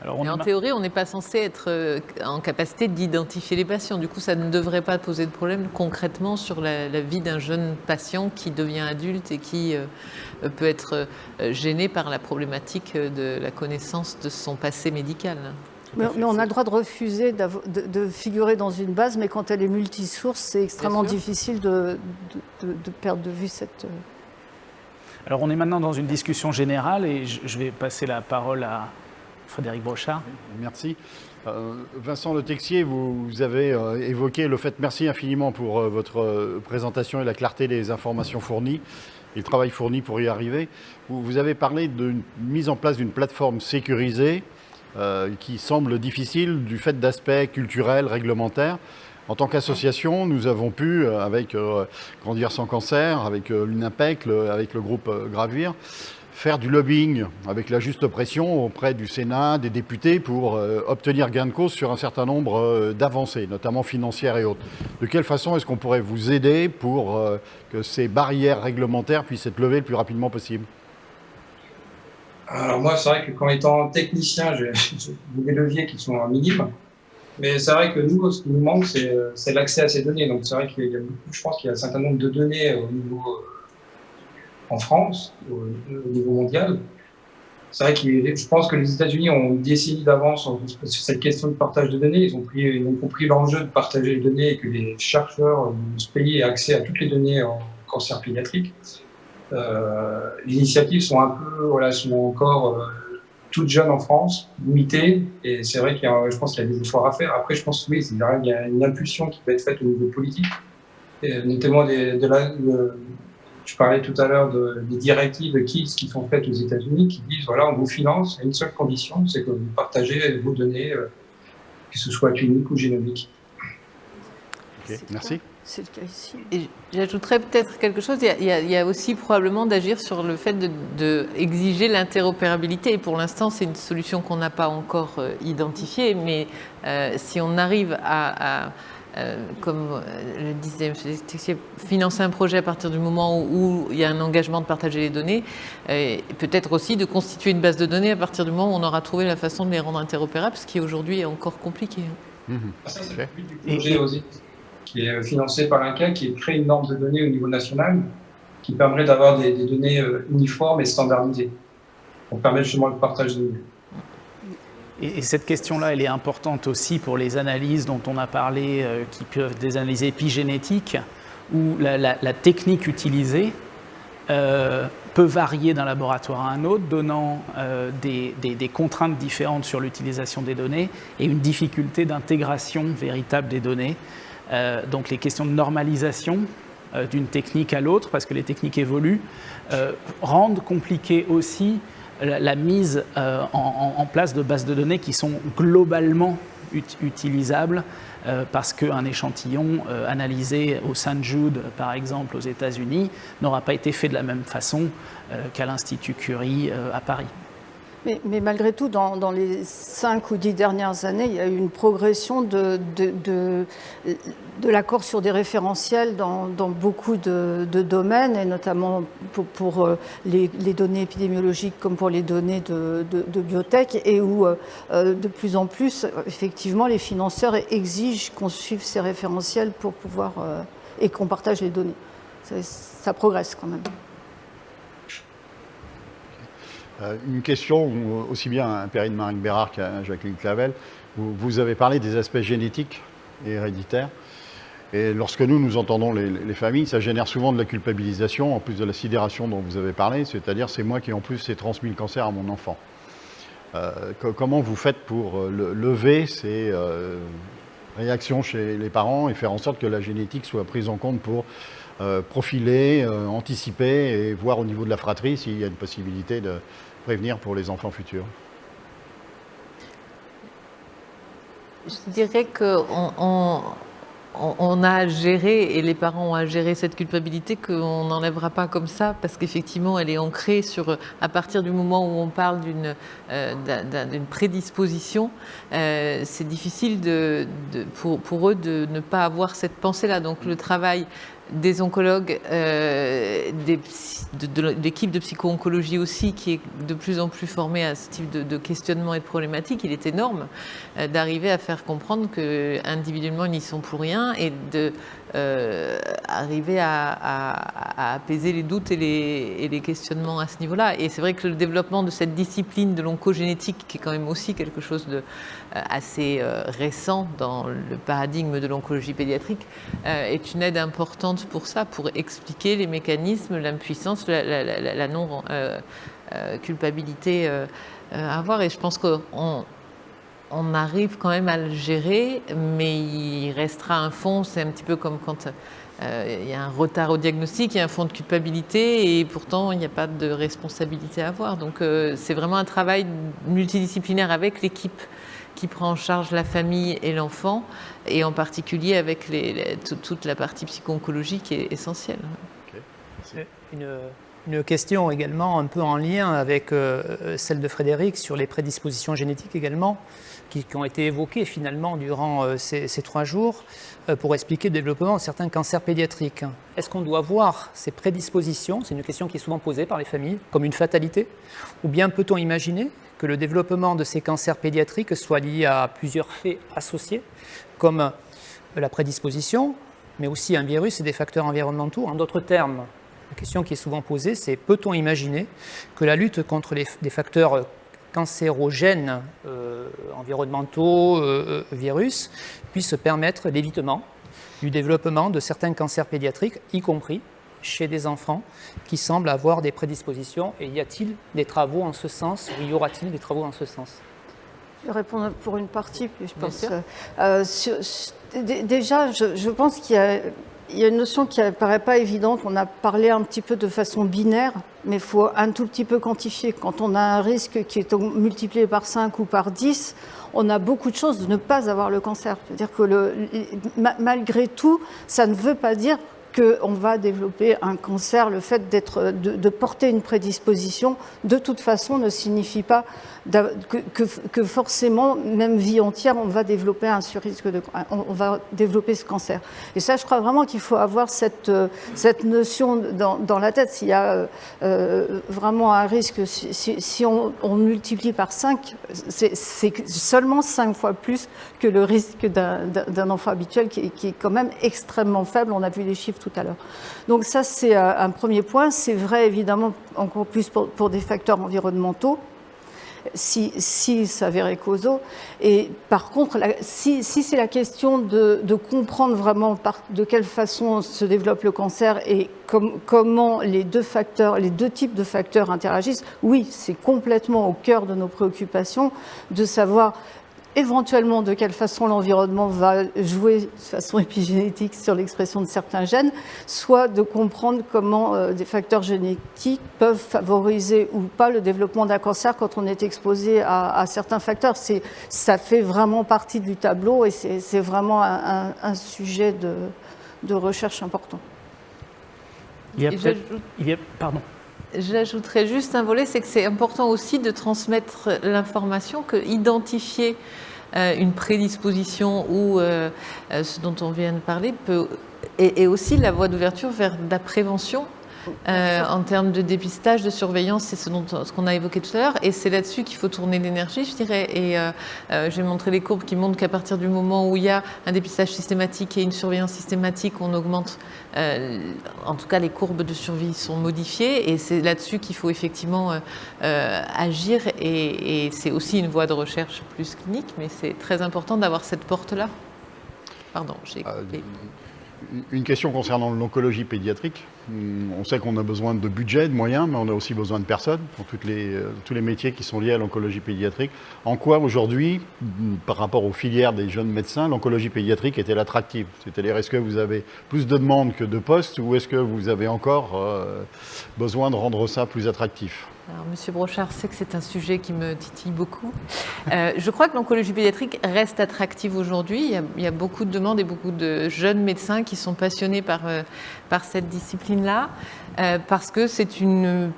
Alors en théorie, on n'est pas censé être en capacité d'identifier les patients. Du coup, ça ne devrait pas poser de problème concrètement sur la vie d'un jeune patient qui devient adulte et qui peut être gêné par la problématique de la connaissance de son passé médical. Mais on a le droit de refuser de figurer dans une base, mais quand elle est multisource, c'est extrêmement difficile de perdre de vue cette... Alors on est maintenant dans une discussion générale et je vais passer la parole à Frédéric Brochard. Merci. Vincent Le Texier, vous avez évoqué le fait, merci infiniment pour votre présentation et la clarté des informations fournies et le travail fourni pour y arriver. Vous avez parlé d'une mise en place d'une plateforme sécurisée qui semble difficile du fait d'aspects culturels, réglementaires. En tant qu'association, nous avons pu, avec Grandir sans cancer, avec l'UNAPEC, avec le groupe Gravir, faire du lobbying avec la juste pression auprès du Sénat, des députés, pour obtenir gain de cause sur un certain nombre d'avancées, notamment financières et autres. De quelle façon est-ce qu'on pourrait vous aider pour que ces barrières réglementaires puissent être levées le plus rapidement possible ? Alors moi, c'est vrai que qu'en étant technicien, j'ai des leviers qui sont minimes. Mais c'est vrai que nous, ce qui nous manque, c'est l'accès à ces données. Donc c'est vrai qu'il y a beaucoup, je pense qu'il y a un certain nombre de données au niveau en France, au niveau mondial. C'est vrai que je pense que les États-Unis ont une décennie d'avance sur cette question de partage de données. Ils ont compris l'enjeu de partager les données et que les chercheurs de ce pays aient accès à toutes les données en cancer pédiatrique. Les initiatives sont sont encore toutes jeunes en France, limitées, et c'est vrai je pense qu'il y a des efforts à faire. Après, je pense que oui, il y a une impulsion qui peut être faite au niveau politique, et notamment je parlais tout à l'heure des directives KIDS qui sont faites aux États-Unis, qui disent voilà, on vous finance à une seule condition, c'est que vous partagez vos données, que ce soit cliniques ou génomiques. Ok, merci. C'est le cas ici. Et j'ajouterais peut-être quelque chose. Il y a aussi probablement d'agir sur le fait d'exiger l'interopérabilité. Et pour l'instant, c'est une solution qu'on n'a pas encore identifiée. Mais si on arrive à comme le disait M. Texier, financer un projet à partir du moment où il y a un engagement de partager les données, et peut-être aussi de constituer une base de données à partir du moment où on aura trouvé la façon de les rendre interopérables, ce qui aujourd'hui est encore compliqué. Ça, c'est le but du projet OSIT, qui est financé par l'INCa, qui est de créer une norme de données au niveau national, qui permet d'avoir des données uniformes et standardisées, pour permettre justement le partage de données. Et cette question-là, elle est importante aussi pour les analyses dont on a parlé, qui peuvent être des analyses épigénétiques, où la technique utilisée peut varier d'un laboratoire à un autre, donnant des contraintes différentes sur l'utilisation des données et une difficulté d'intégration véritable des données. Donc les questions de normalisation d'une technique à l'autre, parce que les techniques évoluent, rendent compliqué aussi la mise en place de bases de données qui sont globalement utilisables parce qu'un échantillon analysé au St. Jude, par exemple, aux États-Unis, n'aura pas été fait de la même façon qu'à l'Institut Curie à Paris. Mais malgré tout, dans les 5 ou 10 dernières années, il y a eu une progression de l'accord sur des référentiels dans beaucoup de domaines, et notamment pour les données épidémiologiques comme pour les données de biotech, et où de plus en plus, effectivement, les financeurs exigent qu'on suive ces référentiels pour pouvoir et qu'on partage les données. Ça progresse quand même. Une question aussi bien à Perrine Marinck-Bérard qu'à Jacqueline Clavel. Vous avez parlé des aspects génétiques et héréditaires. Et lorsque nous entendons les familles, ça génère souvent de la culpabilisation, en plus de la sidération dont vous avez parlé, c'est-à-dire c'est moi qui en plus ai transmis le cancer à mon enfant. Comment vous faites pour lever ces réactions chez les parents et faire en sorte que la génétique soit prise en compte pour profiler, anticiper et voir au niveau de la fratrie s'il y a une possibilité de prévenir pour les enfants futurs? Je dirais qu'on a à gérer, et les parents ont à gérer cette culpabilité qu'on n'enlèvera pas comme ça, parce qu'effectivement elle est ancrée à partir du moment où on parle d'une prédisposition, c'est difficile pour eux de ne pas avoir cette pensée-là. Donc le travail des oncologues, de l'équipe de psycho-oncologie aussi, qui est de plus en plus formée à ce type de questionnement et de problématiques, il est énorme d'arriver à faire comprendre qu'individuellement ils n'y sont pour rien, et d'arriver à apaiser les doutes et les questionnements à ce niveau-là. Et c'est vrai que le développement de cette discipline de l'oncogénétique, qui est quand même aussi quelque chose de assez récent dans le paradigme de l'oncologie pédiatrique, est une aide importante pour ça, pour expliquer les mécanismes, l'impuissance, la non-culpabilité à avoir. Et je pense qu'on arrive quand même à le gérer, mais il restera un fond. C'est un petit peu comme quand il y a un retard au diagnostic, il y a un fond de culpabilité, et pourtant il n'y a pas de responsabilité à avoir. Donc c'est vraiment un travail multidisciplinaire avec l'équipe qui prend en charge la famille et l'enfant, et en particulier avec toute la partie psycho-oncologie qui est essentielle. Okay. Une question également un peu en lien avec celle de Frédéric sur les prédispositions génétiques également, qui ont été évoquées finalement durant ces 3 jours pour expliquer le développement de certains cancers pédiatriques. Est-ce qu'on doit voir ces prédispositions, c'est une question qui est souvent posée par les familles, comme une fatalité, ou bien peut-on imaginer que le développement de ces cancers pédiatriques soit lié à plusieurs faits associés, comme la prédisposition, mais aussi un virus et des facteurs environnementaux? En d'autres termes, la question qui est souvent posée, c'est peut-on imaginer que la lutte contre des facteurs cancérogènes, environnementaux, virus, puisse permettre l'évitement du développement de certains cancers pédiatriques, y compris chez des enfants qui semblent avoir des prédispositions? Et y a-t-il des travaux en ce sens, ou y aura-t-il des travaux en ce sens? Je vais répondre pour une partie, puis je pense. Déjà, je pense qu'il y a une notion qui ne paraît pas évidente. On a parlé un petit peu de façon binaire, mais il faut un tout petit peu quantifier. Quand on a un risque qui est multiplié par 5 ou par 10, on a beaucoup de chances de ne pas avoir le cancer. C'est-à-dire que malgré tout, ça ne veut pas dire qu'on va développer un cancer. Le fait de porter une prédisposition, de toute façon, ne signifie pas que forcément, même vie entière, on va développer un surrisque, on va développer ce cancer. Et ça, je crois vraiment qu'il faut avoir cette notion dans la tête. S'il y a vraiment un risque, si on multiplie par 5, c'est seulement 5 fois plus que le risque d'un enfant habituel qui est quand même extrêmement faible. On a vu les chiffres tout à l'heure. Donc ça, c'est un premier point. C'est vrai, évidemment, encore plus pour des facteurs environnementaux, si s'avérait causaux. Et par contre, si c'est la question de comprendre vraiment de quelle façon se développe le cancer et comment les deux types de facteurs interagissent, oui, c'est complètement au cœur de nos préoccupations de savoir éventuellement de quelle façon l'environnement va jouer de façon épigénétique sur l'expression de certains gènes, soit de comprendre comment des facteurs génétiques peuvent favoriser ou pas le développement d'un cancer quand on est exposé à certains facteurs. Ça fait vraiment partie du tableau, et c'est vraiment un sujet de recherche important. Pardon. J'ajouterais juste un volet, c'est que c'est important aussi de transmettre l'information, que identifier une prédisposition ou ce dont on vient de parler et aussi la voie d'ouverture vers la prévention en termes de dépistage, de surveillance, c'est ce qu'on a évoqué tout à l'heure, et c'est là-dessus qu'il faut tourner l'énergie, je dirais. Et j'ai montré les courbes qui montrent qu'à partir du moment où il y a un dépistage systématique et une surveillance systématique, on augmente, en tout cas les courbes de survie sont modifiées, et c'est là-dessus qu'il faut effectivement agir, et c'est aussi une voie de recherche plus clinique, mais c'est très important d'avoir cette porte-là. Pardon, j'ai coupé. Une question concernant l'oncologie pédiatrique. On sait qu'on a besoin de budget, de moyens, mais on a aussi besoin de personnes pour tous les métiers qui sont liés à l'oncologie pédiatrique. En quoi aujourd'hui, par rapport aux filières des jeunes médecins, l'oncologie pédiatrique est-elle attractive? C'est-à-dire, est-ce que vous avez plus de demandes que de postes, ou est-ce que vous avez encore besoin de rendre ça plus attractif? Alors, Monsieur Brochard sait que c'est un sujet qui me titille beaucoup. Je crois que l'oncologie pédiatrique reste attractive aujourd'hui. Il y a beaucoup de demandes et beaucoup de jeunes médecins qui sont passionnés par cette discipline-là, parce que c'est une...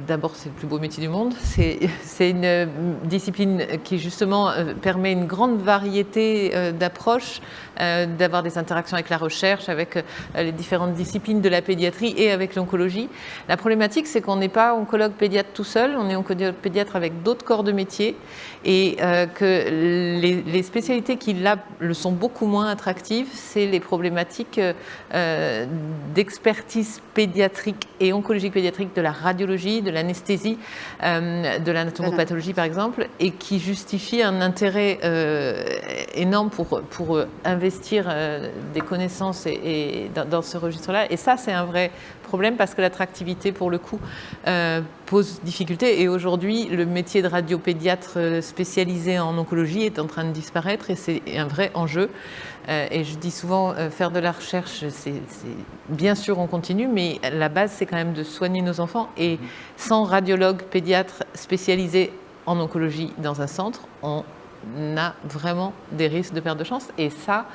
D'abord, c'est le plus beau métier du monde. C'est une discipline qui, justement, permet une grande variété d'approches, d'avoir des interactions avec la recherche, avec les différentes disciplines de la pédiatrie et avec l'oncologie. La problématique, c'est qu'on n'est pas oncologue pédiatre tout seul, on est oncologue pédiatre avec d'autres corps de métier, et que les spécialités qui, là, le sont beaucoup moins attractives, c'est les problématiques d'expertise pédiatrique et oncologique pédiatrique de la radiologie, de l'anesthésie, de l'anatomopathologie par exemple, et qui justifie un intérêt énorme pour investir des connaissances dans ce registre-là. Et ça, c'est un vrai problème, parce que l'attractivité, pour le coup, pose difficulté. Et aujourd'hui, le métier de radiopédiatre spécialisé en oncologie est en train de disparaître, et c'est un vrai enjeu. Et je dis souvent, faire de la recherche, c'est bien sûr on continue, mais la base, c'est quand même de soigner nos enfants. Et sans radiologue pédiatre spécialisé en oncologie dans un centre, on a vraiment des risques de perte de chance. Et ça,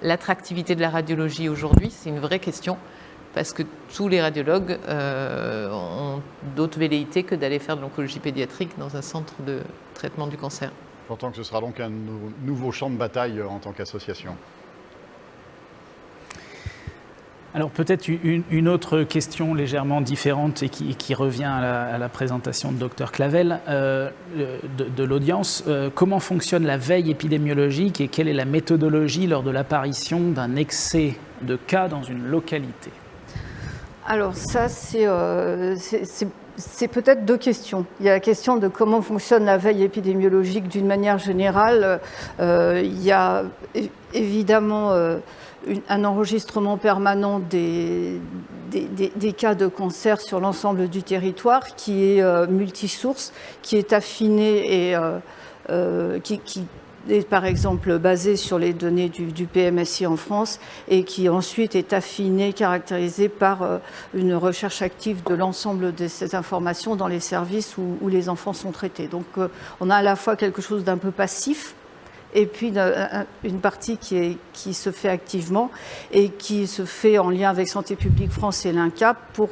l'attractivité de la radiologie aujourd'hui, c'est une vraie question, parce que tous les radiologues ont d'autres velléités que d'aller faire de l'oncologie pédiatrique dans un centre de traitement du cancer. J'entends que ce sera donc un nouveau champ de bataille en tant qu'association. Alors peut-être une autre question légèrement différente et qui revient à la présentation de Dr Clavel de l'audience. Comment fonctionne la veille épidémiologique et quelle est la méthodologie lors de l'apparition d'un excès de cas dans une localité? Alors ça, c'est peut-être deux questions. Il y a la question de comment fonctionne la veille épidémiologique d'une manière générale. Il y a évidemment un enregistrement permanent des cas de cancer sur l'ensemble du territoire qui est multisource, qui est affiné et qui est par exemple basé sur les données du PMSI en France et qui ensuite est affiné, caractérisé par une recherche active de l'ensemble de ces informations dans les services où les enfants sont traités. Donc on a à la fois quelque chose d'un peu passif et puis une partie qui se fait activement et qui se fait en lien avec Santé publique France et l'INCAP pour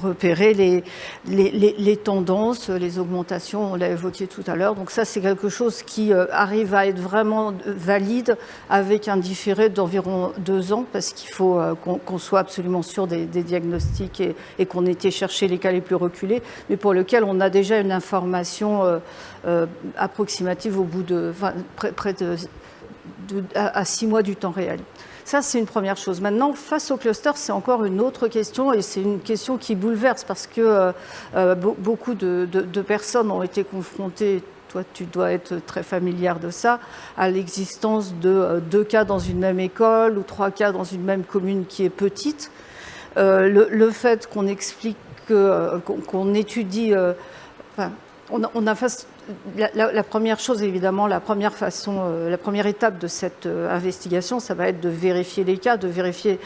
repérer les tendances, les augmentations, on l'a évoqué tout à l'heure. Donc ça, c'est quelque chose qui arrive à être vraiment valide avec un différé d'environ 2 ans, parce qu'il faut qu'on soit absolument sûr des diagnostics et qu'on ait été chercher les cas les plus reculés, mais pour lequel on a déjà une information approximative au bout de près à 6 mois du temps réel. Ça, c'est une première chose. Maintenant, face au cluster, c'est encore une autre question, et c'est une question qui bouleverse, parce que beaucoup de personnes ont été confrontées, toi tu dois être très familière de ça, à l'existence de 2 cas dans une même école ou 3 cas dans une même commune qui est petite. Le fait qu'on explique, qu'on étudie... on a face... La première chose, évidemment, la première étape de cette investigation, ça va être de vérifier les cas, de vérifier,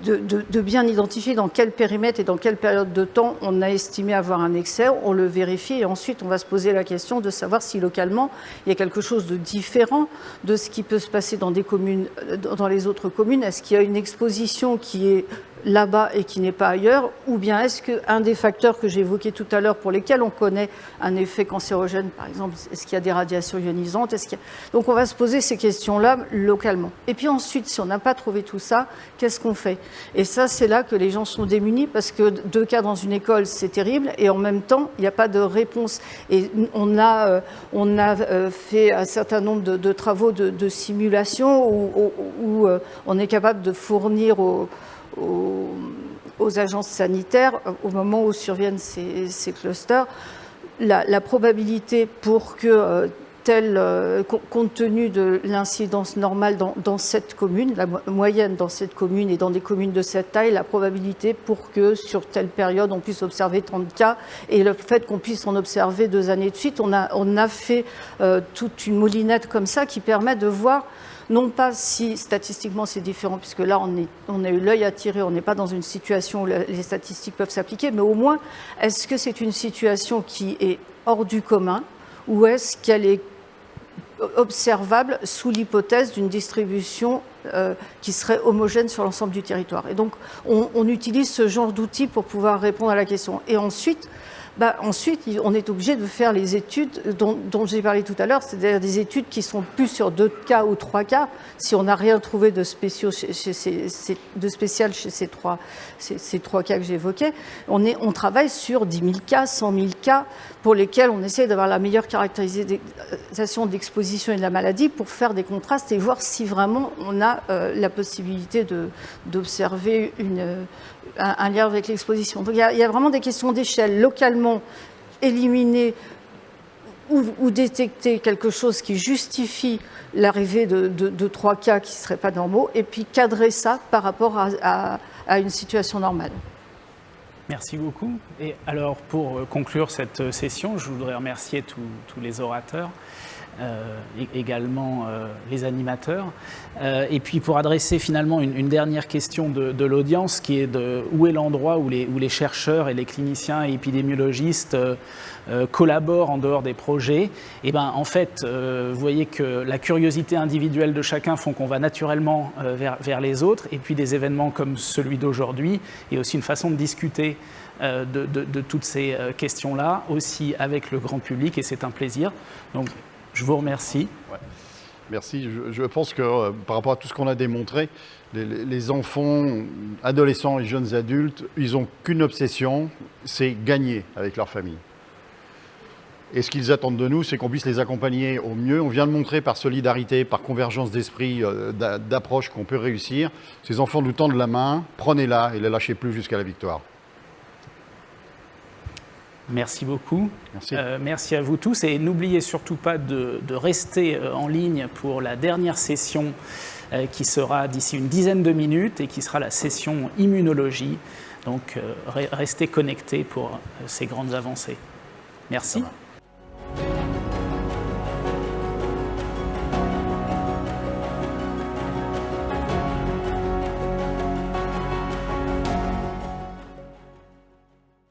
de bien identifier dans quel périmètre et dans quelle période de temps on a estimé avoir un excès. On le vérifie et ensuite on va se poser la question de savoir si localement il y a quelque chose de différent de ce qui peut se passer dans des communes, dans les autres communes. Est-ce qu'il y a une exposition qui est là-bas et qui n'est pas ailleurs, ou bien est-ce qu'un des facteurs que j'ai évoqués tout à l'heure pour lesquels on connaît un effet cancérogène, par exemple, est-ce qu'il y a des radiations ionisantes, Donc on va se poser ces questions-là localement. Et puis ensuite, si on n'a pas trouvé tout ça, qu'est-ce qu'on fait? Et ça, c'est là que les gens sont démunis, parce que 2 cas dans une école, c'est terrible, et en même temps, il n'y a pas de réponse. Et on a fait un certain nombre de travaux de simulation où on est capable de fournir aux agences sanitaires, au moment où surviennent ces clusters, la probabilité pour que compte tenu de l'incidence normale dans cette commune, la moyenne dans cette commune et dans des communes de cette taille, la probabilité pour que sur telle période on puisse observer 30 cas, et le fait qu'on puisse en observer 2 années de suite, on a fait toute une moulinette comme ça qui permet de voir non pas si statistiquement c'est différent, puisque là on a eu l'œil attiré, on n'est pas dans une situation où les statistiques peuvent s'appliquer, mais au moins, est-ce que c'est une situation qui est hors du commun, ou est-ce qu'elle est observable sous l'hypothèse d'une distribution qui serait homogène sur l'ensemble du territoire. Et donc on utilise ce genre d'outils pour pouvoir répondre à la question. Et ensuite, on est obligé de faire les études dont j'ai parlé tout à l'heure, c'est-à-dire des études qui sont plus sur 2 cas ou 3 cas. Si on n'a rien trouvé de spécial chez ces trois cas que j'évoquais, on travaille sur 10 000 cas, 100 000 cas, pour lesquels on essaie d'avoir la meilleure caractérisation d'exposition et de la maladie pour faire des contrastes et voir si vraiment on a la possibilité d'observer un lien avec l'exposition. Donc il y a vraiment des questions d'échelle. Localement, éliminer ou détecter quelque chose qui justifie l'arrivée de 3 cas qui ne seraient pas normaux, et puis cadrer ça par rapport à une situation normale. Merci beaucoup. Et alors, pour conclure cette session, je voudrais remercier tous les orateurs, également les animateurs. Et puis pour adresser finalement une dernière question de l'audience, qui est où est l'endroit où les chercheurs et les cliniciens et épidémiologistes collaborent en dehors des projets. Et ben en fait, vous voyez que la curiosité individuelle de chacun font qu'on va naturellement vers les autres, et puis des événements comme celui d'aujourd'hui est aussi une façon de discuter de toutes ces questions-là, aussi avec le grand public, et c'est un plaisir. Donc je vous remercie. Ouais. Merci. Je pense que par rapport à tout ce qu'on a démontré, les enfants, adolescents et jeunes adultes, ils n'ont qu'une obsession, c'est gagner avec leur famille. Et ce qu'ils attendent de nous, c'est qu'on puisse les accompagner au mieux. On vient de montrer par solidarité, par convergence d'esprit, d'approche qu'on peut réussir. Ces enfants nous tendent la main, prenez-la et ne la lâchez plus jusqu'à la victoire. Merci beaucoup. Merci. Merci à vous tous, et n'oubliez surtout pas de rester en ligne pour la dernière session qui sera d'ici une dizaine de minutes et qui sera la session immunologie. Donc restez connectés pour ces grandes avancées. Merci.